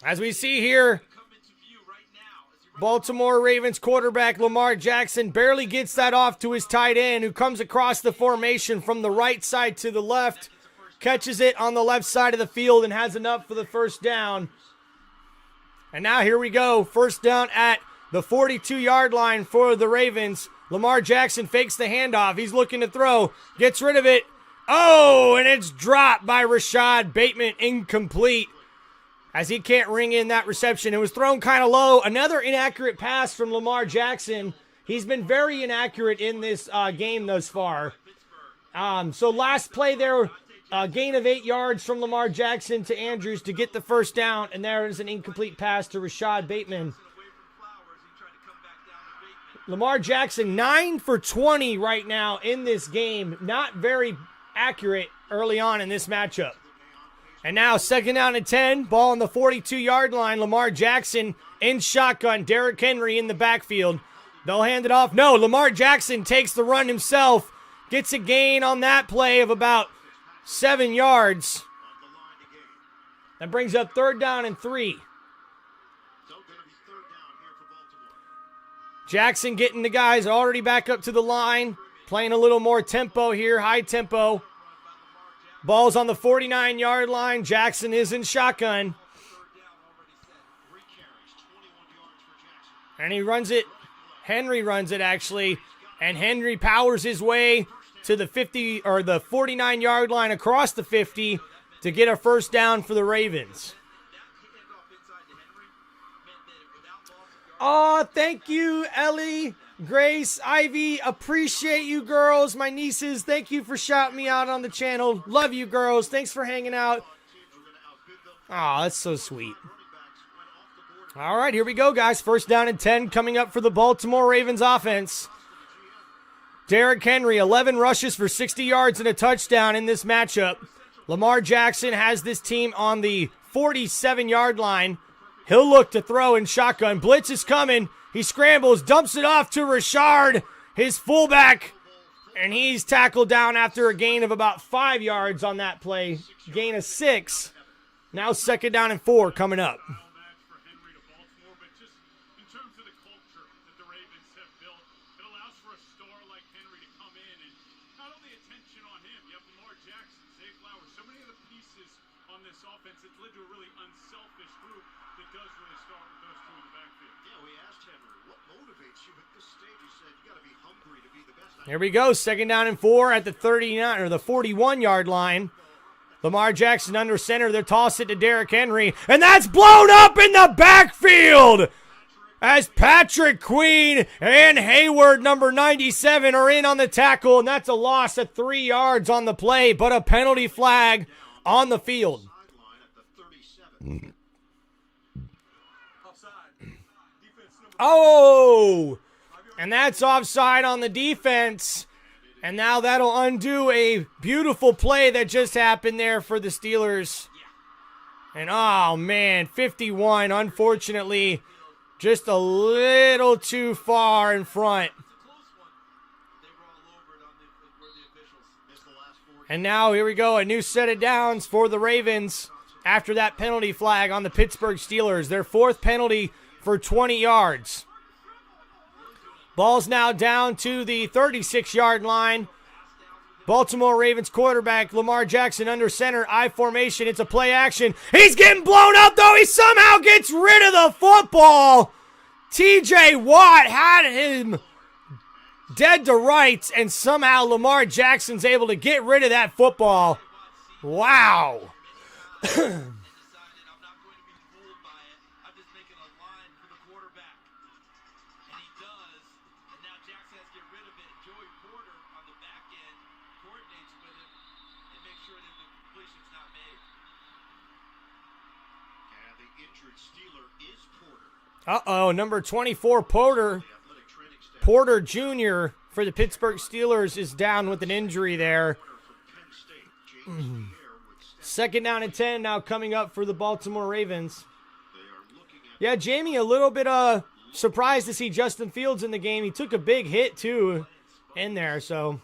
As we see here, Baltimore Ravens quarterback Lamar Jackson barely gets that off to his tight end, who comes across the formation from the right side to the left, catches it on the left side of the field, and has enough for the first down. And now here we go. First down at the 42-yard line for the Ravens. Lamar Jackson fakes the handoff. He's looking to throw. Gets rid of it. Oh, and it's dropped by Rashad Bateman. Incomplete, as he can't ring in that reception. It was thrown kind of low. Another inaccurate pass from Lamar Jackson. He's been very inaccurate in this game thus far. So last play there, gain of 8 yards from Lamar Jackson to Andrews to get the first down, and there is an incomplete pass to Rashad Bateman. Lamar Jackson, 9 for 20 right now in this game. Not very accurate early on in this matchup. And now 2nd down and 10, ball on the 42-yard line. Lamar Jackson in shotgun, Derrick Henry in the backfield. They'll hand it off. No, Lamar Jackson takes the run himself, gets a gain on that play of about 7 yards. That brings up 3rd down and 3. Jackson getting the guys already back up to the line, playing a little more tempo here, high tempo. Ball's on the 49-yard line. Jackson is in shotgun. And he runs it. Henry runs it, actually. And Henry powers his way to the 50 or the 49-yard line across the 50 to get a first down for the Ravens. Oh, thank you, Ellie, Grace, Ivy. Appreciate you, girls, my nieces. Thank you for shouting me out on the channel. Love you, girls. Thanks for hanging out. Oh, that's so sweet. All right, here we go, guys. First down and 10 coming up for the Baltimore Ravens offense. Derrick Henry, 11 rushes for 60 yards and a touchdown in this matchup. Lamar Jackson has this team on the 47-yard line. He'll look to throw in shotgun. Blitz is coming. He scrambles, dumps it off to Rashard, his fullback, and he's tackled down after a gain of about 5 yards on that play. Gain of 6. Now 2nd down and 4 coming up. this offense. It's led to a really unselfish group that does really start with those two in the backfield. Yeah, we asked Henry, what motivates you at this stage? He said, you got to be hungry to be the best. Here we go, 2nd down and 4 at the 39 or the 41-yard line. Lamar Jackson under center. They're tossing it to Derrick Henry, and that's blown up in the backfield as Patrick Queen and Hayward, number 97, are in on the tackle, and that's a loss of 3 yards on the play, but a penalty flag on the field. Oh, and that's offside on the defense. And now that'll undo a beautiful play that just happened there for the Steelers. And oh man, 51, unfortunately, just a little too far in front. And now here we go, a new set of downs for the Ravens after that penalty flag on the Pittsburgh Steelers. Their 4th penalty for 20 yards. Ball's now down to the 36-yard line. Baltimore Ravens quarterback Lamar Jackson under center, I formation. It's a play action. He's getting blown up, though. He somehow gets rid of the football. T.J. Watt had him dead to rights, and somehow Lamar Jackson's able to get rid of that football. Wow. Uh-oh, number 24, Porter Jr. for the Pittsburgh Steelers is down with an injury there. 2nd down and 10 now coming up for the Baltimore Ravens. Yeah, Jamie, a little bit surprised to see Justin Fields in the game. He took a big hit, too, in there, so...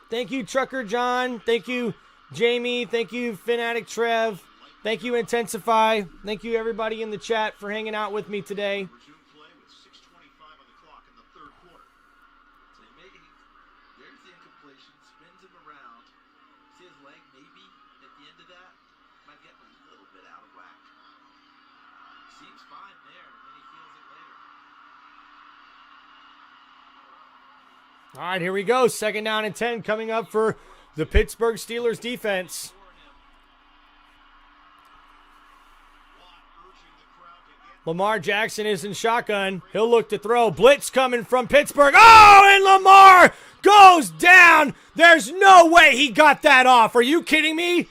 Thank you, Trucker John. Thank you, Jamie. Thank you, Fanatic Trev. Thank you, Intensify. Thank you, everybody in the chat, for hanging out with me today. All right, here we go. 2nd down and 10 coming up for the Pittsburgh Steelers defense. Lamar Jackson is in shotgun. He'll look to throw. Blitz coming from Pittsburgh. Oh, and Lamar goes down. There's no way he got that off. Are you kidding me?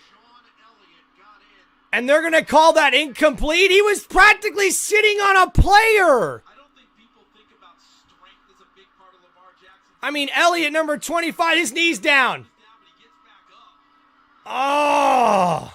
And they're going to call that incomplete? He was practically sitting on a player. I mean, Elliott, number 25, his knee's down. Oh.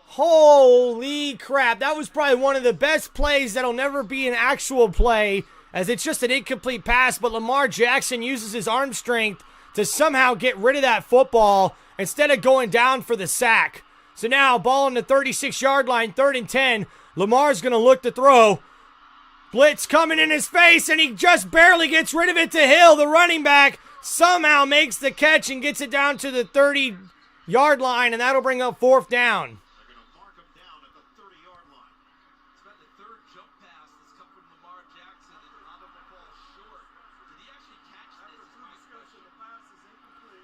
Holy crap. That was probably one of the best plays that'll never be an actual play, as it's just an incomplete pass, but Lamar Jackson uses his arm strength to somehow get rid of that football instead of going down for the sack. So now, ball on the 36-yard line, 3rd and 10. Lamar's going to look to throw. Blitz coming in his face, and he just barely gets rid of it to Hill. The running back somehow makes the catch and gets it down to the 30-yard line, and that'll bring up 4th down. They're going to mark him down at the 30-yard line. It's about the 3rd jump pass that's come from Lamar Jackson, and a lot of them fall short. Did he actually catch this?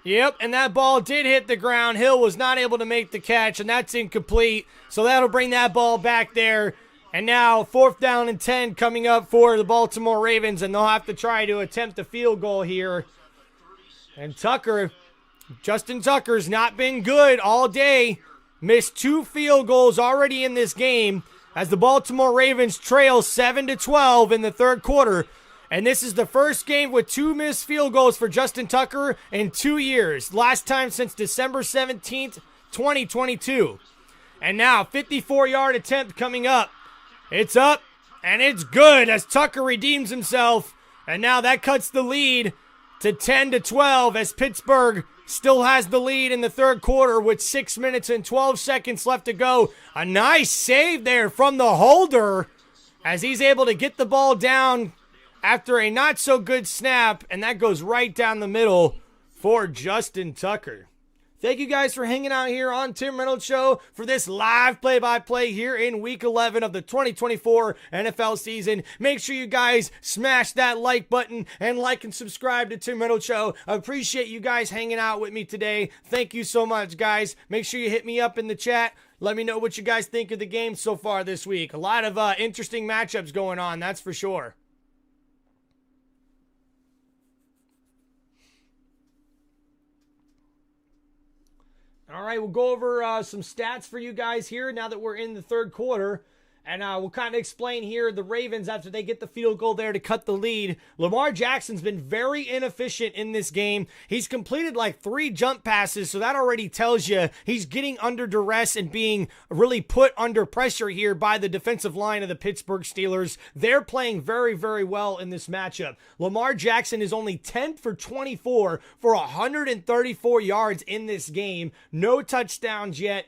Yep, and that ball did hit the ground. Hill was not able to make the catch, and that's incomplete. So that'll bring that ball back there. And now 4th down and 10 coming up for the Baltimore Ravens, and they'll have to try to attempt a field goal here. And Justin Tucker's not been good all day. Missed 2 field goals already in this game as the Baltimore Ravens trail 7-12 in the 3rd quarter. And this is the first game with 2 missed field goals for Justin Tucker in 2 years. Last time since December 17th, 2022. And now 54-yard attempt coming up. It's up, and it's good as Tucker redeems himself. And now that cuts the lead to 10-12 as Pittsburgh still has the lead in the 3rd quarter with 6 minutes and 12 seconds left to go. A nice save there from the holder. as he's able to get the ball down after a not so good snap, and that goes right down the middle for Justin Tucker. Thank you guys for hanging out here on Tim Reynolds Show for this live play-by-play here in Week 11 of the 2024 NFL season. Make sure you guys smash that like button and like and subscribe to Tim Reynolds Show. I appreciate you guys hanging out with me today. Thank you so much, guys. Make sure you hit me up in the chat. Let me know what you guys think of the game so far this week. A lot of interesting matchups going on, that's for sure. All right, we'll go over some stats for you guys here now that we're in the third quarter. And we'll kind of explain here the Ravens after they get the field goal there to cut the lead. Lamar Jackson's been very inefficient in this game. He's completed like 3 jump passes, so that already tells you he's getting under duress and being really put under pressure here by the defensive line of the Pittsburgh Steelers. They're playing very, very well in this matchup. Lamar Jackson is only 10 for 24 for 134 yards in this game. No touchdowns yet.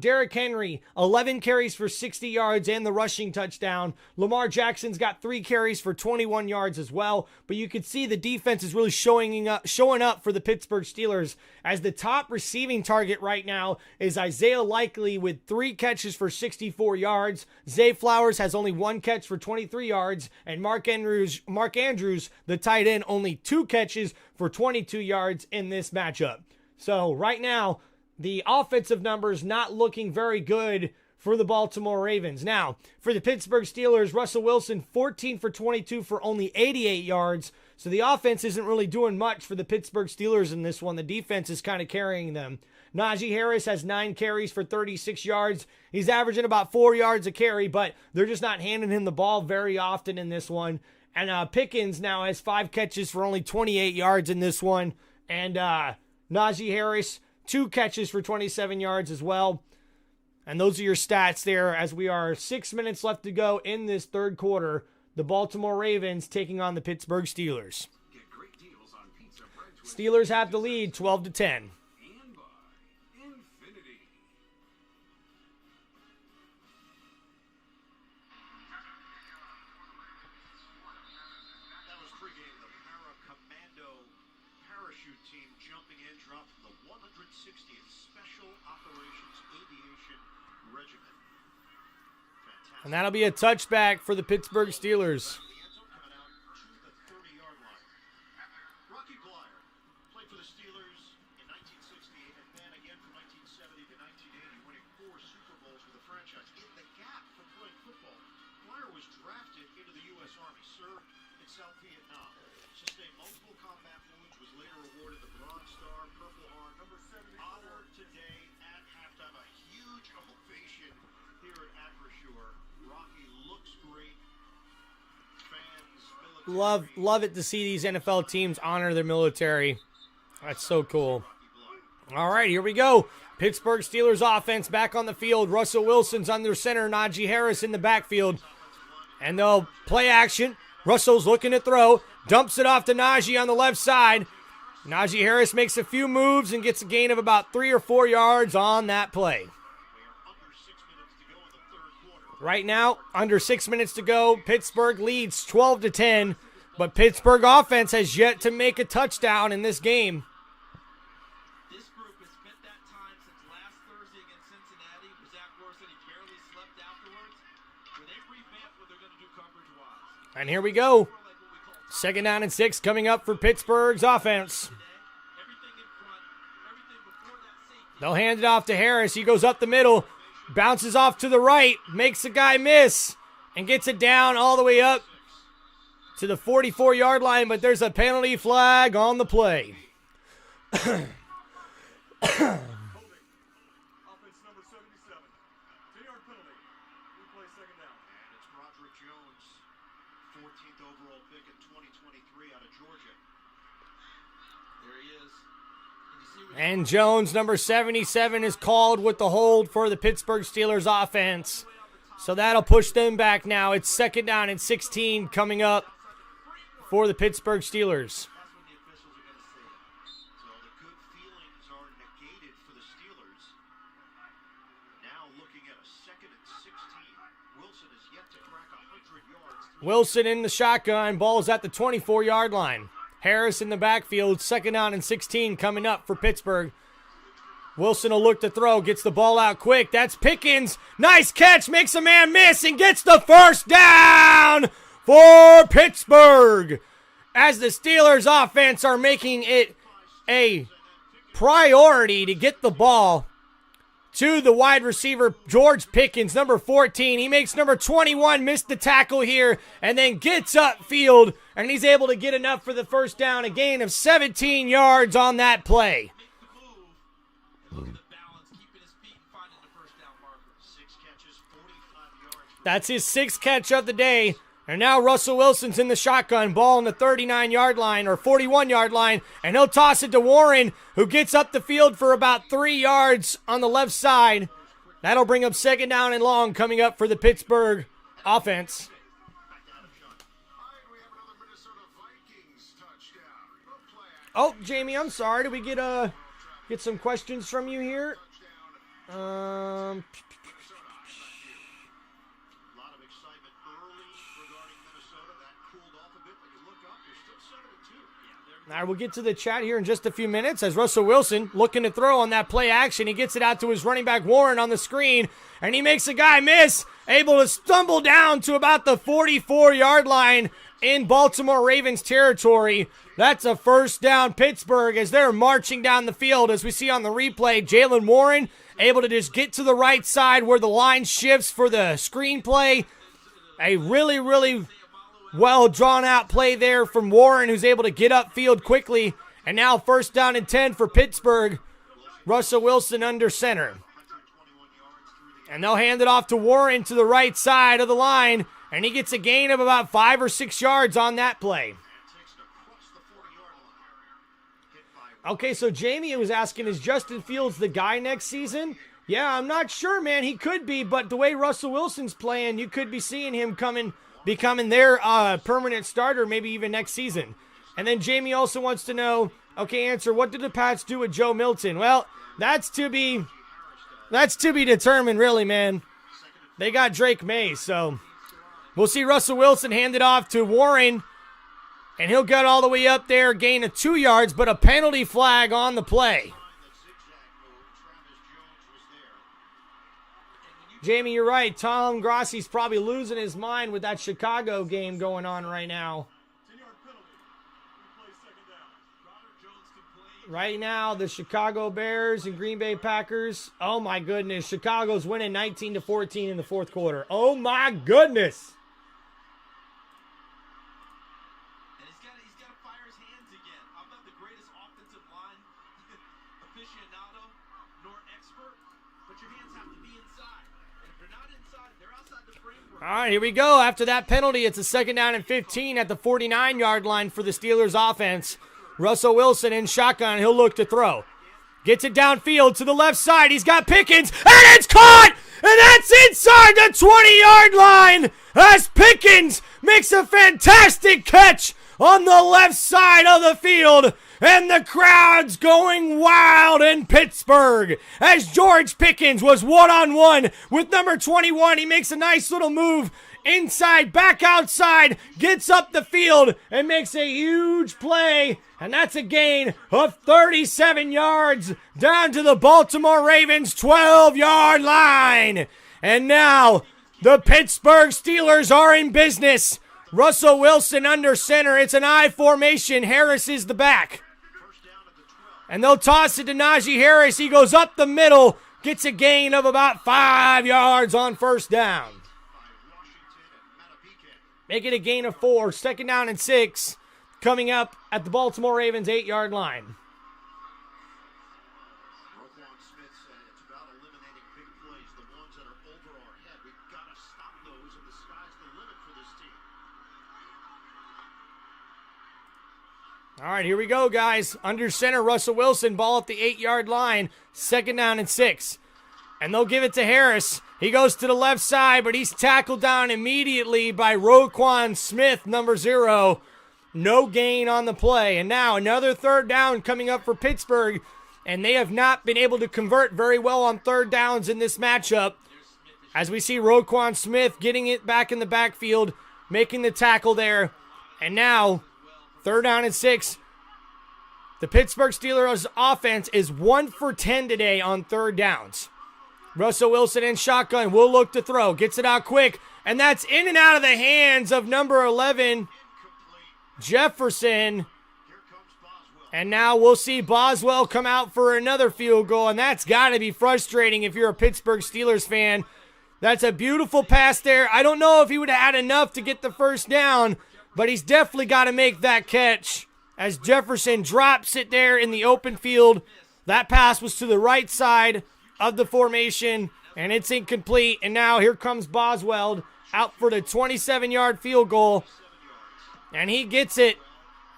Derrick Henry, 11 carries for 60 yards and the rushing touchdown. Lamar Jackson's got 3 carries for 21 yards as well. But you can see the defense is really showing up for the Pittsburgh Steelers, as the top receiving target right now is Isaiah Likely with 3 catches for 64 yards. Zay Flowers has only 1 catch for 23 yards. And Mark Andrews, the tight end, only 2 catches for 22 yards in this matchup. So right now, the offensive numbers not looking very good for the Baltimore Ravens. Now, for the Pittsburgh Steelers, Russell Wilson, 14 for 22 for only 88 yards. So the offense isn't really doing much for the Pittsburgh Steelers in this one. The defense is kind of carrying them. Najee Harris has 9 carries for 36 yards. He's averaging about 4 yards a carry, but they're just not handing him the ball very often in this one. And Pickens now has 5 catches for only 28 yards in this one. And Najee Harris, 2 catches for 27 yards as well. And those are your stats there as we are 6 minutes left to go in this third quarter. The Baltimore Ravens taking on the Pittsburgh Steelers. Steelers have the lead 12-10. And that'll be a touchback for the Pittsburgh Steelers. Rocky Bleier played for the Steelers in 1968 and then again from 1970 to 1980, winning 4 Super Bowls with the franchise. In the gap for playing football, Bleier was drafted into the U.S. Army, served in South Vietnam, sustained multiple combat wounds, was later awarded the Bronze Star, Purple Heart, honored today at halftime. A huge ovation here at Acrisure. Rocky looks great. Fans, Love it to see these NFL teams honor their military. That's so cool. All right, here we go. Pittsburgh Steelers offense back on the field. Russell Wilson's under center. Najee Harris in the backfield. And they'll play action. Russell's looking to throw. Dumps it off to Najee on the left side. Najee Harris makes a few moves and gets a gain of about 3 or 4 yards on that play. Right now, under 6 minutes to go, Pittsburgh leads 12-10, but Pittsburgh offense has yet to make a touchdown in this game. This group has spent that time since last Thursday against Cincinnati, where Zach Moore said he barely slept afterwards, where they revamped what they're going to do coverage-wise. And here we go. 2nd down and 6 coming up for Pittsburgh's offense. They'll hand it off to Harris. He goes up the middle. Bounces off to the right, makes the guy miss, and gets it down all the way up to the 44-yard line, but there's a penalty flag on the play. Offense number 77. 10-yard penalty. Replay 2nd down. and it's Broderick Jones, 14th overall pick in 2023 out of Georgia. There he is. And Jones, number 77, is called with the hold for the Pittsburgh Steelers offense. So that'll push them back now. It's 2nd down and 16 coming up for the Pittsburgh Steelers. That's what the officials are going to say. So the good feelings are negated for the Steelers. Now looking at a 2nd and 16. Wilson is yet to crack 100 Wilson in the shotgun. Ball's at the 24-yard line. Harris in the backfield. Second down and 16 coming up for Pittsburgh. Wilson will look to throw. Gets the ball out quick. That's Pickens. Nice catch. Makes a man miss and gets the first down for Pittsburgh. As the Steelers offense are making it a priority to get the ball to the wide receiver, George Pickens, number 14. He makes number 21 miss the tackle here and then gets upfield, and he's able to get enough for the first down, a gain of 17 yards on that play. That's his sixth catch of the day. And now Russell Wilson's in the shotgun, ball on the 39-yard line or 41-yard line, and he'll toss it to Warren, who gets up the field for about 3 yards on the left side. That'll bring up second down and long coming up for the Pittsburgh offense. Oh, Jamie, I'm sorry. Did we get some questions from you here? All right, we'll get to the chat here in just a few minutes as Russell Wilson looking to throw on that play action. He gets it out to his running back Warren on the screen, and he makes a guy miss, able to stumble down to about the 44-yard line in Baltimore Ravens territory. That's a first down Pittsburgh as they're marching down the field. As we see on the replay, Jaylen Warren able to just get to the right side where the line shifts for the screenplay. A really, really well drawn out play there from Warren, who's able to get upfield quickly. And now first down and 10 for Pittsburgh. Russell Wilson under center. And they'll hand it off to Warren to the right side of the line. And he gets a gain of about 5 or 6 yards on that play. Okay, so Jamie was asking, is Justin Fields the guy next season? Yeah, I'm not sure, man. He could be, but the way Russell Wilson's playing, you could be seeing him becoming their permanent starter maybe even next season. And then Jamie also wants to know, okay, answer, what did the Pats do with Joe Milton? Well, that's to be determined, really, man. They got Drake May, so we'll see Russell Wilson hand it off to Warren, and he'll get all the way up there, gain of 2 yards, but a penalty flag on the play. Jamie, you're right. Tom Grossi's probably losing his mind with that Chicago game going on right now. 10-yard penalty. Replay second down. Robert Jones complained. Right now, the Chicago Bears and Green Bay Packers. Oh, my goodness. Chicago's winning 19-14 in the fourth quarter. Oh, my goodness. And he's got to fire his hands again. I'm not the greatest offensive line aficionado nor expert, but your hands have to be inside. And if they're not inside, they're outside the framework. All right, here we go. After that penalty, it's a second down and 15 at the 49-yard line for the Steelers offense. Russell Wilson in shotgun. He'll look to throw. Gets it downfield to the left side. He's got Pickens, and it's caught! And that's inside the 20-yard line as Pickens makes a fantastic catch on the left side of the field. And the crowd's going wild in Pittsburgh as George Pickens was one-on-one with number 21. He makes a nice little move inside, back outside, gets up the field, and makes a huge play. And that's a gain of 37 yards down to the Baltimore Ravens 12-yard line. And now the Pittsburgh Steelers are in business. Russell Wilson under center. It's an I formation. Harris is the back. And they'll toss it to Najee Harris. He goes up the middle, gets a gain of about 5 yards on first down. Make it a gain of 4. Second down and 6 coming up at the Baltimore Ravens 8-yard line. Roquan Smith said it's about eliminating big plays, the ones that are over our head. We've got to stop those, and the sky's the limit for this team. All right, here we go, guys. Under center, Russell Wilson, ball at the 8-yard line. Second down and 6. And they'll give it to Harris. He goes to the left side, but he's tackled down immediately by Roquan Smith, number 0. No gain on the play. And now another third down coming up for Pittsburgh. And they have not been able to convert very well on third downs in this matchup. As we see Roquan Smith getting it back in the backfield making the tackle there. And now, 3rd down and 6. The Pittsburgh Steelers offense is 1 for 10 today on 3rd downs. Russell Wilson in shotgun will look to throw. Gets it out quick. And that's in and out of the hands of number 11, Jefferson. And now we'll see Boswell come out for another field goal. And that's got to be frustrating if you're a Pittsburgh Steelers fan. That's a beautiful pass there. I don't know if he would have had enough to get the 1st down, but he's definitely got to make that catch as Jefferson drops it there in the open field. That pass was to the right side of the formation, and it's incomplete. And now here comes Boswell out for the 27-yard field goal, and he gets it.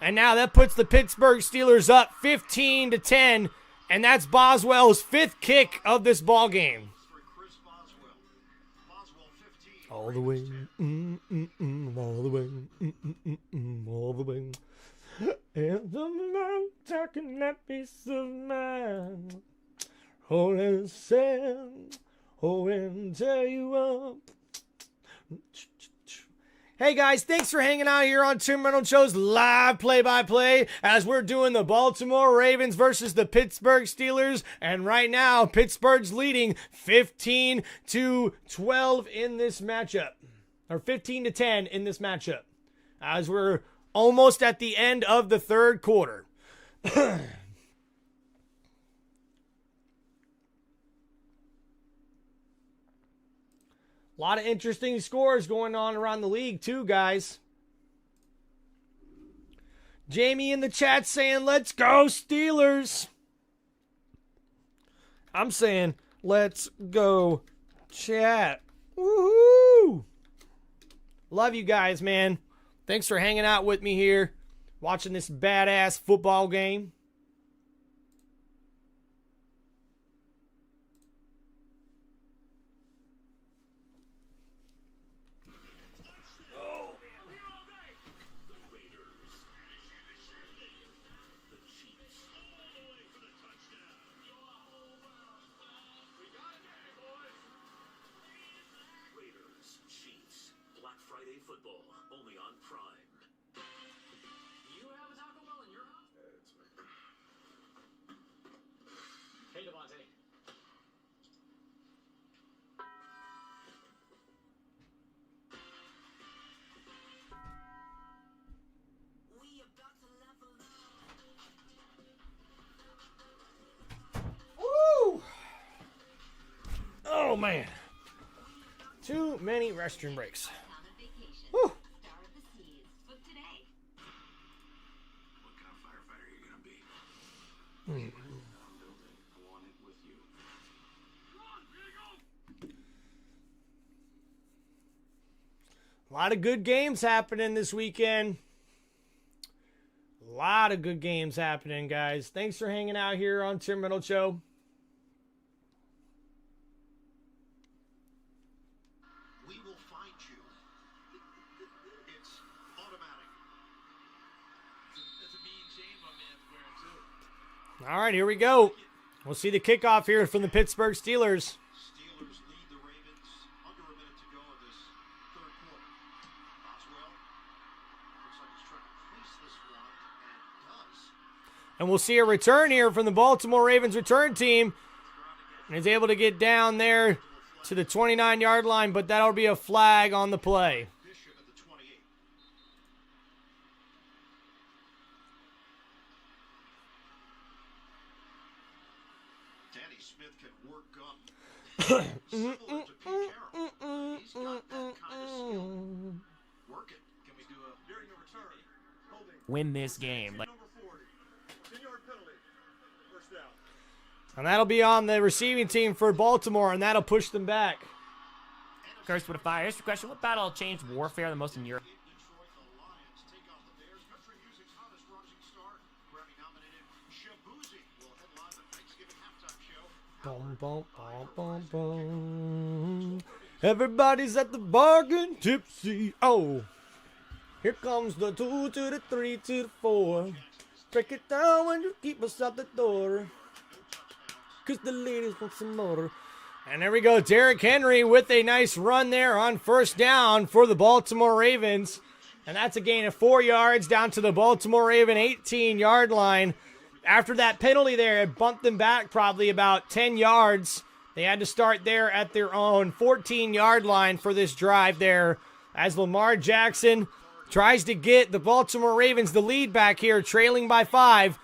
And now that puts the Pittsburgh Steelers up 15-10, and that's Boswell's 5th kick of this ball game. All the way, all the way, all the way. And the man talking that peace of mind. Oh, and send, oh, and tear you up. Hey guys, thanks for hanging out here on TimReynoldsShow's live play-by-play as we're doing the Baltimore Ravens versus the Pittsburgh Steelers. And right now, Pittsburgh's leading 15-12 in this matchup. Or 15-10 in this matchup. As we're almost at the end of the 3rd quarter. A lot of interesting scores going on around the league too, guys. Jamie in the chat saying, let's go Steelers. I'm saying, let's go chat. Woohoo! Love you guys, man. Thanks for hanging out with me here, watching this badass football game. Oh, man. Too many restroom breaks. Whew. What kind of firefighter are you going to be? I want it with you. A lot of good games happening this weekend. A lot of good games happening, guys. Thanks for hanging out here on Tim Reynolds Show. We will find you. It's automatic. That's a mean chain my man's wearing, too. All right, here we go. We'll see the kickoff here from the Pittsburgh Steelers. Steelers lead the Ravens under a minute to go in this 3rd quarter. Boswell looks like he's trying to place this one and does. And we'll see a return here from the Baltimore Ravens return team. And is able to get down there to the 29-yard line, but that'll be a flag on the play. Bishop at the 28. Danny Smith can work up. Similar to Pete Carroll. He's got that kind of skill. Work it. Can we do a During the return, holding Win this game. number 40. 10-yard penalty. 1st down. And that'll be on the receiving team for Baltimore, and that'll push them back. Cursed with a fire. Here's your question. What battle changed warfare the most in Europe? Detroit, the Lions take on the Bears. Country music's hottest rising star, Grammy-nominated Shabuzi, will headline the Thanksgiving halftime show. Boom, boom, boom, boom, boom. Everybody's at the bargain tipsy. Oh, here comes the 2 to the 3 to the 4. Break it down when you keep us out the door. 'Cause the ladies want some more. And there we go. Derrick Henry with a nice run there on first down for the Baltimore Ravens. And that's a gain of 4 yards down to the Baltimore Raven 18-yard line. After that penalty there, it bumped them back probably about 10 yards. They had to start there at their own 14-yard line for this drive there as Lamar Jackson tries to get the Baltimore Ravens the lead back here, trailing by 5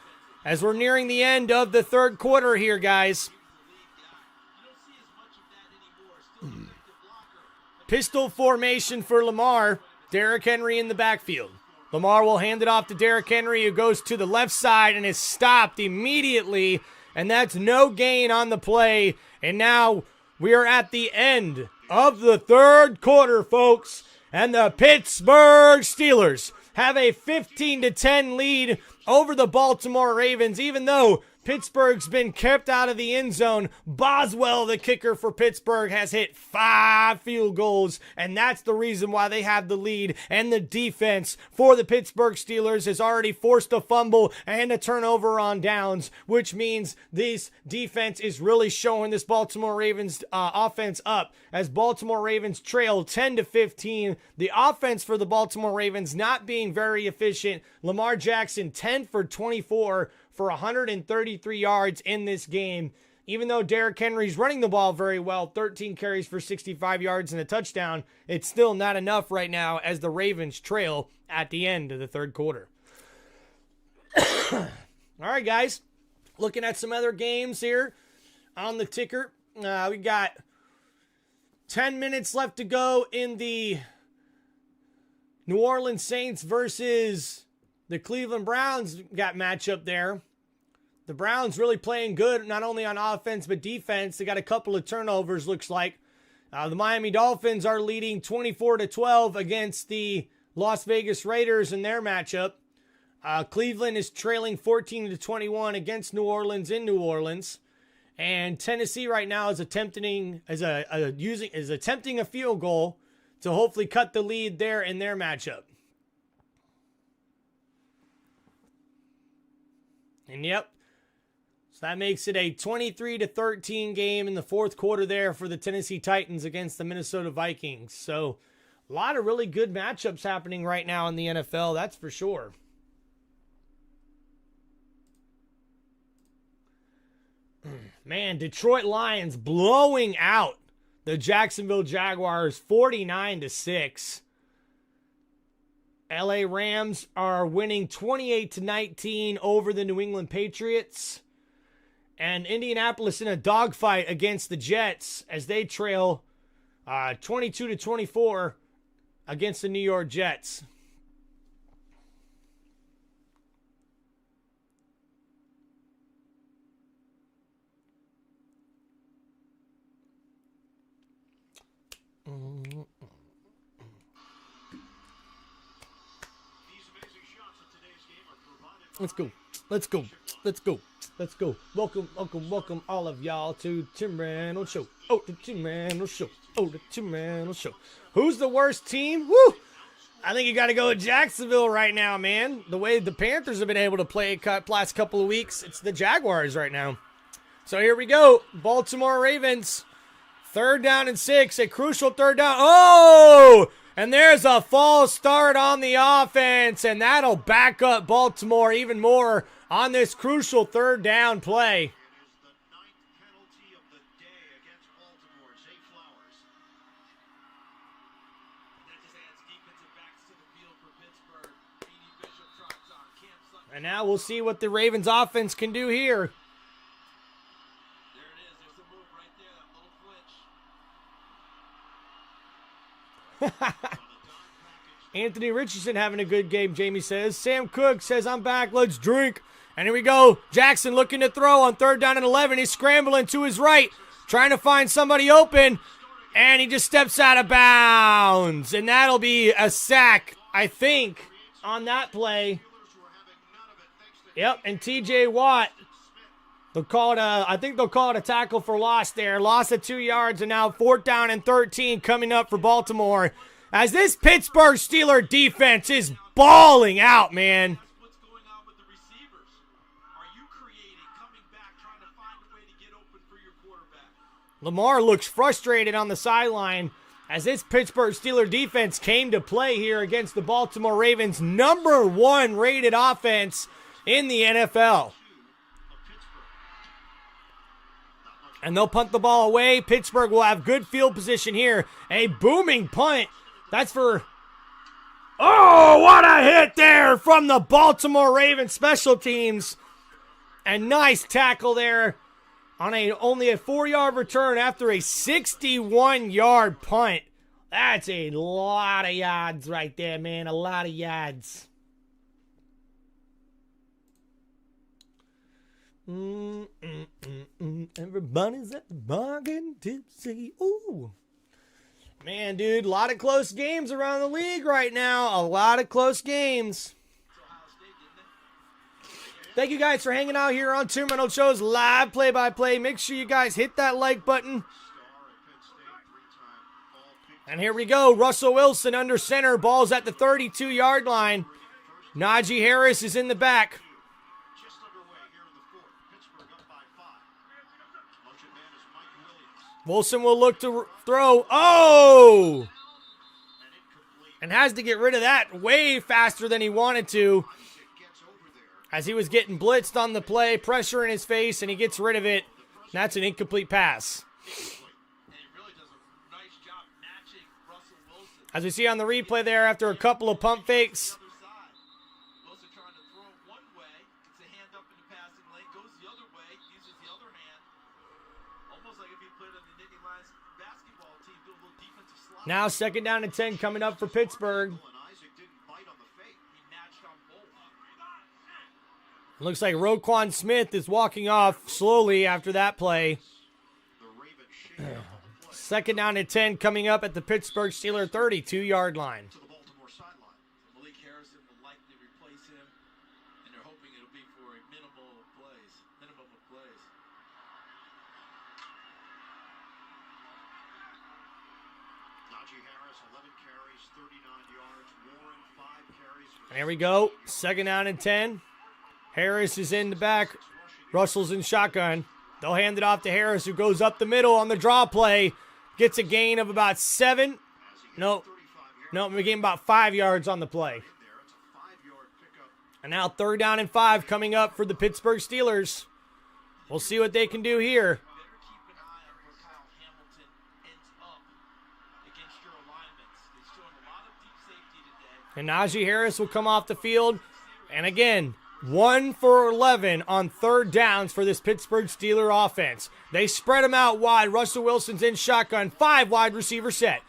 as we're nearing the end of the third quarter here, guys. Pistol formation for Lamar. Derrick Henry in the backfield. Lamar will hand it off to Derrick Henry, who goes to the left side and is stopped immediately. And that's no gain on the play. And now we are at the end of the third quarter, folks. And the Pittsburgh Steelers have a 15-10 lead over the Baltimore Ravens, even though Pittsburgh's been kept out of the end zone. Boswell, the kicker for Pittsburgh, has hit 5 field goals, and that's the reason why they have the lead. And the defense for the Pittsburgh Steelers has already forced a fumble and a turnover on downs, which means this defense is really showing this Baltimore Ravens offense up as Baltimore Ravens trail 10-15. The offense for the Baltimore Ravens not being very efficient. Lamar Jackson 10 for 24 for 133 yards in this game. Even though Derrick Henry's running the ball very well, 13 carries for 65 yards and a touchdown, it's still not enough right now as the Ravens trail at the end of the third quarter. All right, guys. Looking at some other games here on the ticker. We got 10 minutes left to go in the New Orleans Saints versus the Cleveland Browns got matchup there. The Browns really playing good, not only on offense but defense. They got a couple of turnovers, looks like. The Miami Dolphins are leading 24-12 against the Las Vegas Raiders in their matchup. Cleveland is trailing 14-21 against New Orleans in New Orleans. And Tennessee right now is attempting a field goal to hopefully cut the lead there in their matchup. And yep, so that makes it a 23-13 game in the fourth quarter there for the Tennessee Titans against the Minnesota Vikings. So a lot of really good matchups happening right now in the NFL, that's for sure. Man, Detroit Lions blowing out the Jacksonville Jaguars 49-6. LA Rams are winning 28-19 over the New England Patriots. And Indianapolis in a dogfight against the Jets as they trail 22-24 against the New York Jets. Let's go. Let's go. Let's go. Let's go. Welcome, welcome, welcome all of y'all to Tim Reynolds Show. Oh, the Tim Reynolds Show. Oh, the Tim Reynolds Show. Who's the worst team? Woo! I think you got to go with Jacksonville right now, man. The way the Panthers have been able to play last couple of weeks, it's the Jaguars right now. So here we go. Baltimore Ravens. 3rd down and 6. A crucial 3rd down. Oh! And there's a false start on the offense, and that'll back up Baltimore even more on this crucial 3rd down play. And now we'll see what the Ravens offense can do here. Anthony Richardson having a good game, Jamie says. Sam Cook says, I'm back, let's drink. And here we go. Jackson looking to throw on 3rd down and 11. He's scrambling to his right, trying to find somebody open. And he just steps out of bounds. And that'll be a sack, I think, on that play. Yep, and TJ Watt, I think they'll call it a tackle for loss there. Loss of 2 yards, and now 4th down and 13 coming up for Baltimore. As this Pittsburgh Steelers defense is balling out, man. What's going on with the receivers? Are you creating, coming back, trying to find a way to get open for your quarterback? Lamar looks frustrated on the sideline as this Pittsburgh Steelers defense came to play here against the Baltimore Ravens, #1 rated offense in the NFL. And they'll punt the ball away. Pittsburgh will have good field position here. A booming punt. That's for... Oh, what a hit there from the Baltimore Ravens special teams. And nice tackle there on only a 4-yard return after a 61-yard punt. That's a lot of yards right there, man. A lot of yards. Everybody's at the bar getting tipsy. Ooh. Man, dude, a lot of close games around the league right now. A lot of close games. Thank you guys for hanging out here on TimReynoldsShow's live play-by-play. Make sure you guys hit that like button. And here we go. Russell Wilson under center. Ball's at the 32-yard line. Najee Harris is in the back. Wilson will look to throw. Oh! And has to get rid of that way faster than he wanted to, as he was getting blitzed on the play, pressure in his face, and he gets rid of it. That's an incomplete pass. As we see on the replay there, after a couple of pump fakes. Now 2nd down and 10 coming up for Pittsburgh. Looks like Roquan Smith is walking off slowly after that play. 2nd down and 10 coming up at the Pittsburgh Steelers 32-yard line. Malik Harrison will likely replace him, and they're hoping it'll be for a minimum of plays. Najee Harris, 11 carries, 39 yards. Warren, 5 carries. There we go. 2nd down and 10. Harris is in the back. Russell's in shotgun. They'll hand it off to Harris, who goes up the middle on the draw play. Gets a gain of about 7. We gain about 5 yards on the play. And now 3rd down and 5 coming up for the Pittsburgh Steelers. We'll see what they can do here. And Najee Harris will come off the field. And again, 1 for 11 on 3rd downs for this Pittsburgh Steelers offense. They spread him out wide. Russell Wilson's in shotgun. 5 wide receiver set.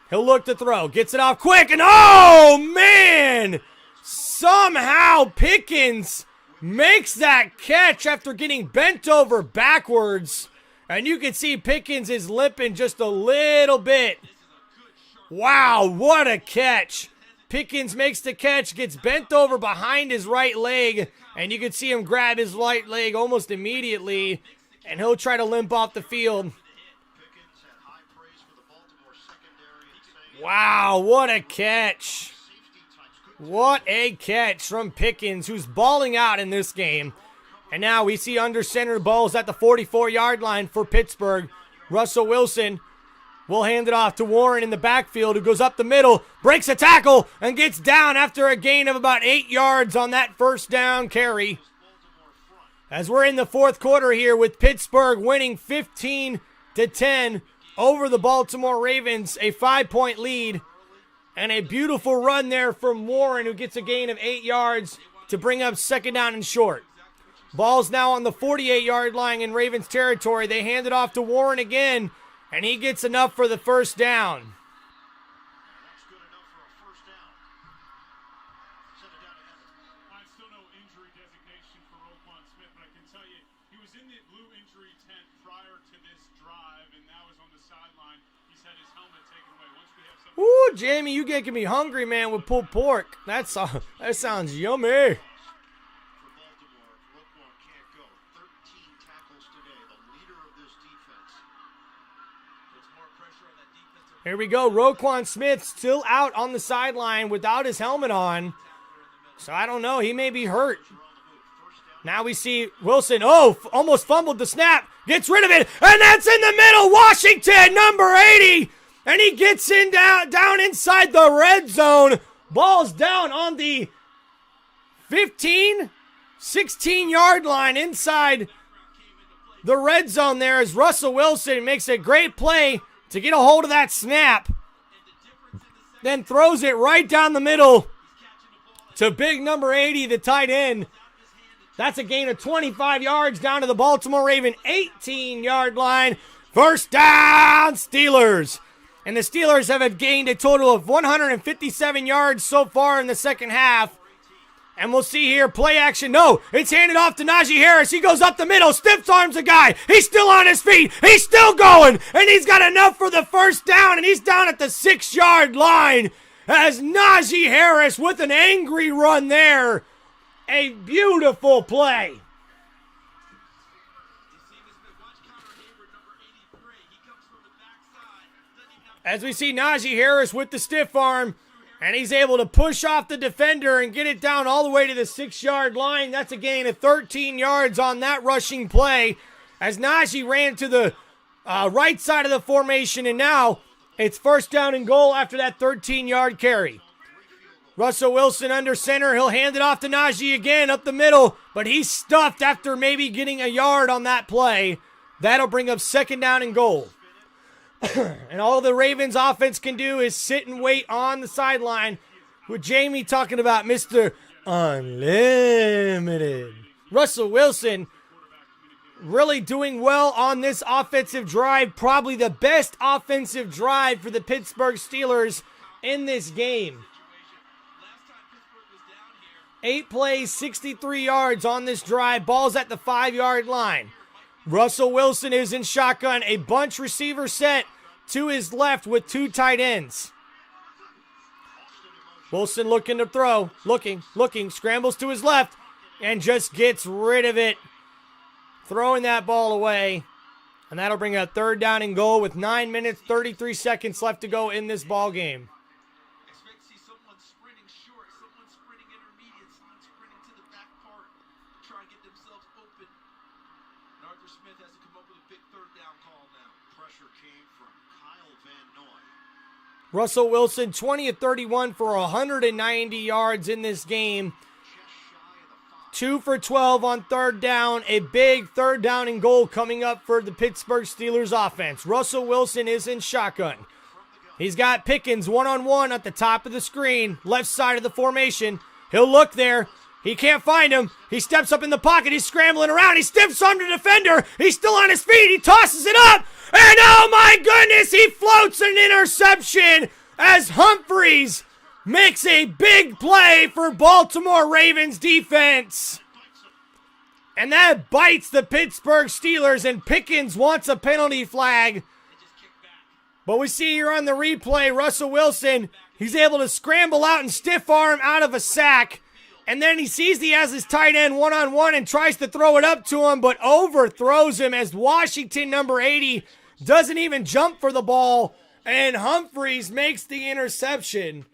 He'll look to throw. Gets it off quick. And oh, man! Somehow Pickens makes that catch after getting bent over backwards. And you can see Pickens is limping just a little bit. Wow, what a catch. Pickens makes the catch, gets bent over behind his right leg, and you can see him grab his right leg almost immediately, and he'll try to limp off the field. Wow, what a catch. What a catch from Pickens, who's balling out in this game. And now we see under center balls at the 44-yard line for Pittsburgh. Russell Wilson will hand it off to Warren in the backfield, who goes up the middle, breaks a tackle, and gets down after a gain of about 8 yards on that 1st down carry. As we're in the 4th quarter here with Pittsburgh winning 15-10 over the Baltimore Ravens, a 5-point lead, and a beautiful run there from Warren, who gets a gain of 8 yards to bring up 2nd down and short. Ball's now on the 48-yard line in Ravens territory. They hand it off to Warren again, and he gets enough for the 1st down. That's good enough for a 1st down. Send it down to Evans. Still no injury designation for Roquan Smith, but I can tell you he was in the blue injury tent prior to this drive, and now is on the sideline. He's had his helmet taken away. Once we have some. Ooh, Jamie, you getting me hungry, man, with pulled pork. That sounds yummy. For Baltimore, Roquan can't go. 13 tackles today, the leader of this defense. Here we go. Roquan Smith still out on the sideline without his helmet on. So I don't know. He may be hurt. Now we see Wilson, almost fumbled the snap, gets rid of it, and that's in the middle. Washington, number 80, and he gets in down inside the red zone. Ball's down on the 15, 16-yard line inside the red zone there as Russell Wilson makes a great play to get a hold of that snap, then throws it right down the middle to big number 80, the tight end. That's a gain of 25 yards down to the Baltimore Raven 18-yard line. First down, Steelers. And the Steelers have gained a total of 157 yards so far in the second half. And we'll see here, play action. No, it's handed off to Najee Harris. He goes up the middle, stiff arms a guy. He's still on his feet. He's still going. And he's got enough for the first down. And he's down at the 6-yard line as Najee Harris with an angry run there. A beautiful play. As we see Najee Harris with the stiff arm, and he's able to push off the defender and get it down all the way to the 6-yard line. That's a gain of 13 yards on that rushing play as Najee ran to the right side of the formation, and now it's first down and goal after that 13-yard carry. Russell Wilson under center. He'll hand it off to Najee again up the middle, but he's stuffed after maybe getting a yard on that play. That'll bring up second down and goal. And all the Ravens offense can do is sit and wait on the sideline with Jamie talking about Mr. Unlimited. Russell Wilson really doing well on this offensive drive. Probably the best offensive drive for the Pittsburgh Steelers in this game. 8 plays, 63 yards on this drive. Ball's at the 5-yard line. Russell Wilson is in shotgun. A bunch receiver set to his left with 2 tight ends. Wilson looking to throw. Looking. Scrambles to his left and just gets rid of it. Throwing that ball away. And that'll bring a third down and goal with 9 minutes, 33 seconds left to go in this ball game. Expect to see someone sprinting short, someone sprinting intermediate, someone sprinting to the back part to try and get themselves open. And Arthur Smith has to come up with a big third down call now. Pressure came from Kyle Van Noy. Russell Wilson, 20 of 31 for 190 yards in this game. 2 for 12 on third down. A big third down and goal coming up for the Pittsburgh Steelers offense. Russell Wilson is in shotgun. He's got Pickens one-on-one at the top of the screen, left side of the formation. He'll look there. He can't find him. He steps up in the pocket. He's scrambling around. He stiffs on the defender. He's still on his feet. He tosses it up. And oh my goodness, he floats an interception as Humphreys makes a big play for Baltimore Ravens defense. And that bites the Pittsburgh Steelers, and Pickens wants a penalty flag. But we see here on the replay, Russell Wilson, he's able to scramble out and stiff arm out of a sack. And then he sees he has his tight end one-on-one and tries to throw it up to him, but overthrows him as Washington, number 80, doesn't even jump for the ball. And Humphreys makes the interception.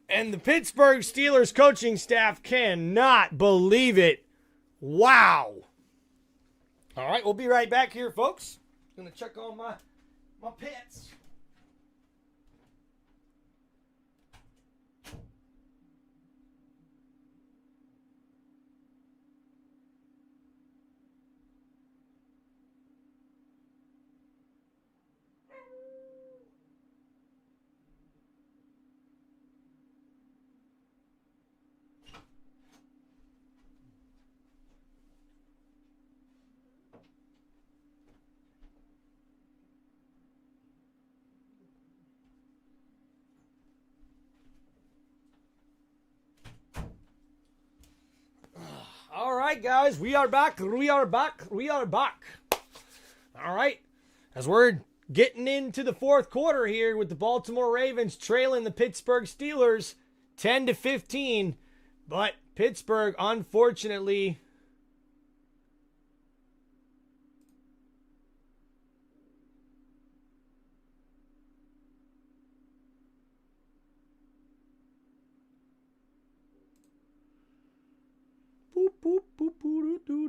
And the Pittsburgh Steelers coaching staff cannot believe it. Wow. All right, we'll be right back here, folks. Going to check on my pets. All right, guys, we are back. All right, as we're getting into the fourth quarter here with the Baltimore Ravens trailing the Pittsburgh Steelers 10-15, but Pittsburgh, unfortunately, boop, boop, boop, boop, doo,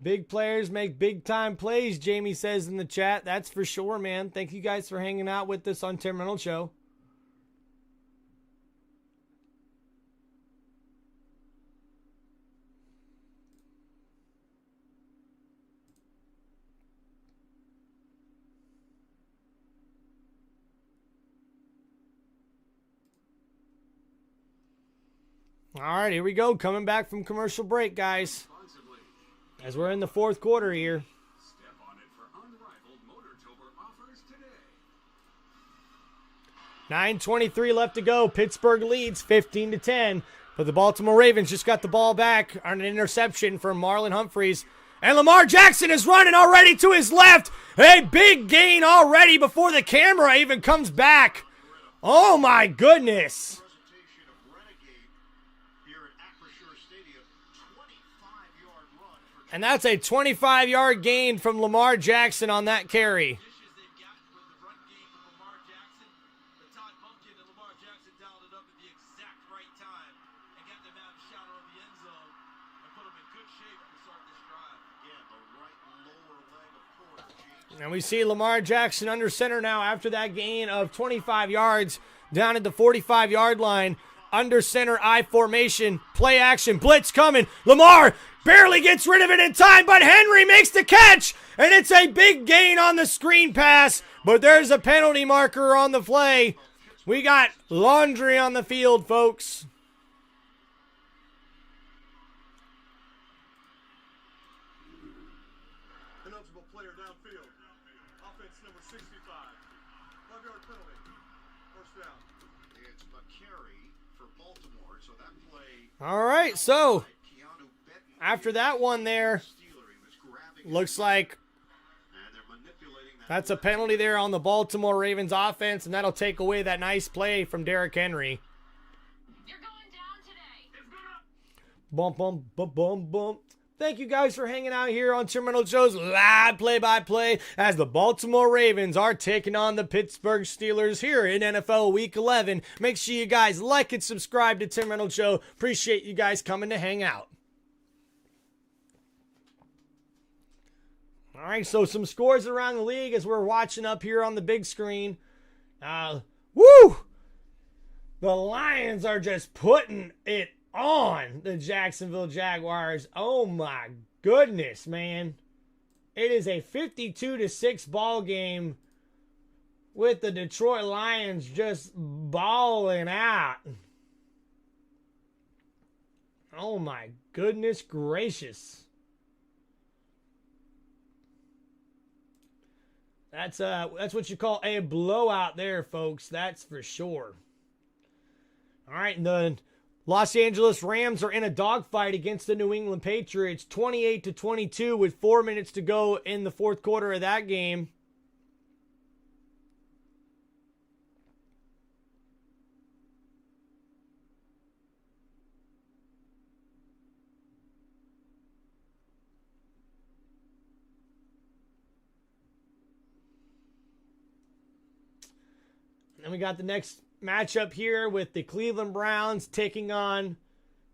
Big players make big-time plays, Jamie says in the chat. That's for sure, man. Thank you guys for hanging out with us on Tim Reynolds Show. All right, here we go. Coming back from commercial break, guys. As we're in the fourth quarter here. Step on it for unrivaled Motortober offers today. 9:23 left to go. Pittsburgh leads 15-10. But the Baltimore Ravens just got the ball back on an interception from Marlon Humphreys. And Lamar Jackson is running already to his left. A big gain already before the camera even comes back. Oh, my goodness. And that's a 25-yard gain from Lamar Jackson on that carry. And we see Lamar Jackson under center now after that gain of 25 yards down at the 45-yard line. Under center I formation, play action, blitz coming. Lamar barely gets rid of it in time, but Henry makes the catch, and it's a big gain on the screen pass, but there's a penalty marker on the play. We got laundry on the field, folks. Ineligible player downfield. Offense number 65. 5-yard penalty. First down. It's McCary for Baltimore, so that play. All right, so after that one there, looks like that's a penalty there on the Baltimore Ravens offense, and that'll take away that nice play from Derrick Henry. You're going down today. Bump, bump, bump, bump, bump. Thank you guys for hanging out here on Tim Reynolds Show's live play-by-play as the Baltimore Ravens are taking on the Pittsburgh Steelers here in NFL Week 11. Make sure you guys like and subscribe to Tim Reynolds Show. Appreciate you guys coming to hang out. All right, so some scores around the league as we're watching up here on the big screen. Woo! The Lions are just putting it on the Jacksonville Jaguars. Oh my goodness, man. It is a 52-6 ball game with the Detroit Lions just balling out. Oh my goodness gracious. That's what you call a blowout there, folks. That's for sure. All right, and the Los Angeles Rams are in a dogfight against the New England Patriots, 28-22 with 4 minutes to go in the fourth quarter of that game. And we got the next matchup here with the Cleveland Browns taking on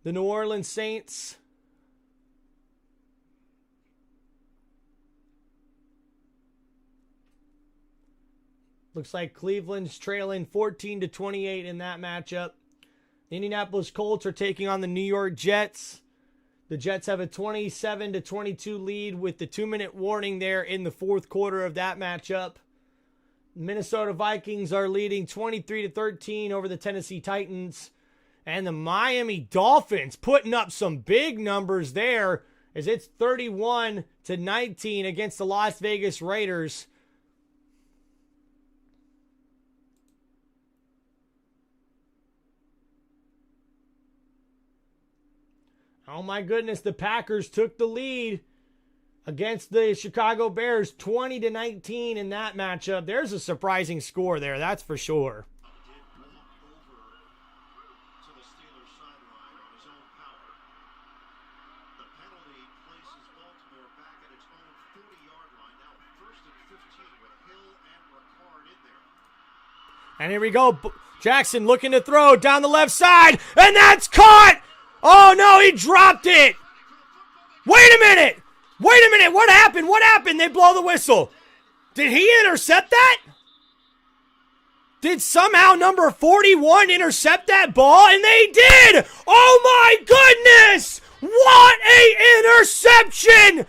the New Orleans Saints. Looks like Cleveland's trailing 14-28 in that matchup. The Indianapolis Colts are taking on the New York Jets. The Jets have a 27-22 lead with the 2-minute warning there in the fourth quarter of that matchup. Minnesota Vikings are leading 23-13 over the Tennessee Titans. And the Miami Dolphins putting up some big numbers there as it's 31-19 against the Las Vegas Raiders. Oh my goodness, the Packers took the lead against the Chicago Bears, 20-19 in that matchup. There's a surprising score there, that's for sure. And here we go. Jackson looking to throw down the left side, and that's caught! Oh no, he dropped it! Wait a minute! Wait a minute, what happened? What happened? They blow the whistle. Did he intercept that? Did somehow number 41 intercept that ball? And they did! Oh my goodness! What a interception!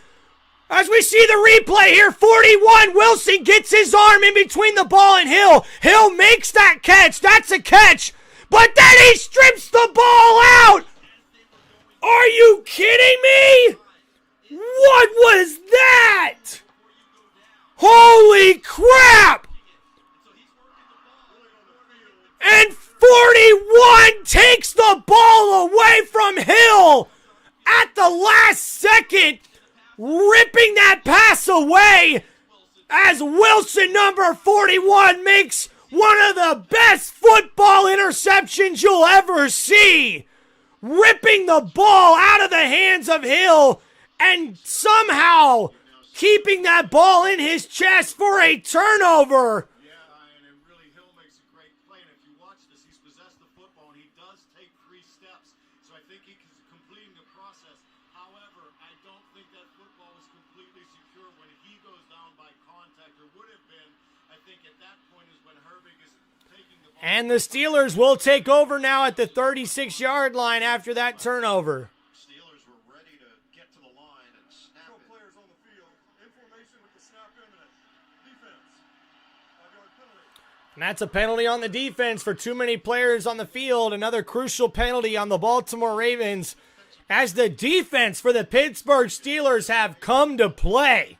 As we see the replay here, 41, Wilson gets his arm in between the ball and Hill. Hill makes that catch. That's a catch. But then he strips the ball out! Are you kidding me? What was that? Holy crap! And 41 takes the ball away from Hill at the last second, ripping that pass away as Wilson, number 41, makes one of the best football interceptions you'll ever see. Ripping the ball out of the hands of Hill and somehow keeping that ball in his chest for a turnover. Yeah, and really Hill makes a great play. And if you watch this, he's possessed the football and he does take 3 steps. So I think he's completing the process. However, I don't think that football was completely secure when he goes down by contact, or would have been. I think at that point is when Herbig is taking the ball. And the Steelers will take over now at the 36-yard line after that turnover. Steelers were ready to get to the line and snap it. Players on the field. In formation with the snap imminent. Defense. 5-yard penalty. And that's a penalty on the defense for too many players on the field. Another crucial penalty on the Baltimore Ravens as the defense for the Pittsburgh Steelers have come to play.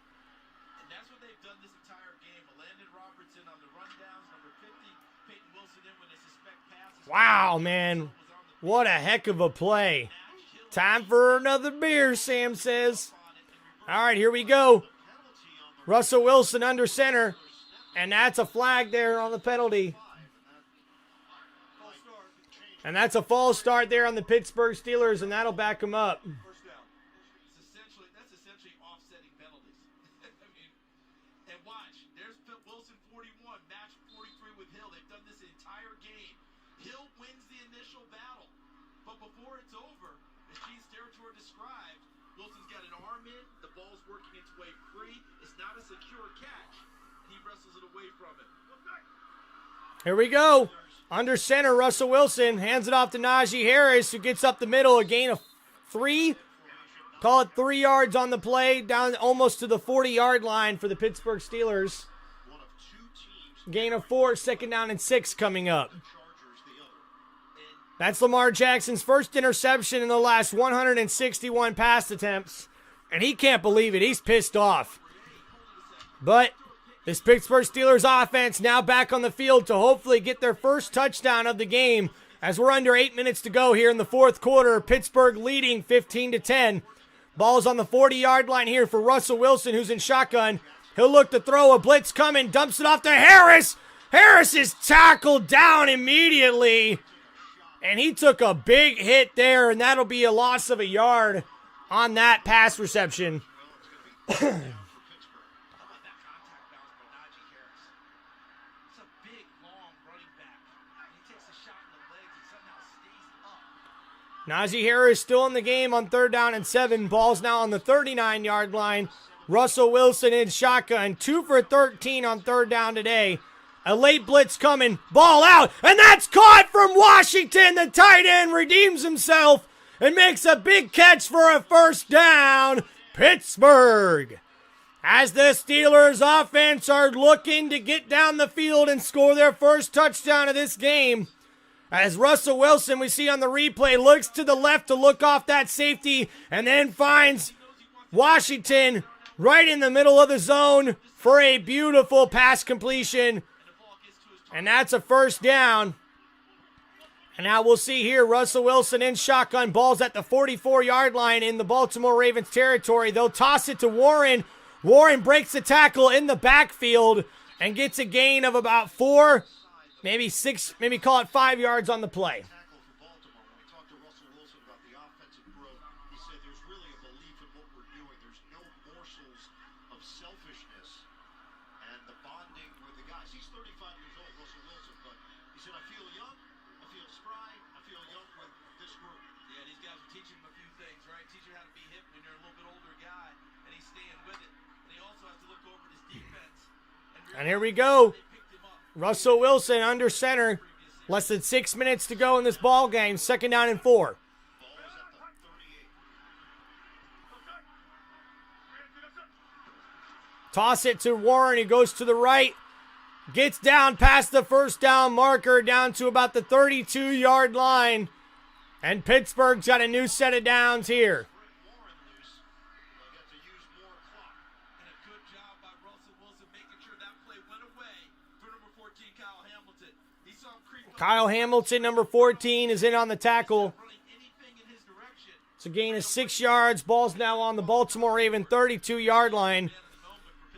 And that's what they've done this entire game. Landon Robertson on the rundowns, number 50, Peyton Wilson in when they suspect passes. Wow, man. What a heck of a play. Time for another beer, Sam says. All right, here we go. Russell Wilson under center. And that's a flag there on the penalty. And that's a false start there on the Pittsburgh Steelers, and that'll back them up. That's essentially offsetting penalties. I mean, and watch, there's Wilson 41, match 43 with Hill. They've done this entire game. Hill wins the initial battle, but before it's over, as Gene's territory described, Wilson's got an arm in, the ball's working its way free. It's not a secure catch. He wrestles it away from it. Here we go. Under center, Russell Wilson hands it off to Najee Harris, who gets up the middle, a gain of 3. Call it 3 yards on the play, down almost to the 40-yard line for the Pittsburgh Steelers. Gain of 4, 2nd down and 6 coming up. That's Lamar Jackson's first interception in the last 161 pass attempts, and he can't believe it. He's pissed off. But this Pittsburgh Steelers offense now back on the field to hopefully get their first touchdown of the game as we're under 8 minutes to go here in the fourth quarter. Pittsburgh leading 15-10. Ball's on the 40-yard line here for Russell Wilson, who's in shotgun. He'll look to throw, a blitz coming, dumps it off to Harris. Harris is tackled down immediately, and he took a big hit there, and that'll be a loss of a yard on that pass reception. Najee Harris still in the game on 3rd down and 7. Ball's now on the 39-yard line. Russell Wilson in shotgun. 2 for 13 on 3rd down today. A late blitz coming. Ball out. And that's caught from Washington. The tight end redeems himself and makes a big catch for a 1st down. Pittsburgh. As the Steelers offense are looking to get down the field and score their first touchdown of this game. As Russell Wilson, we see on the replay, looks to the left to look off that safety and then finds Washington right in the middle of the zone for a beautiful pass completion. And that's a 1st down. And now we'll see here, Russell Wilson in shotgun. Ball's at the 44-yard line in the Baltimore Ravens territory. They'll toss it to Warren. Warren breaks the tackle in the backfield and gets a gain of about 4, maybe 6, maybe call it 5 yards on the play. Tackle for Baltimore. When we talked to Russell Wilson about the offensive growth, he said there's really a belief in what we're doing. There's no morsels of selfishness and the bonding with the guys. He's 35 years old, Russell Wilson, but he said, I feel young, I feel spry, I feel young with this group. Yeah, these guys are teaching him a few things, right? Teach you how to be hip when you're a little bit older guy. And he's And here we go. Russell Wilson under center. Less than 6 minutes to go in this ball game. 2nd down and 4. Toss it to Warren. He goes to the right. Gets down past the first down marker, down to about the 32-yard line. And Pittsburgh's got a new set of downs here. Kyle Hamilton, number 14, is in on the tackle. It's a gain of 6 yards. Ball's now on the Baltimore Raven 32-yard line.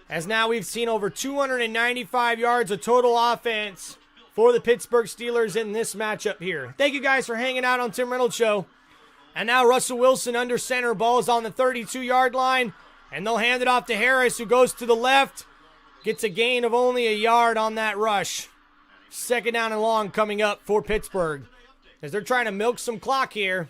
As now we've seen over 295 yards of total offense for the Pittsburgh Steelers in this matchup here. Thank you guys for hanging out on Tim Reynolds Show. And now Russell Wilson under center. Ball is on the 32-yard line. And they'll hand it off to Harris, who goes to the left. Gets a gain of only a yard on that rush. 2nd down and long coming up for Pittsburgh, as they're trying to milk some clock here.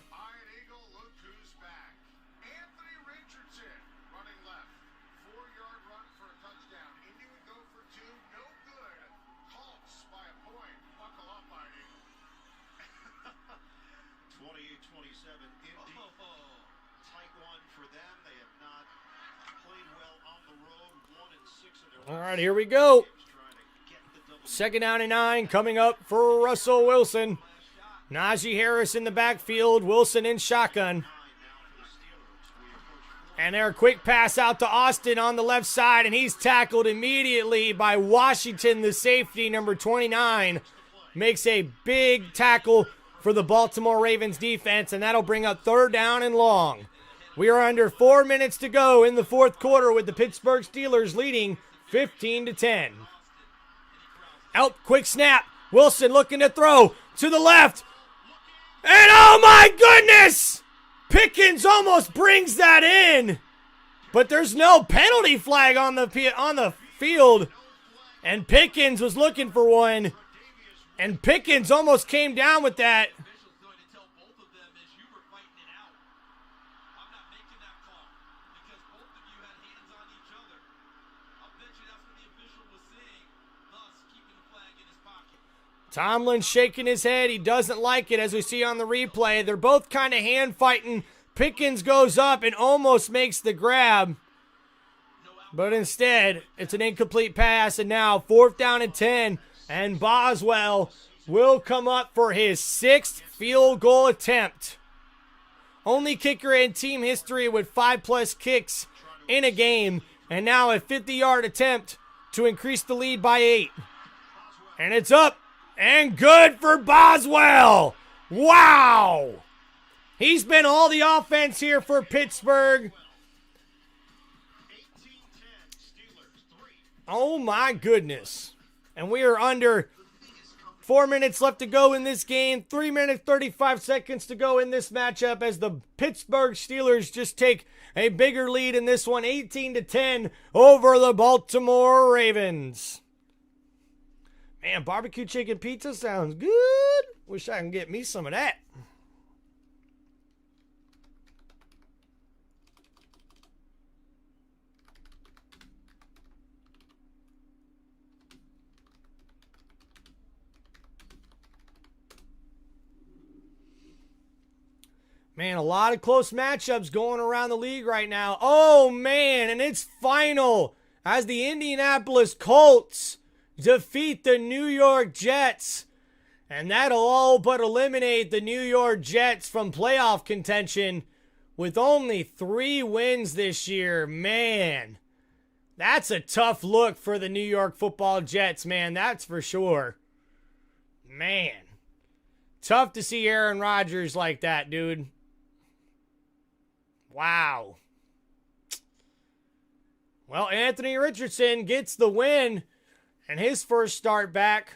All right, here we go. 2nd down and 9 coming up for Russell Wilson. Najee Harris in the backfield. Wilson in shotgun. And their quick pass out to Austin on the left side, and he's tackled immediately by Washington, the safety, number 29. Makes a big tackle for the Baltimore Ravens defense, and that'll bring up 3rd down and long. We are under 4 minutes to go in the 4th quarter with the Pittsburgh Steelers leading 15-10. Out, quick snap. Wilson looking to throw to the left. And oh my goodness! Pickens almost brings that in. But there's no penalty flag on the field. And Pickens was looking for one. And Pickens almost came down with that. Tomlin shaking his head. He doesn't like it, as we see on the replay. They're both kind of hand fighting. Pickens goes up and almost makes the grab. But instead, it's an incomplete pass. And now 4th down and 10. And Boswell will come up for his 6th field goal attempt. Only kicker in team history with 5+ kicks in a game. And now a 50-yard attempt to increase the lead by 8. And it's up. And good for Boswell. Wow. He's been all the offense here for Pittsburgh. Oh, my goodness. And we are under 4 minutes left to go in this game. 3 minutes, 35 seconds to go in this matchup as the Pittsburgh Steelers just take a bigger lead in this one, 18-10 over the Baltimore Ravens. Man, barbecue chicken pizza sounds good. Wish I can get me some of that. Man, a lot of close matchups going around the league right now. Oh, man, and it's final as the Indianapolis Colts defeat the New York Jets. And that'll all but eliminate the New York Jets from playoff contention with only 3 wins this year. Man, that's a tough look for the New York Football Jets, man. That's for sure. Man, tough to see Aaron Rodgers like that, dude. Wow. Well, Anthony Richardson gets the win and his first start back.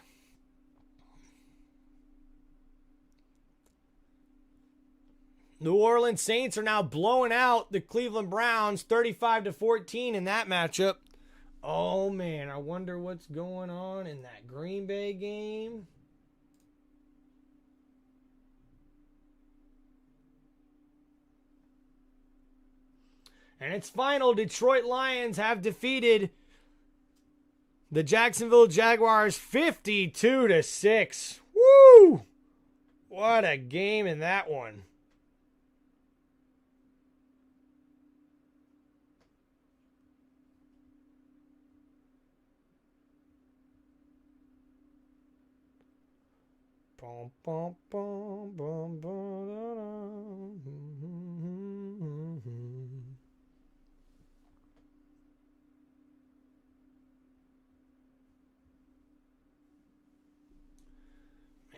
New Orleans Saints are now blowing out the Cleveland Browns 35-14 in that matchup. Oh, man, I wonder what's going on in that Green Bay game. And it's final. Detroit Lions have defeated The Jacksonville Jaguars 52-6. Woo! What a game in that one. Bum, bum, bum, bum, bum, da, da.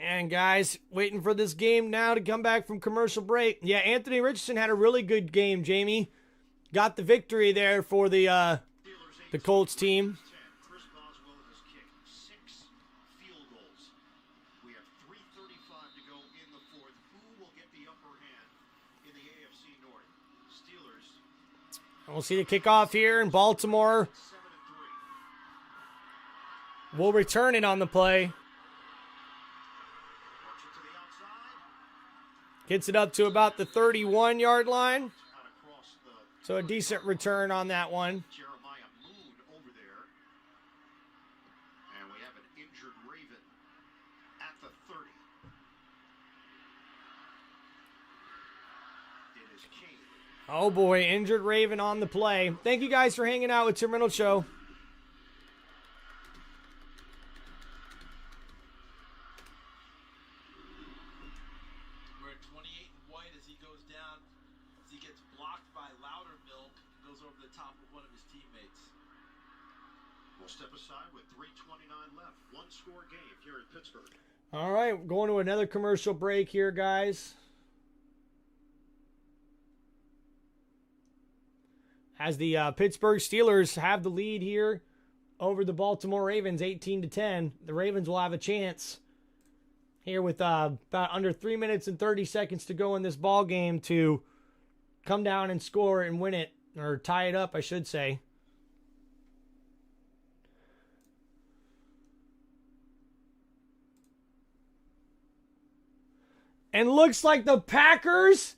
And guys, waiting for this game now to come back from commercial break. Yeah, Anthony Richardson had a really good game, Jamie. Got the victory there for the Colts team. Chris Boswell has kicked 6 field goals. We have 3:35 to go in the fourth. Who will get the upper hand in the AFC North? Steelers. And we'll see the kickoff here in Baltimore. 7-3. We'll return it on the play. Works it to the outside. Gets it up to about the 31-yard line. Out across the So a decent return on that one. Jeremiah Moon over there. And we have an injured Raven at the 30. It is Kane. Oh boy, injured Raven on the play. Thank you guys for hanging out with Tim Reynolds Show. We're at 28 White as he goes down, as he gets blocked by Loudermilk, goes over the top of one of his teammates. We'll step aside with 3:29 left. One score game here in Pittsburgh. All right, going to another commercial break here, guys. As the Pittsburgh Steelers have the lead here over the Baltimore Ravens, 18-10. The Ravens will have a chance here with about under 3 minutes and 30 seconds to go in this ball game to come down and score and win it, or tie it up, I should say. And looks like the Packers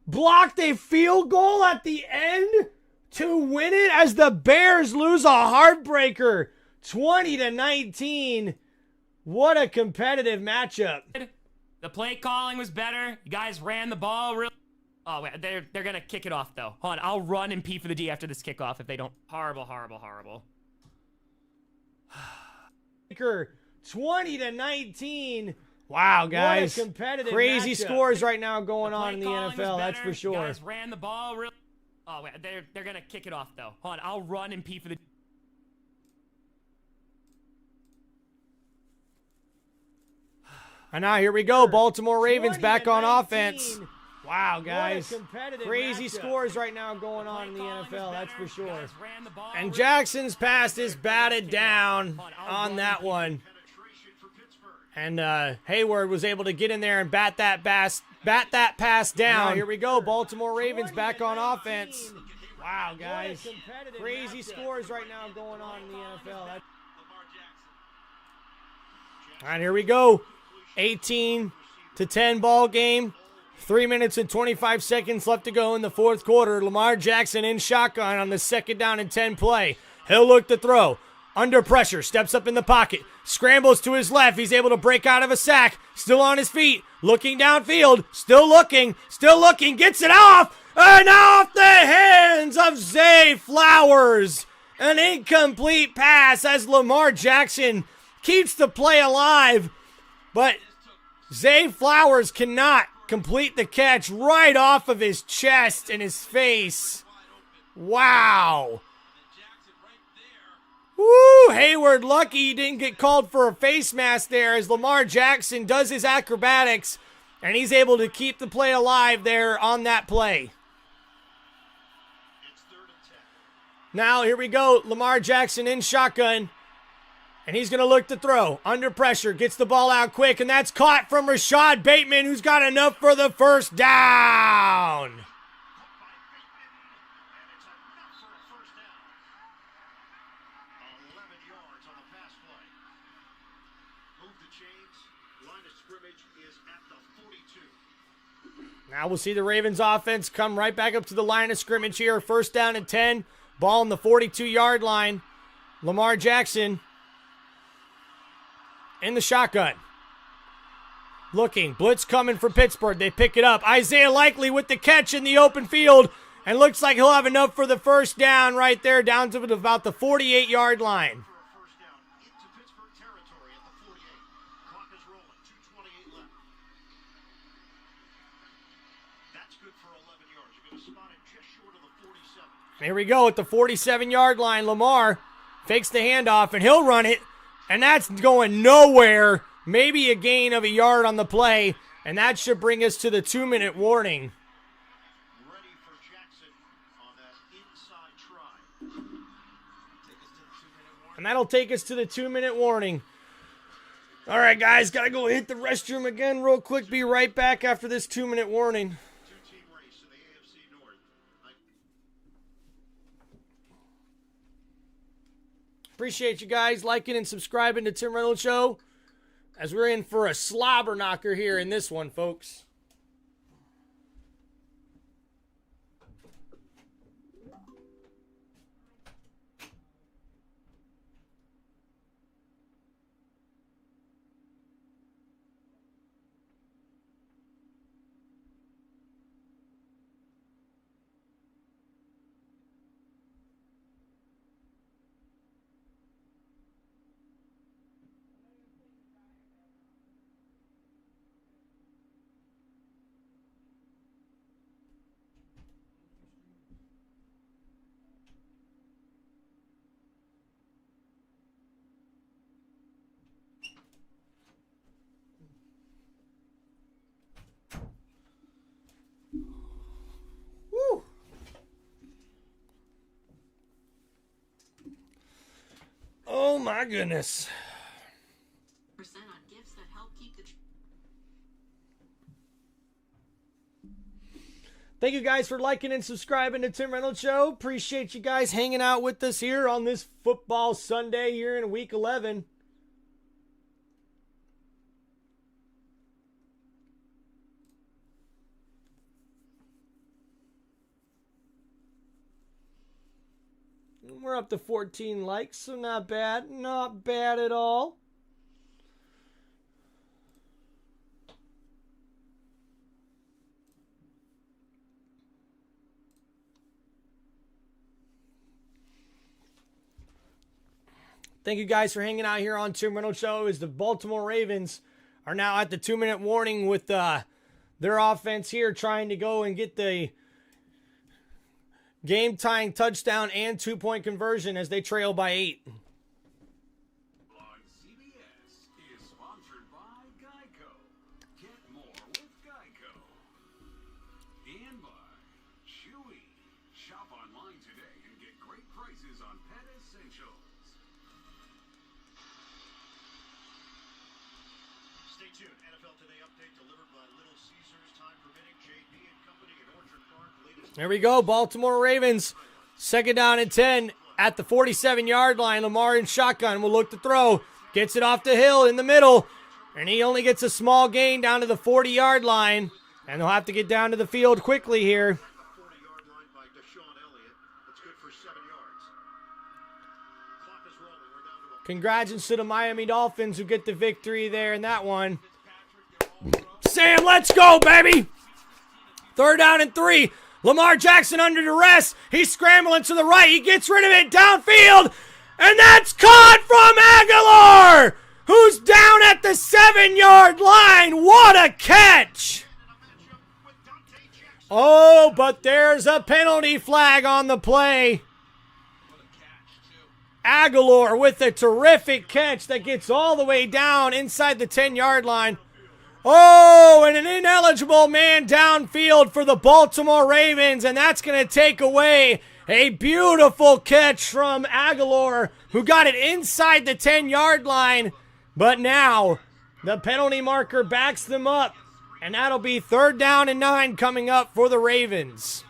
blocked a field goal at the end to win it as the Bears lose a heartbreaker, 20-19. What a competitive matchup. The play calling was better. You guys ran the ball real. Oh, wait, they're going to kick it off, though. Hold on, I'll run and pee for the D after this kickoff if they don't. Horrible, horrible, horrible. 20-19. Wow, guys. What a competitive Crazy matchup. scores right now going on in the calling was NFL, that's better. for sure. You guys ran the ball real. Oh, wait, they're going to kick it off, though. Hold on, I'll run and pee for the. And now here we go. Baltimore Ravens back on offense. Wow, guys. Crazy scores right now going on in the NFL, that's for sure. And Jackson's pass is batted down on that one. And Hayward was able to get in there and bat that pass down. Now, here we go. Baltimore Ravens back on offense. Wow, guys. Crazy scores right now going on in the NFL. All right, here we go. 18-10 ball game. 3 minutes and 25 seconds left to go in the fourth quarter. Lamar Jackson in shotgun on the 2nd down and 10 play. He'll look to throw. Under pressure, steps up in the pocket, scrambles to his left. He's able to break out of a sack. Still on his feet, looking downfield, still looking, gets it off, and off the hands of Zay Flowers. An incomplete pass as Lamar Jackson keeps the play alive, but Zay Flowers cannot complete the catch right off of his chest and his face. Wow. Woo! Hayward lucky he didn't get called for a face mask there as Lamar Jackson does his acrobatics, and he's able to keep the play alive there on that play. Now, here we go. Lamar Jackson in shotgun, and he's going to look to throw. Under pressure, gets the ball out quick, and that's caught from Rashad Bateman, who's got enough for the first down. Now we'll see the Ravens offense come right back up to the line of scrimmage here. 1st down and 10. Ball on the 42-yard line. Lamar Jackson in the shotgun. Looking. Blitz coming for Pittsburgh. They pick it up. Isaiah Likely with the catch in the open field. And looks like he'll have enough for the first down right there, down to about the 48-yard line. First down into Pittsburgh territory at the 48. Clock is rolling. 2:28 left. That's good for 11 yards. You're going to spot it just short of the 47. Here we go at the 47-yard line. Lamar fakes the handoff, and he'll run it. And that's going nowhere. Maybe a gain of a yard on the play. And that should bring us to the 2-minute warning. Ready for Jackson on that inside try. And that'll take us to the 2-minute warning. All right, guys, got to go hit the restroom again real quick. Be right back after this 2-minute warning. Two-team race in the AFC North. Appreciate you guys liking and subscribing to Tim Reynolds Show, as we're in for a slobber knocker here in this one, folks. Woo! Oh my goodness. Percent on gifts that help keep the Thank you guys for liking and subscribing to Tim Reynolds Show. Appreciate you guys hanging out with us here on this football Sunday here in week 11. We're up to 14 likes, so not bad. Not bad at all. Thank you guys for hanging out here on Tim Reynolds Show, as the Baltimore Ravens are now at the 2-minute warning with their offense here, trying to go and get the game-tying touchdown and 2-point conversion as they trail by 8. On CBS is sponsored by Geico. Get more with Geico. And by Chewy. Shop online today and get great prices on pet essentials. Stay tuned. NFL Today update delivered by Little Caesars, time permitting. JB and Company in Orchard Park. Latest. There we go, Baltimore Ravens. 2nd down and 10 at the 47-yard line. Lamar in shotgun will look to throw. Gets it off the hill in the middle. And he only gets a small gain down to the 40-yard line. And they'll have to get down to the field quickly here. At the 40-yard line by Deshaun Elliott. That's good for 7 yards. Clock is rolling. We're down to a Congratulations to the Miami Dolphins who get the victory there in that one. Sam, let's go, baby. 3rd down and 3. Lamar Jackson under duress. He's scrambling to the right. He gets rid of it downfield. And that's caught from Aguilar, who's down at the 7-yard line. What a catch. Oh, but there's a penalty flag on the play. Aguilar with a terrific catch that gets all the way down inside the 10-yard line. Oh, and an ineligible man downfield for the Baltimore Ravens, and that's going to take away a beautiful catch from Aguilar, who got it inside the 10-yard line. But now the penalty marker backs them up, and that'll be 3rd down and 9 coming up for the Ravens.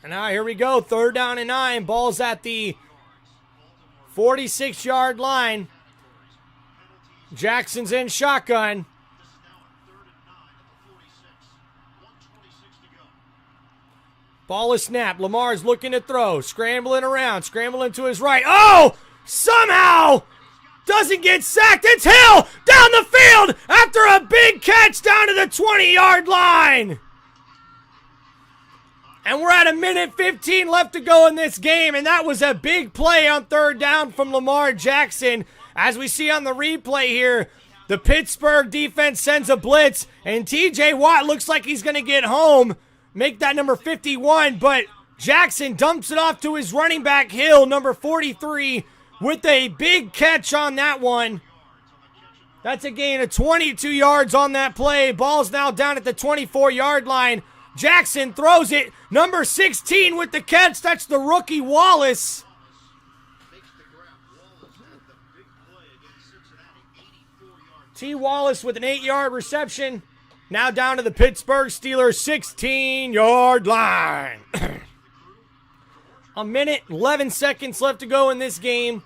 And now here we go, 3rd down and 9. Ball's at the 46-yard line. Jackson's in shotgun. This is now a 3rd and 9 at the 46. 1:26 to go. Ball is snapped. Lamar's looking to throw. Scrambling around. Scrambling to his right. Oh! Somehow doesn't get sacked. It's Hill down the field after a big catch down to the 20-yard line. And we're at 1:15 left to go in this game, and that was a big play on 3rd down from Lamar Jackson. As we see on the replay here, the Pittsburgh defense sends a blitz, and TJ Watt looks like he's going to get home, make that number 51, but Jackson dumps it off to his running back, Hill, number 43, with a big catch on that one. That's a gain of 22 yards on that play. Ball's now down at the 24-yard line. Jackson throws it. Number 16 with the catch. That's the rookie Wallace. Makes the grab. Wallace had the big play against Cincinnati. 84-yard. T. Wallace with an 8-yard reception. Now down to the Pittsburgh Steelers 16-yard line. 1:11 seconds left to go in this game.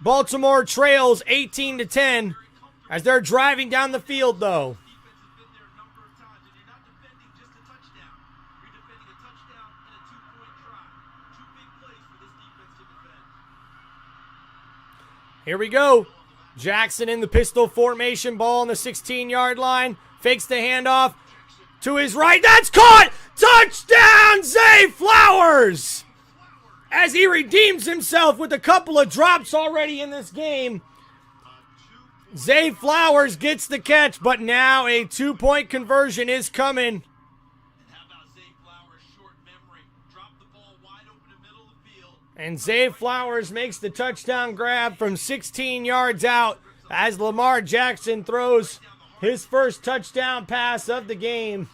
Baltimore trails 18-10 as they're driving down the field, though. Here we go. Jackson in the pistol formation, ball on the 16-yard line. Fakes the handoff to his right. That's caught! Touchdown, Zay Flowers! As he redeems himself with a couple of drops already in this game. Zay Flowers gets the catch, but now a 2-point conversion is coming. And Zay Flowers makes the touchdown grab from 16 yards out as Lamar Jackson throws his first touchdown pass of the game.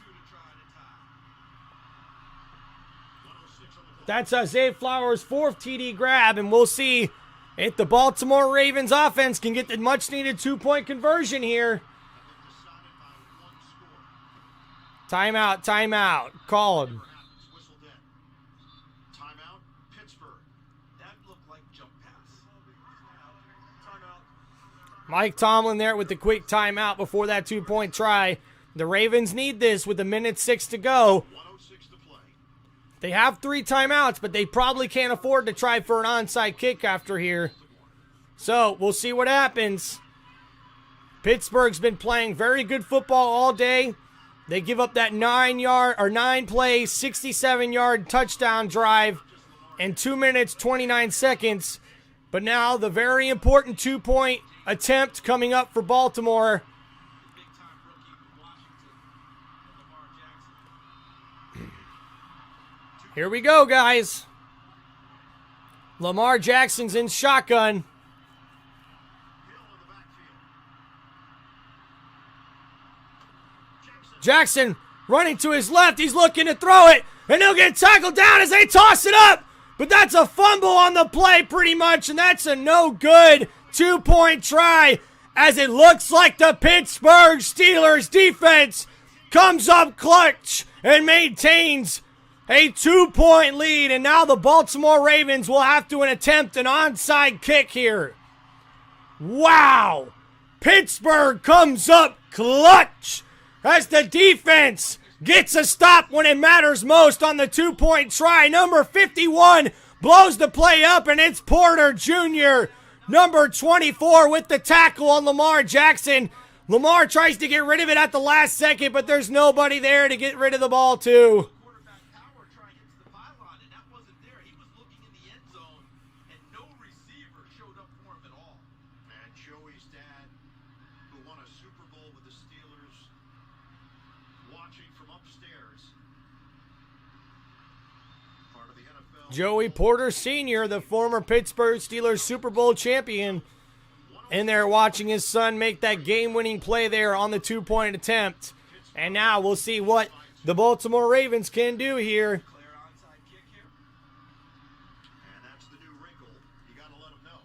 That's Zay Flowers' 4th TD grab, and we'll see if the Baltimore Ravens offense can get the much-needed 2-point conversion here. Timeout, timeout. Called. Timeout, Pittsburgh. That looked like jump pass. Mike Tomlin there with the quick timeout before that 2-point try. The Ravens need this with 1:06 to go. 1:06 to play. They have 3 timeouts, but they probably can't afford to try for an onside kick after here. So we'll see what happens. Pittsburgh's been playing very good football all day. They give up that 9-play, 67-yard touchdown drive in 2 minutes, 29 seconds. But now the very important 2-point attempt coming up for Baltimore. Here we go, guys. Lamar Jackson's in shotgun. Jackson running to his left. He's looking to throw it, and he'll get tackled down as they toss it up. But that's a fumble on the play pretty much, and that's a no-good 2-point try as it looks like the Pittsburgh Steelers defense comes up clutch and maintains a 2-point lead. And now the Baltimore Ravens will have to attempt an onside kick here. Wow! Pittsburgh comes up clutch as the defense gets a stop when it matters most on the 2-point try. Number 51 blows the play up, and it's Porter Jr., number 24, with the tackle on Lamar Jackson. Lamar tries to get rid of it at the last second, but there's nobody there to get rid of the ball to. And Joey's dad, who won a Super Bowl with the Steelers, watching from upstairs. Part of the NFL. Joey Porter Sr., the former Pittsburgh Steelers Super Bowl champion, in there watching his son make that game-winning play there on the 2-point attempt. And now we'll see what the Baltimore Ravens can do here. And that's the new wrinkle. You got to let them know.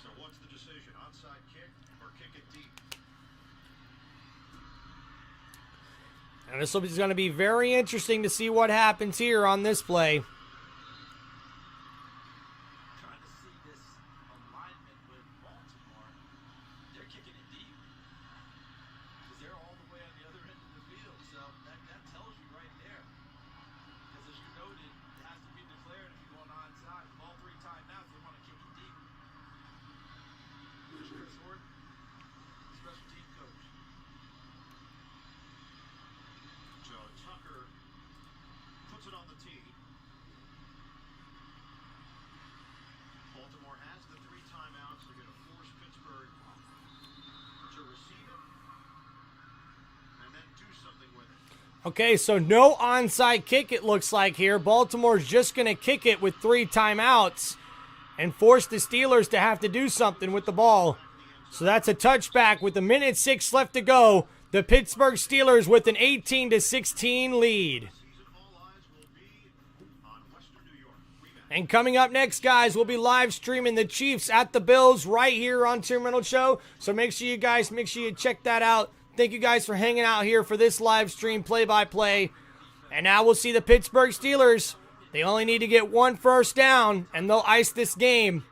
So what's the decision? Onside kick or kick it deep? And this is going to be very interesting to see what happens here on this play. the tee. Baltimore has the 3 timeouts. They're going to force Pittsburgh to receive it and then do something with it. Okay, so no onside kick it looks like here. Baltimore's just going to kick it with 3 timeouts and force the Steelers to have to do something with the ball. So that's a touchback with 1:06 left to go. The Pittsburgh Steelers with an 18-16 lead. And coming up next, guys, we'll be live streaming the Chiefs at the Bills right here on Tim Reynolds Show. So make sure you check that out. Thank you guys for hanging out here for this live stream play-by-play. And now we'll see the Pittsburgh Steelers. They only need to get 1 first down, and they'll ice this game.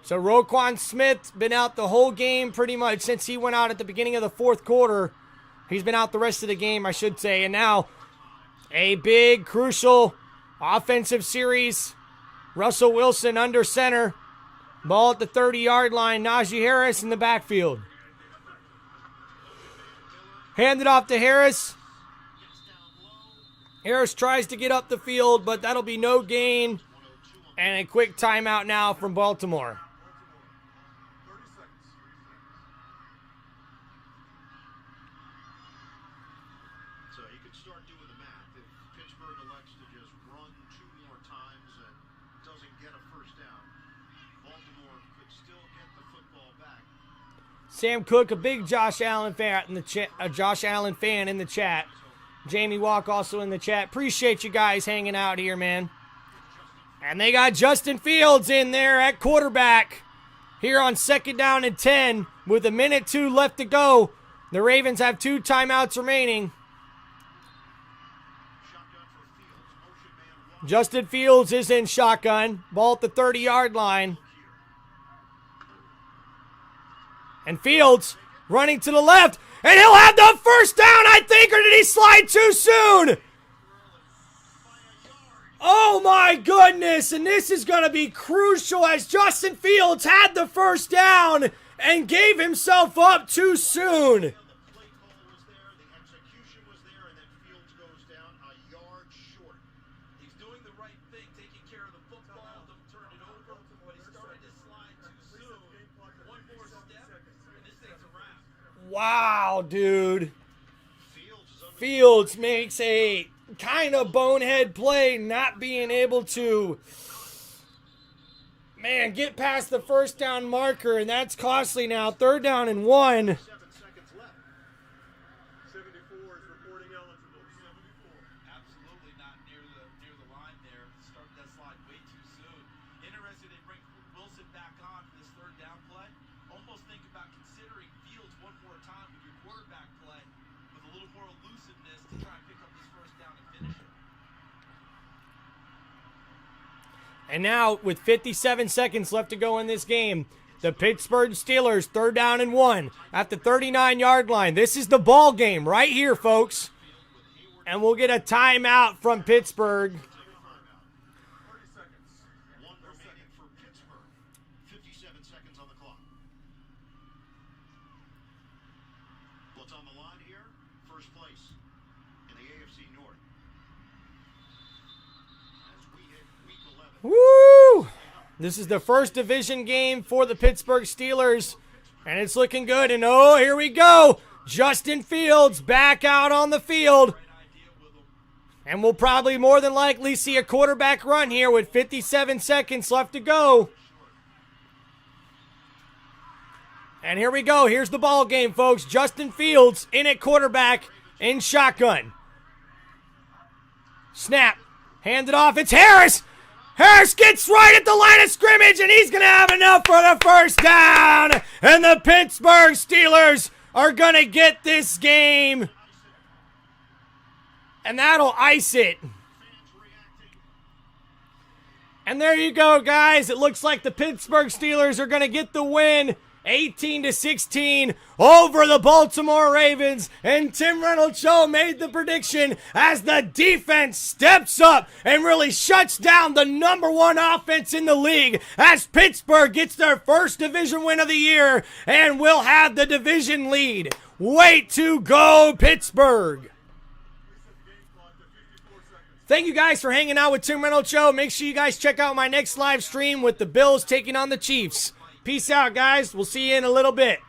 So Roquan Smith's been out the whole game pretty much since he went out at the beginning of the 4th quarter. He's been out the rest of the game, I should say. And now a big, crucial offensive series. Russell Wilson under center. Ball at the 30-yard line. Najee Harris in the backfield. Handed off to Harris. Harris tries to get up the field, but that'll be no gain. And a quick timeout now from Baltimore. So you can start doing the math. If Pittsburgh elects to just run 2 more times and doesn't get a first down, Baltimore could still get the football back. Sam Cook, a big Josh Allen fan in the chat. Jamie Walk also in the chat. Appreciate you guys hanging out here, man. And they got Justin Fields in there at quarterback here on 2nd down and 10 with 1:02 left to go. The Ravens have 2 timeouts remaining. Justin Fields is in shotgun. Ball at the 30-yard line. And Fields running to the left. And he'll have the first down, I think, or did he slide too soon? Oh, my goodness. And this is going to be crucial as Justin Fields had the first down and gave himself up too soon. Wow, dude. Fields makes a kind of bonehead play, not being able to, get past the first down marker, and that's costly now. 3rd down and 1. 74 is reporting eligible. 74. Absolutely not near the line there. Started that slide way too soon. Interested they bring Wilson back on for this 3rd down play. Almost think about considering Fields one more time with your quarterback play with a little more elusiveness to try and pick up this first down and finish it. And now, with 57 seconds left to go in this game, the Pittsburgh Steelers, 3rd down and 1 at the 39-yard line. This is the ball game right here, folks. And we'll get a timeout from Pittsburgh. 30 seconds. 1 remaining for Pittsburgh. 57 seconds on the clock. What's on the line here? First place in the AFC North. As we hit week 11. Woo! This is the first division game for the Pittsburgh Steelers, and it's looking good. And oh, here we go. Justin Fields back out on the field. And we'll probably more than likely see a quarterback run here with 57 seconds left to go. And here we go. Here's the ball game, folks. Justin Fields in at quarterback in shotgun. Snap. Hand it off. It's Harris. Harris gets right at the line of scrimmage, and he's going to have enough for the first down. And the Pittsburgh Steelers are going to get this game. And that'll ice it. And there you go, guys. It looks like the Pittsburgh Steelers are going to get the win. 18-16 over the Baltimore Ravens. And Tim Reynolds Show made the prediction as the defense steps up and really shuts down the #1 offense in the league as Pittsburgh gets their first division win of the year and will have the division lead. Way to go, Pittsburgh. Thank you guys for hanging out with Tim Reynolds Show. Make sure you guys check out my next live stream with the Bills taking on the Chiefs. Peace out, guys. We'll see you in a little bit.